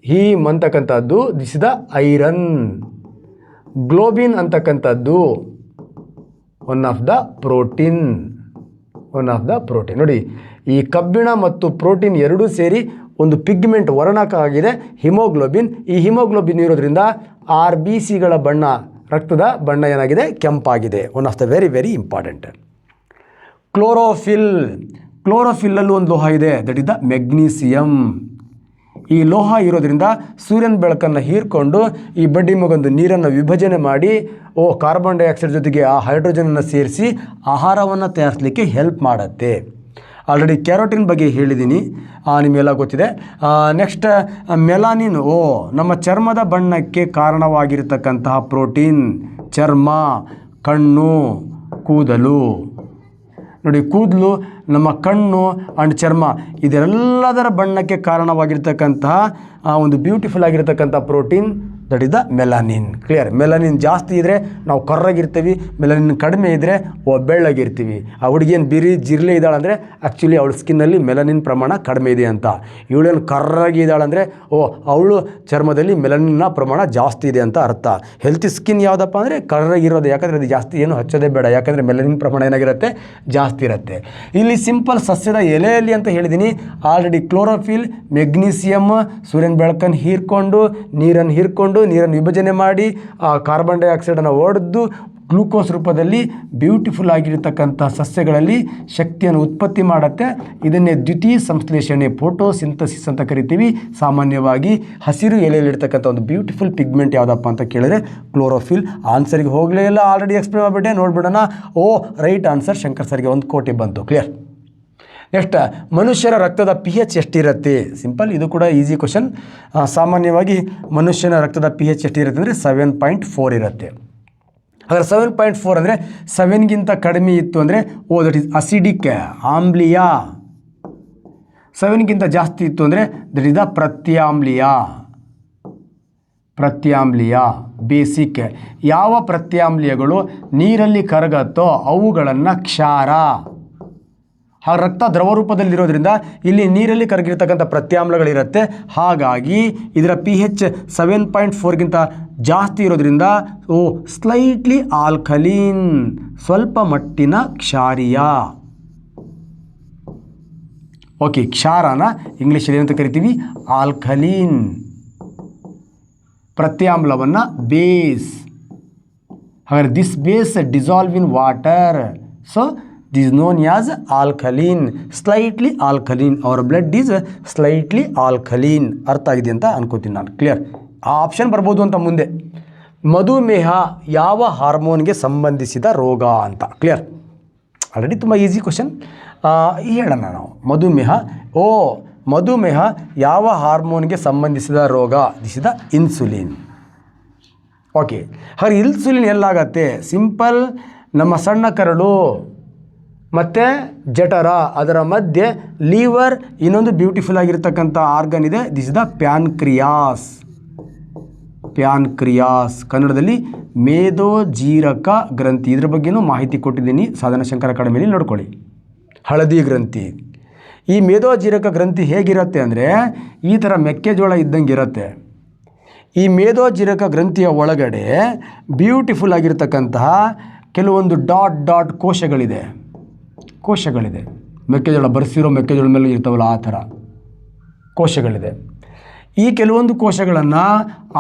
ಹೀಮ್ ಅಂತಕ್ಕಂಥದ್ದು this is the iron. Globin ಅಂತಕ್ಕಂಥದ್ದು ಒನ್ ಆಫ್ ದ ಪ್ರೋಟೀನ್. ನೋಡಿ, ಈ ಕಬ್ಬಿಣ ಮತ್ತು ಪ್ರೋಟೀನ್ ಎರಡೂ ಸೇರಿ ಒಂದು ಪಿಗ್ಮೆಂಟ್ ವರ್ಣಕ ಆಗಿದೆ ಹಿಮೋಗ್ಲೋಬಿನ್. ಈ ಹಿಮೋಗ್ಲೋಬಿನ್ ಇರೋದ್ರಿಂದ RBCಗಳ ಬಣ್ಣ, ರಕ್ತದ ಬಣ್ಣ ಏನಾಗಿದೆ? ಕೆಂಪಾಗಿದೆ. One of the very very important. ಕ್ಲೋರೋಫಿಲ್ಲಲ್ಲೂ ಒಂದು ಲೋಹ ಇದೆ, ದಟ್ ಇಸ್ ದ ಮೆಗ್ನೀಸಿಯಮ್. ಈ ಲೋಹ ಇರೋದ್ರಿಂದ ಸೂರ್ಯನ ಬೆಳಕನ್ನು ಹೀರ್ಕೊಂಡು ಈ ಬಡ್ಡಿ ಮಗೊಂದು ನೀರನ್ನು ವಿಭಜನೆ ಮಾಡಿ ಕಾರ್ಬನ್ ಡೈಆಕ್ಸೈಡ್ ಜೊತೆಗೆ ಆ ಹೈಡ್ರೋಜನನ್ನು ಸೇರಿಸಿ ಆಹಾರವನ್ನು ತಯಾರಿಸಲಿಕ್ಕೆ ಹೆಲ್ಪ್ ಮಾಡುತ್ತೆ. ಆಲ್ರೆಡಿ ಕ್ಯಾರೋಟಿನ್ ಬಗ್ಗೆ ಹೇಳಿದ್ದೀನಿ, ನಿಮಗೆಲ್ಲ ಗೊತ್ತಿದೆ. Next melanin. ನಮ್ಮ ಚರ್ಮದ ಬಣ್ಣಕ್ಕೆ ಕಾರಣವಾಗಿರ್ತಕ್ಕಂತಹ ಪ್ರೋಟೀನ್. ಚರ್ಮ, ಕಣ್ಣು, ಕೂದಲು. ನೋಡಿ, ಕೂದಲು, ನಮ್ಮ ಕಣ್ಣು ಆ್ಯಂಡ್ ಚರ್ಮ ಇದೆಲ್ಲದರ ಬಣ್ಣಕ್ಕೆ ಕಾರಣವಾಗಿರ್ತಕ್ಕಂತಹ ಒಂದು ಬ್ಯೂಟಿಫುಲ್ ಆಗಿರ್ತಕ್ಕಂಥ protein, that is the melanin. Clear? Melanin ಜಾಸ್ತಿ ಇದ್ದರೆ ನಾವು ಕರ್ರಾಗಿರ್ತೀವಿ, ಮೆಲಾನಿನ್ ಕಡಿಮೆ ಇದ್ದರೆ ಬೆಳ್ಳಗಿರ್ತೀವಿ. ಆ ಹುಡುಗಿಯನ್ನು ಜಿರ್ಲೆ ಇದ್ದಾಳಂದರೆ ಆ್ಯಕ್ಚುಲಿ ಅವಳ ಸ್ಕಿನ್ನಲ್ಲಿ ಮೆಲಾನಿನ್ ಪ್ರಮಾಣ ಕಡಿಮೆ ಇದೆ ಅಂತ. ಇವಳೇನು ಕರ್ರಾಗಿ ಇದ್ದಾಳಂದರೆ ಅವಳು ಚರ್ಮದಲ್ಲಿ ಮೆಲಾನಿನ್ನ ಪ್ರಮಾಣ ಜಾಸ್ತಿ ಇದೆ ಅಂತ ಅರ್ಥ. ಹೆಲ್ತಿ ಸ್ಕಿನ್ ಯಾವುದಪ್ಪ ಅಂದರೆ ಕರ್ರಾಗಿರೋದು. ಯಾಕಂದರೆ ಅದು ಜಾಸ್ತಿ ಏನು ಹಚ್ಚೋದೇ ಬೇಡ, ಯಾಕಂದರೆ ಮೆಲಾನಿನ್ ಪ್ರಮಾಣ ಏನಾಗಿರುತ್ತೆ? ಜಾಸ್ತಿ ಇರುತ್ತೆ. ಇಲ್ಲಿ ಸಿಂಪಲ್ ಸಸ್ಯದ ಎಲೆಯಲ್ಲಿ ಅಂತ ಹೇಳಿದ್ದೀನಿ. ಆಲ್ರೆಡಿ ಕ್ಲೋರೋಫಿಲ್, ಮೆಗ್ನೀಸಿಯಮ್ ಸೂರ್ಯನ ಬೆಳಕನ್ನು ಹೀರ್ಕೊಂಡು ನೀರನ್ನು ವಿಭಜನೆ ಮಾಡಿ ಆ ಕಾರ್ಬನ್ ಡೈಆಕ್ಸೈಡನ್ನು ಒಡೆದು ಗ್ಲೂಕೋಸ್ ರೂಪದಲ್ಲಿ ಬ್ಯೂಟಿಫುಲ್ ಆಗಿರತಕ್ಕಂಥ ಸಸ್ಯಗಳಲ್ಲಿ ಶಕ್ತಿಯನ್ನು ಉತ್ಪತ್ತಿ ಮಾಡುತ್ತೆ. ಇದನ್ನೇ ದ್ವಿತೀಯ ಸಂಶ್ಲೇಷಣೆ, ಫೋಟೋಸಿಂಥಸಿಸ್ ಅಂತ ಕರಿತೀವಿ. ಸಾಮಾನ್ಯವಾಗಿ ಹಸಿರು ಎಲೆಯಲ್ಲಿರ್ತಕ್ಕಂಥ ಒಂದು ಬ್ಯೂಟಿಫುಲ್ ಪಿಗ್ಮೆಂಟ್ ಯಾವುದಪ್ಪ ಅಂತ ಕೇಳಿದ್ರೆ ಕ್ಲೋರೋಫಿಲ್. ಆನ್ಸರ್ಗೆ ಹೋಗಲೇ ಇಲ್ಲ, ಆಲ್ರೆಡಿ ಎಕ್ಸ್ಪ್ಲೇನ್ ಮಾಡಿಬಿಟ್ಟೆ. ನೋಡ್ಬಿಡೋಣ. ರೈಟ್ ಆನ್ಸರ್ ಶಂಕರ್ ಸರ್ಗೆ 1 ಕೋಟಿ ಬಂತು. ಕ್ಲಿಯರ್? ನೆಕ್ಸ್ಟ್, ಮನುಷ್ಯರ ರಕ್ತದ pH ಎಷ್ಟಿರುತ್ತೆ? ಸಿಂಪಲ್, ಇದು ಕೂಡ ಈಸಿ ಕ್ವಶನ್. ಸಾಮಾನ್ಯವಾಗಿ ಮನುಷ್ಯನ ರಕ್ತದ pH ಎಷ್ಟಿರುತ್ತೆ ಅಂದರೆ 7.4 ಇರುತ್ತೆ. ಹಾಗಾದ್ರೆ 7.4 ಅಂದರೆ 7ಗಿಂತ ಕಡಿಮೆ ಇತ್ತು ಅಂದರೆ ದಟ್ ಈಸ್ ಅಸಿಡಿಕ್, ಆಮ್ಲೀಯ. 7ಗಿಂತ ಜಾಸ್ತಿ ಇತ್ತು ಅಂದರೆ ದಟ್ ಈಸ್ ದ ಪ್ರತ್ಯಾಮ್ಲೀಯ, ಬೇಸಿಕ್. ಯಾವ ಪ್ರತ್ಯಾಮ್ಲೀಯಗಳು ನೀರಲ್ಲಿ ಕರಗತ್ತೋ ಅವುಗಳನ್ನು ಕ್ಷಾರ. ರಕ್ತ ದ್ರವ ರೂಪದಲ್ಲಿರೋದ್ರಿಂದ ಇಲ್ಲಿ ನೀರಲ್ಲಿ ಕರಗಿರ್ತಕ್ಕಂಥ ಪ್ರತ್ಯಾಮ್ಲಗಳಿರುತ್ತೆ. ಹಾಗಾಗಿ ಇದರ pH 7.4ಗಿಂತ ಜಾಸ್ತಿ ಇರೋದ್ರಿಂದ ಸ್ಲೈಟ್ಲಿ ಆಲ್ಕಲೀನ್, ಸ್ವಲ್ಪ ಮಟ್ಟಿನ ಕ್ಷಾರೀಯ. ಓಕೆ, ಕ್ಷಾರನ ಇಂಗ್ಲೀಷಲ್ಲಿ ಏನಂತ ಕರಿತೀವಿ? ಆಲ್ಕಲೀನ್. ಪ್ರತ್ಯಾಮ್ಲವನ್ನು ಬೇಸ್. ಹಾಗಾದರೆ this base dissolve in water, so this is known as alkaline, slightly alkaline. Our blood is slightly alkaline. ಅರ್ಥ ಆಗಿದೆ ಅಂತ ಅನ್ಕೋತೀನಿ ನಾನು. ಕ್ಲಿಯರ್? ಆ ಆಪ್ಷನ್ ಬರ್ಬೋದು ಅಂತ ಮುಂದೆ. ಮಧುಮೇಹ ಯಾವ ಹಾರ್ಮೋನ್ಗೆ ಸಂಬಂಧಿಸಿದ ರೋಗ ಅಂತ. ಕ್ಲಿಯರ್? ಆಲ್ರೆಡಿ ತುಂಬ ಈಸಿ ಕ್ವಶನ್. ಹೇಳೋಣ ನಾವು. ಮಧುಮೇಹ ಯಾವ ಹಾರ್ಮೋನ್ಗೆ ಸಂಬಂಧಿಸಿದ ರೋಗ? This is the insulin. Okay, ಹಾಗೆ ಇನ್ಸುಲಿನ್ ಎಲ್ಲಾಗತ್ತೆ? ಸಿಂಪಲ್, ನಮ್ಮ ಸಣ್ಣ ಕರಳು ಮತ್ತು ಜಠರ ಅದರ ಮಧ್ಯೆ ಲೀವರ್, ಇನ್ನೊಂದು ಬ್ಯೂಟಿಫುಲ್ ಆಗಿರ್ತಕ್ಕಂಥ ಆರ್ಗನ್ ಇದೆ, ದಿಸ್ ಇಸ್ ದ ಪ್ಯಾನ್ಕ್ರಿಯಾಸ್. ಕನ್ನಡದಲ್ಲಿ ಮೇದೋಜೀರಕ ಗ್ರಂಥಿ. ಇದ್ರ ಬಗ್ಗೆನೂ ಮಾಹಿತಿ ಕೊಟ್ಟಿದ್ದೀನಿ ಸಾಧನಾ ಶಂಕರ ಅಕಾಡೆಮಿಯಲ್ಲಿ, ನೋಡ್ಕೊಳ್ಳಿ. ಹಳದಿ ಗ್ರಂಥಿ. ಈ ಮೇದೋಜೀರಕ ಗ್ರಂಥಿ ಹೇಗಿರುತ್ತೆ ಅಂದರೆ ಈ ಥರ ಮೆಕ್ಕೆಜೋಳ ಇದ್ದಂಗೆ ಇರುತ್ತೆ. ಈ ಮೇದೋಜೀರಕ ಗ್ರಂಥಿಯ ಒಳಗಡೆ ಬ್ಯೂಟಿಫುಲ್ ಆಗಿರ್ತಕ್ಕಂತಹ ಕೆಲವೊಂದು ಡಾಟ್ ಕೋಶಗಳಿದೆ. ಮೆಕ್ಕೆಜೋಳ ಬರೆಸಿರೋ ಮೆಕ್ಕೆಜೋಳ ಮೇಲೆ ಇರ್ತಾವಲ್ಲ ಆ ಥರ ಕೋಶಗಳಿದೆ. ಈ ಕೆಲವೊಂದು ಕೋಶಗಳನ್ನು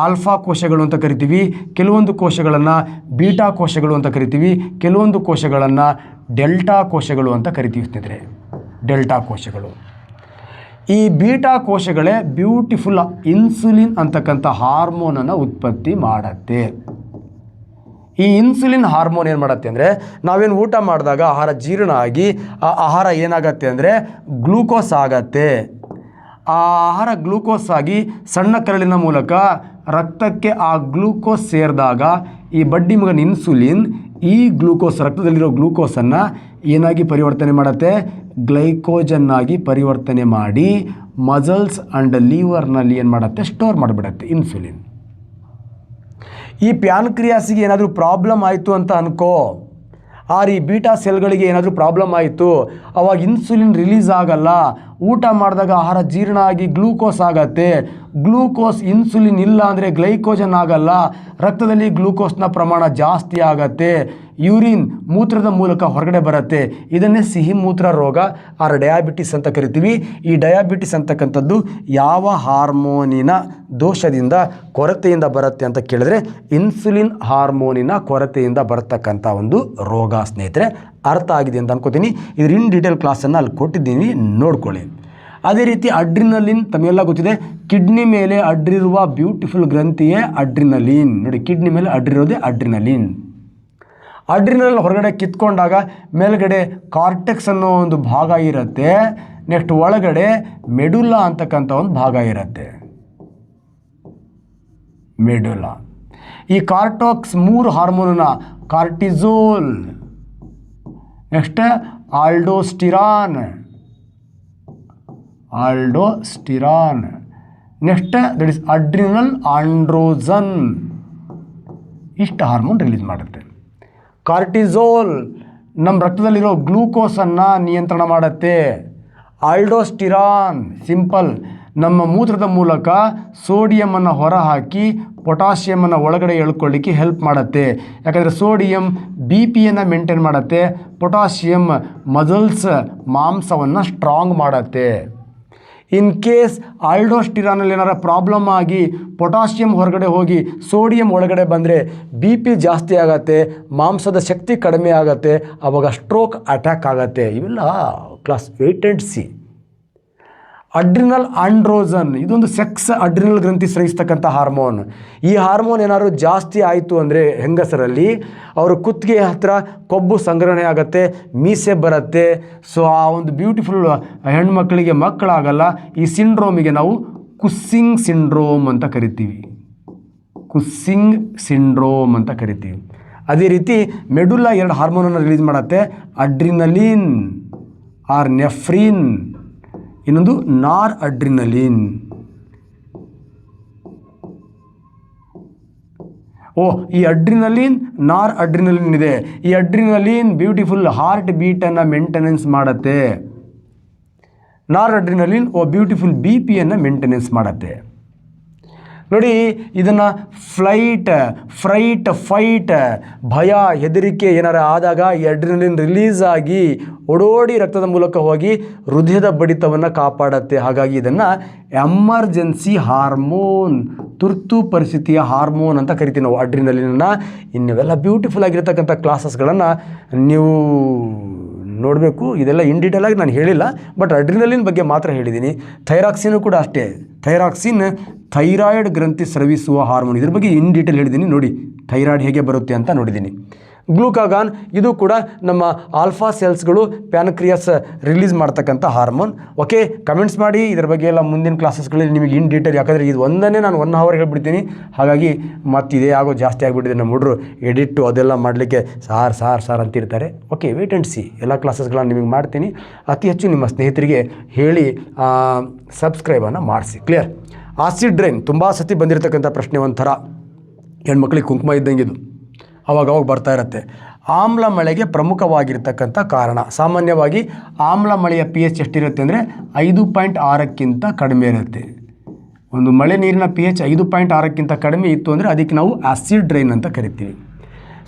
ಆಲ್ಫಾ ಕೋಶಗಳು ಅಂತ ಕರಿತೀವಿ, ಕೆಲವೊಂದು ಕೋಶಗಳನ್ನು ಬೀಟಾ ಕೋಶಗಳು ಅಂತ ಕರಿತೀವಿ, ಕೆಲವೊಂದು ಕೋಶಗಳನ್ನು ಡೆಲ್ಟಾ ಕೋಶಗಳು ಅಂತ ಕರಿತೀವಿ ಸ್ನೇಹಿತರೆ. ಡೆಲ್ಟಾ ಕೋಶಗಳು. ಈ ಬೀಟಾ ಕೋಶಗಳೇ ಬ್ಯೂಟಿಫುಲ್ ಇನ್ಸುಲಿನ್ ಅಂತಕ್ಕಂಥ ಹಾರ್ಮೋನನ್ನು ಉತ್ಪತ್ತಿ ಮಾಡುತ್ತೆ. ಈ ಇನ್ಸುಲಿನ್ ಹಾರ್ಮೋನ್ ಏನು ಮಾಡುತ್ತೆ ಅಂದರೆ, ನಾವೇನು ಊಟ ಮಾಡಿದಾಗ ಆಹಾರ ಜೀರ್ಣ ಆಗಿ ಆ ಆಹಾರ ಏನಾಗತ್ತೆ ಅಂದರೆ ಗ್ಲೂಕೋಸ್ ಆಗತ್ತೆ. ಆ ಆಹಾರ ಗ್ಲೂಕೋಸ್ ಆಗಿ ಸಣ್ಣ ಕರಳಿನ ಮೂಲಕ ರಕ್ತಕ್ಕೆ ಆ ಗ್ಲೂಕೋಸ್ ಸೇರಿದಾಗ ಈ ಬಡ್ಡಿ ಮಗನ ಇನ್ಸುಲಿನ್ ಈ ಗ್ಲೂಕೋಸ್, ರಕ್ತದಲ್ಲಿರೋ ಗ್ಲೂಕೋಸನ್ನು ಏನಾಗಿ ಪರಿವರ್ತನೆ ಮಾಡುತ್ತೆ? ಗ್ಲೈಕೋಜನ್ ಆಗಿ ಪರಿವರ್ತನೆ ಮಾಡಿ ಮಸಲ್ಸ್ ಆ್ಯಂಡ್ ಲೀವರ್ನಲ್ಲಿ ಏನು ಮಾಡುತ್ತೆ? ಸ್ಟೋರ್ ಮಾಡಿಬಿಡುತ್ತೆ ಇನ್ಸುಲಿನ್. ಈ ಪ್ಯಾನ್ಕ್ರಿಯಾಸಿಗೆ ಏನಾದರೂ ಪ್ರಾಬ್ಲಮ್ ಆಯಿತು ಅಂತ ಅನ್ಕೋ, ಈ ಬೀಟಾ ಸೆಲ್ಗಳಿಗೆ ಏನಾದರೂ ಪ್ರಾಬ್ಲಮ್ ಆಯಿತು, ಅವಾಗ ಇನ್ಸುಲಿನ್ ರಿಲೀಸ್ ಆಗಲ್ಲ. ಊಟ ಮಾಡಿದಾಗ ಆಹಾರ ಜೀರ್ಣ ಆಗಿ ಗ್ಲೂಕೋಸ್ ಆಗತ್ತೆ. ಗ್ಲೂಕೋಸ್, ಇನ್ಸುಲಿನ್ ಇಲ್ಲ ಅಂದರೆ ಗ್ಲೈಕೋಜನ್ ಆಗಲ್ಲ. ರಕ್ತದಲ್ಲಿ ಗ್ಲೂಕೋಸ್ನ ಪ್ರಮಾಣ ಜಾಸ್ತಿ ಆಗತ್ತೆ. ಯೂರಿನ್, ಮೂತ್ರದ ಮೂಲಕ ಹೊರಗಡೆ ಬರುತ್ತೆ. ಇದನ್ನೇ ಸಿಹಿ ಮೂತ್ರ ರೋಗ ಆರ್ ಡಯಾಬಿಟಿಸ್ ಅಂತ ಕರಿತೀವಿ. ಈ ಡಯಾಬಿಟಿಸ್ ಅಂತಕ್ಕಂಥದ್ದು ಯಾವ ಹಾರ್ಮೋನಿನ ದೋಷದಿಂದ, ಕೊರತೆಯಿಂದ ಬರುತ್ತೆ ಅಂತ ಕೇಳಿದ್ರೆ ಇನ್ಸುಲಿನ್ ಹಾರ್ಮೋನಿನ ಕೊರತೆಯಿಂದ ಬರತಕ್ಕಂಥ ಒಂದು ರೋಗ ಸ್ನೇಹಿತರೆ. ಅರ್ಥ ಆಗಿದೆ ಅಂತ ಅನ್ಕೋತೀನಿ. ಇದ್ರ ಇನ್ ಡೀಟೇಲ್ ಕ್ಲಾಸನ್ನು ಅಲ್ಲಿ ಕೊಟ್ಟಿದ್ದೀನಿ, ನೋಡ್ಕೊಳ್ಳಿ. ಅದೇ ರೀತಿ ಅಡ್ರಿನಲಿನ್ ತಮಗೆಲ್ಲ ಗೊತ್ತಿದೆ. ಕಿಡ್ನಿ ಮೇಲೆ ಅಡ್ರಿರುವ ಬ್ಯೂಟಿಫುಲ್ ಗ್ರಂಥಿಯೇ ಅಡ್ರಿನಲಿನ್. ನೋಡಿ, ಕಿಡ್ನಿ ಮೇಲೆ ಅಡ್ರಿರೋದೇ ಅಡ್ರಿನಲಿನ್. ಅಡ್ರಿನಲ್ ಹೊರಗಡೆ ಕಿತ್ಕೊಂಡಾಗ ಮೇಲ್ಗಡೆ ಕಾರ್ಟೆಕ್ಸ್ ಅನ್ನೋ ಒಂದು ಭಾಗ ಇರುತ್ತೆ. ನೆಕ್ಸ್ಟ್ ಒಳಗಡೆ ಮೆಡುಲಾ ಅಂತಕ್ಕಂಥ ಒಂದು ಭಾಗ ಇರುತ್ತೆ. ಮೆಡುಲಾ. ಈ ಕಾರ್ಟೆಕ್ಸ್ 3 ಹಾರ್ಮೋನನ್ನ, cortisol, next aldosterone, next that is adrenal androgen, ಇಷ್ಟು ಹಾರ್ಮೋನ್ ರಿಲೀಸ್ ಮಾಡುತ್ತೆ. ಕಾರ್ಟಿಸೋಲ್ ನಮ್ಮ ರಕ್ತದಲ್ಲಿರೋ ಗ್ಲೂಕೋಸನ್ನು ನಿಯಂತ್ರಣ ಮಾಡುತ್ತೆ. ಆಲ್ಡೋಸ್ಟಿರಾನ್ ಸಿಂಪಲ್ ನಮ್ಮ ಮೂತ್ರದ ಮೂಲಕ ಸೋಡಿಯಮನ್ನು ಹೊರಹಾಕಿ ಪೊಟ್ಯಾಷಿಯಮನ್ನು ಒಳಗಡೆ ಎಳ್ಕೊಳ್ಳಿಕ್ಕೆ ಹೆಲ್ಪ್ ಮಾಡುತ್ತೆ. ಯಾಕಂದರೆ ಸೋಡಿಯಂ BP-ಯನ್ನು ಮೇಂಟೈನ್ ಮಾಡುತ್ತೆ, ಪೊಟ್ಯಾಷಿಯಮ್ ಮಸಲ್ಸ್ ಮಾಂಸವನ್ನು ಸ್ಟ್ರಾಂಗ್ ಮಾಡುತ್ತೆ. ಇನ್ ಕೇಸ್ ಆಲ್ಡೋಸ್ಟಿರಾನಲ್ಲಿ ಏನಾರ ಪ್ರಾಬ್ಲಮ್ ಆಗಿ ಪೊಟ್ಯಾಷಿಯಮ್ ಹೊರಗಡೆ ಹೋಗಿ ಸೋಡಿಯಂ ಒಳಗಡೆ ಬಂದರೆ BP ಜಾಸ್ತಿ ಆಗುತ್ತೆ, ಮಾಂಸದ ಶಕ್ತಿ ಕಡಿಮೆ ಆಗುತ್ತೆ, ಆವಾಗ ಸ್ಟ್ರೋಕ್ ಅಟ್ಯಾಕ್ ಆಗುತ್ತೆ. ಇವೆಲ್ಲ class 8 and C. Adrenal androgen ಇದೊಂದು ಸೆಕ್ಸ್ ಅಡ್ರಿನಲ್ ಗ್ರಂಥಿ ಸ್ರವಿಸ್ತಕ್ಕಂಥ ಹಾರ್ಮೋನ್. ಈ ಹಾರ್ಮೋನ್ ಏನಾದ್ರು ಜಾಸ್ತಿ ಆಯಿತು ಅಂದರೆ ಹೆಂಗಸರಲ್ಲಿ ಅವರು ಕುತ್ತಿಗೆ ಹತ್ತಿರ ಕೊಬ್ಬು ಸಂಗ್ರಹಣೆ ಆಗುತ್ತೆ, ಮೀಸೆ ಬರುತ್ತೆ. ಸೊ ಆ ಒಂದು ಬ್ಯೂಟಿಫುಲ್ ಹೆಣ್ಮಕ್ಳಿಗೆ ಮಕ್ಕಳಾಗಲ್ಲ. ಈ ಸಿಂಡ್ರೋಮಿಗೆ ನಾವು ಕುಸ್ಸಿಂಗ್ ಸಿಂಡ್ರೋಮ್ ಅಂತ ಕರಿತೀವಿ. ಕುಸ್ಸಿಂಗ್ ಸಿಂಡ್ರೋಮ್ ಅಂತ ಕರಿತೀವಿ. ಅದೇ ರೀತಿ ಮೆಡುಲಾ 2 ಹಾರ್ಮೋನನ್ನು ರಿಲೀಸ್ ಮಾಡುತ್ತೆ, ಅಡ್ರಿನಲಿನ್ ಆರ್ ನೆಫ್ರಿನ್, ಇನ್ನೊಂದು ನಾರ್ ಅಡ್ರಿನಲಿನ್. ಈ ಅಡ್ರಿನಲಿನ್ ನಾರ್ ಅಡ್ರಿನಲಿನ್ ಇದೆ. ಈ ಅಡ್ರಿನಲಿನ್ ಬ್ಯೂಟಿಫುಲ್ ಹಾರ್ಟ್ ಬೀಟನ್ನು ಮೇಂಟೆನೆನ್ಸ್ ಮಾಡುತ್ತೆ. ನಾರ್ ಅಡ್ರಿನಲಿನ್ ಬ್ಯೂಟಿಫುಲ್ BP-ಯನ್ನು ಮೇಂಟೆನೆನ್ಸ್ ಮಾಡುತ್ತೆ. ನೋಡಿ, ಇದನ್ನು ಫ್ರೈಟ್, ಫೈಟ್, ಭಯ, ಹೆದರಿಕೆ ಏನಾರ ಆದಾಗ ಈ ಅಡ್ರಿನಲಿನ್ ರಿಲೀಸ್ ಆಗಿ ಓಡೋಡಿ ರಕ್ತದ ಮೂಲಕ ಹೋಗಿ ಹೃದಯದ ಬಡಿತವನ್ನು ಕಾಪಾಡುತ್ತೆ. ಹಾಗಾಗಿ ಇದನ್ನು ಎಮರ್ಜೆನ್ಸಿ ಹಾರ್ಮೋನ್, ತುರ್ತು ಪರಿಸ್ಥಿತಿಯ ಹಾರ್ಮೋನ್ ಅಂತ ಕರಿತೀವಿ ನಾವು ಅಡ್ರಿನಲಿನನ್ನು. ಇನ್ನೆಲ್ಲ ಬ್ಯೂಟಿಫುಲ್ ಆಗಿರ್ತಕ್ಕಂಥ ಕ್ಲಾಸಸ್ಗಳನ್ನು ನೀವು ನೋಡಬೇಕು. ಇದೆಲ್ಲ ಇನ್ ಡೀಟೇಲ್ ಆಗಿ ನಾನು ಹೇಳಿಲ್ಲ, ಬಟ್ ಅಡ್ರಿನಲಿನ್ ಬಗ್ಗೆ ಮಾತ್ರ ಹೇಳಿದ್ದೀನಿ. ಥೈರಾಕ್ಸಿನ್ ಕೂಡ ಅಷ್ಟೇ. ಥೈರಾಕ್ಸಿನ್ ಥೈರಾಯ್ಡ್ ಗ್ರಂಥಿ ಸ್ರವಿಸುವ ಹಾರ್ಮೋನ್, ಇದ್ರ ಬಗ್ಗೆ ಇನ್ ಡೀಟೇಲ್ ಹೇಳಿದ್ದೀನಿ ನೋಡಿ. ಥೈರಾಯ್ಡ್ ಹೇಗೆ ಬರುತ್ತೆ ಅಂತ ನೋಡಿದ್ದೀನಿ. ಗ್ಲೂಕಾಗಾನ್ ಇದು ಕೂಡ ನಮ್ಮ ಆಲ್ಫಾ ಸೆಲ್ಸ್ಗಳು ಪ್ಯಾನ್ಕ್ರಿಯಾಸ್ ರಿಲೀಸ್ ಮಾಡ್ತಕ್ಕಂಥ ಹಾರ್ಮೋನ್. ಓಕೆ, ಕಮೆಂಟ್ಸ್ ಮಾಡಿ ಇದರ ಬಗ್ಗೆ ಎಲ್ಲ ಮುಂದಿನ ಕ್ಲಾಸಸ್ಗಳಲ್ಲಿ ನಿಮಗೆ ಇನ್ ಡೀಟೇಲ್, ಯಾಕಂದರೆ ಇದು ಒಂದನ್ನೇ ನಾನು 1 ಅವರ್ ಹೇಳ್ಬಿಡ್ತೀನಿ. ಹಾಗಾಗಿ ಮತ್ತು ಇದೇ ಆಗೋ ಜಾಸ್ತಿ ಆಗಿಬಿಟ್ಟಿದೆ. ನಮ್ಮ ಹುಡುಗರು ಎಡಿಟ್ಟು ಅದೆಲ್ಲ ಮಾಡಲಿಕ್ಕೆ ಸಾರ್ ಅಂತಿರ್ತಾರೆ. Okay, wait and see. ಎಲ್ಲ ಕ್ಲಾಸಸ್ಗಳನ್ನು ನಿಮಗೆ ಮಾಡ್ತೀನಿ. ಅತಿ ಹೆಚ್ಚು ನಿಮ್ಮ ಸ್ನೇಹಿತರಿಗೆ ಹೇಳಿ ಸಬ್ಸ್ಕ್ರೈಬನ್ನು ಮಾಡಿಸಿ. ಕ್ಲಿಯರ್? ಆಸಿಡ್ ರೈನ್ ತುಂಬ ಸತಿ ಬಂದಿರತಕ್ಕಂಥ ಪ್ರಶ್ನೆ, ಒಂಥರ ಹೆಣ್ಮಕ್ಳಿಗೆ ಕುಂಕುಮ ಇದ್ದಂಗೆ ಇದು, ಅವಾಗ ಬರ್ತಾ ಇರುತ್ತೆ. ಆಮ್ಲ ಮಳೆಗೆ ಪ್ರಮುಖವಾಗಿರ್ತಕ್ಕಂಥ ಕಾರಣ, ಸಾಮಾನ್ಯವಾಗಿ ಆಮ್ಲ ಮಳೆಯ pH ಎಷ್ಟಿರುತ್ತೆ ಅಂದರೆ 5.6ಕ್ಕಿಂತ ಕಡಿಮೆ ಇರುತ್ತೆ. ಒಂದು ಮಳೆ ನೀರಿನ pH 5.6ಕ್ಕಿಂತ ಕಡಿಮೆ ಇತ್ತು ಅಂದರೆ ಅದಕ್ಕೆ ನಾವು ಆಸಿಡ್ ರೈನ್ ಅಂತ ಕರಿತೀವಿ.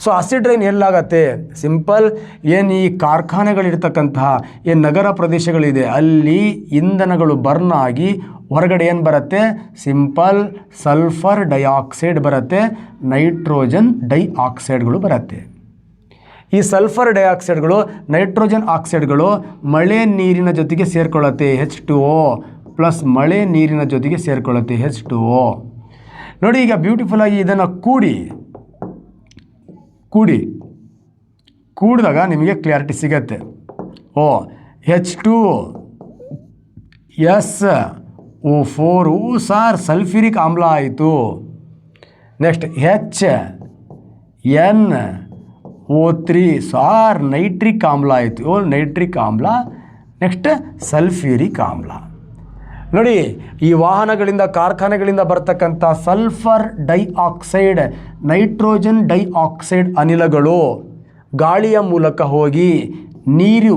ಸೊ ಆಸಿಡ್ ರೈನ್ ಎಲ್ಲಾಗತ್ತೆ? ಸಿಂಪಲ್, ಏನು ಈ ಕಾರ್ಖಾನೆಗಳಿರ್ತಕ್ಕಂತಹ ಏನು ನಗರ ಪ್ರದೇಶಗಳಿದೆ ಅಲ್ಲಿ ಇಂಧನಗಳು ಬರ್ನ್ ಆಗಿ ಹೊರಗಡೆ ಏನು ಬರುತ್ತೆ? ಸಿಂಪಲ್ ಸಲ್ಫರ್ ಡೈಆಕ್ಸೈಡ್ ಬರುತ್ತೆ, ನೈಟ್ರೋಜನ್ ಡೈಆಕ್ಸೈಡ್ಗಳು ಬರುತ್ತೆ. ಈ ಸಲ್ಫರ್ ಡೈಆಕ್ಸೈಡ್ಗಳು, ನೈಟ್ರೋಜನ್ ಆಕ್ಸೈಡ್ಗಳು ಮಳೆ ನೀರಿನ ಜೊತೆಗೆ ಸೇರಿಕೊಳ್ಳುತ್ತೆ, H2O ಪ್ಲಸ್ ಮಳೆ ನೀರಿನ ಜೊತೆಗೆ ಸೇರಿಕೊಳ್ಳುತ್ತೆ, H2O. ನೋಡಿ, ಈಗ ಬ್ಯೂಟಿಫುಲ್ಲಾಗಿ ಇದನ್ನು ಕೂಡಿದಾಗ ನಿಮಗೆ ಕ್ಲಾರಿಟಿ ಸಿಗತ್ತೆ. H2SO4 ಸಾರ್ ಸಲ್ಫ್ಯೂರಿಕ್ ಆಮ್ಲ ಆಯಿತು. ನೆಕ್ಸ್ಟ್ HNO3 ಸಾರ್ ನೈಟ್ರಿಕ್ ಆಮ್ಲ ಆಯಿತು, ನೈಟ್ರಿಕ್ ಆಮ್ಲ. ನೆಕ್ಸ್ಟ್ ಸಲ್ಫ್ಯೂರಿಕ್ ಆಮ್ಲ. ನೋಡಿ, ಈ ವಾಹನಗಳಿಂದ ಕಾರ್ಖಾನೆಗಳಿಂದ ಬರ್ತಕ್ಕಂಥ ಸಲ್ಫರ್ ಡೈಆಕ್ಸೈಡ್, ನೈಟ್ರೋಜನ್ ಡೈಆಕ್ಸೈಡ್ ಅನಿಲಗಳು ಗಾಳಿಯ ಮೂಲಕ ಹೋಗಿ ನೀರು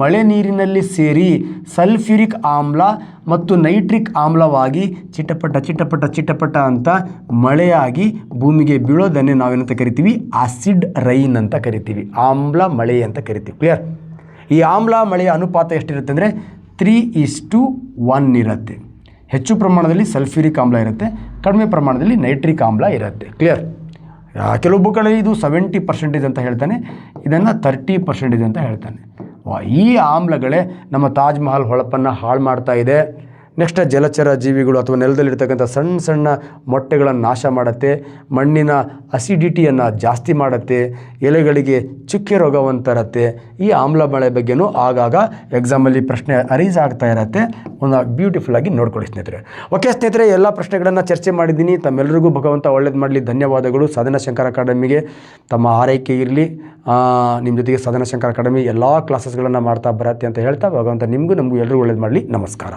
ಮಳೆ ನೀರಿನಲ್ಲಿ ಸೇರಿ ಸಲ್ಫ್ಯೂರಿಕ್ ಆಮ್ಲ ಮತ್ತು ನೈಟ್ರಿಕ್ ಆಮ್ಲವಾಗಿ ಚಿಟಪಟ ಅಂತ ಮಳೆಯಾಗಿ ಭೂಮಿಗೆ ಬೀಳೋದನ್ನೇ ನಾವೇನಂತ ಕರಿತೀವಿ? ಆಸಿಡ್ ರೈನ್ ಅಂತ ಕರಿತೀವಿ, ಆಮ್ಲ ಮಳೆ ಅಂತ ಕರಿತೀವಿ. ಕ್ಲಿಯರ್? ಈ ಆಮ್ಲ ಮಳೆಯ ಅನುಪಾತ ಎಷ್ಟಿರುತ್ತೆ ಅಂದರೆ 3:1 ಇರುತ್ತೆ. ಹೆಚ್ಚು ಪ್ರಮಾಣದಲ್ಲಿ ಸಲ್ಫ್ಯೂರಿಕ್ ಆಮ್ಲ ಇರುತ್ತೆ, ಕಡಿಮೆ ಪ್ರಮಾಣದಲ್ಲಿ ನೈಟ್ರಿಕ್ ಆಮ್ಲ ಇರುತ್ತೆ. ಕ್ಲಿಯರ್? ಕೆಲವು ಬುಕ್ಗಳಲ್ಲಿ ಇದು 70% ಅಂತ ಹೇಳ್ತಾನೆ, ಇದನ್ನು 30% ಅಂತ ಹೇಳ್ತಾನೆ. ಈ ಆಮ್ಲಗಳೇ ನಮ್ಮ ತಾಜ್ ಮಹಲ್ ಹೊಳಪನ್ನು ಹಾಳು ಮಾಡ್ತಾ ಇದೆ. ನೆಕ್ಸ್ಟ್ ಜಲಚರ ಜೀವಿಗಳು ಅಥವಾ ನೆಲದಲ್ಲಿರ್ತಕ್ಕಂಥ ಸಣ್ಣ ಮೊಟ್ಟೆಗಳನ್ನು ನಾಶ ಮಾಡುತ್ತೆ, ಮಣ್ಣಿನ ಅಸಿಡಿಟಿಯನ್ನು ಜಾಸ್ತಿ ಮಾಡುತ್ತೆ, ಎಲೆಗಳಿಗೆ ಚುಕ್ಕೆ ರೋಗವನ್ನು ತರುತ್ತೆ. ಈ ಆಮ್ಲ ಮಳೆ ಬಗ್ಗೆನೂ ಆಗಾಗ ಎಕ್ಸಾಮಲ್ಲಿ ಪ್ರಶ್ನೆ ಅರೈಸ್ ಆಗ್ತಾ ಇರುತ್ತೆ. ಒಂದು ಬ್ಯೂಟಿಫುಲ್ಲಾಗಿ ನೋಡ್ಕೊಳ್ಳಿ ಸ್ನೇಹಿತರೆ. ಓಕೆ ಸ್ನೇಹಿತರೆ, ಎಲ್ಲ ಪ್ರಶ್ನೆಗಳನ್ನು ಚರ್ಚೆ ಮಾಡಿದ್ದೀನಿ. ತಮ್ಮೆಲ್ಲರಿಗೂ ಭಗವಂತ ಒಳ್ಳೇದು ಮಾಡಲಿ. ಧನ್ಯವಾದಗಳು. ಸಾಧನಾ ಶಂಕರ್ ಅಕಾಡೆಮಿಗೆ ತಮ್ಮ ಆರೈಕೆ ಇರಲಿ. ನಿಮ್ಮ ಜೊತೆಗೆ ಸಾಧನಾ ಶಂಕರ್ ಅಕಾಡೆಮಿ ಎಲ್ಲ ಕ್ಲಾಸಸ್ಗಳನ್ನು ಮಾಡ್ತಾ ಬರತ್ತೆ ಅಂತ ಹೇಳ್ತಾ ಭಗವಂತ ನಿಮಗೂ ನಮಗೂ ಎಲ್ಲರಿಗೂ ಒಳ್ಳೇದು ಮಾಡಲಿ. ನಮಸ್ಕಾರ.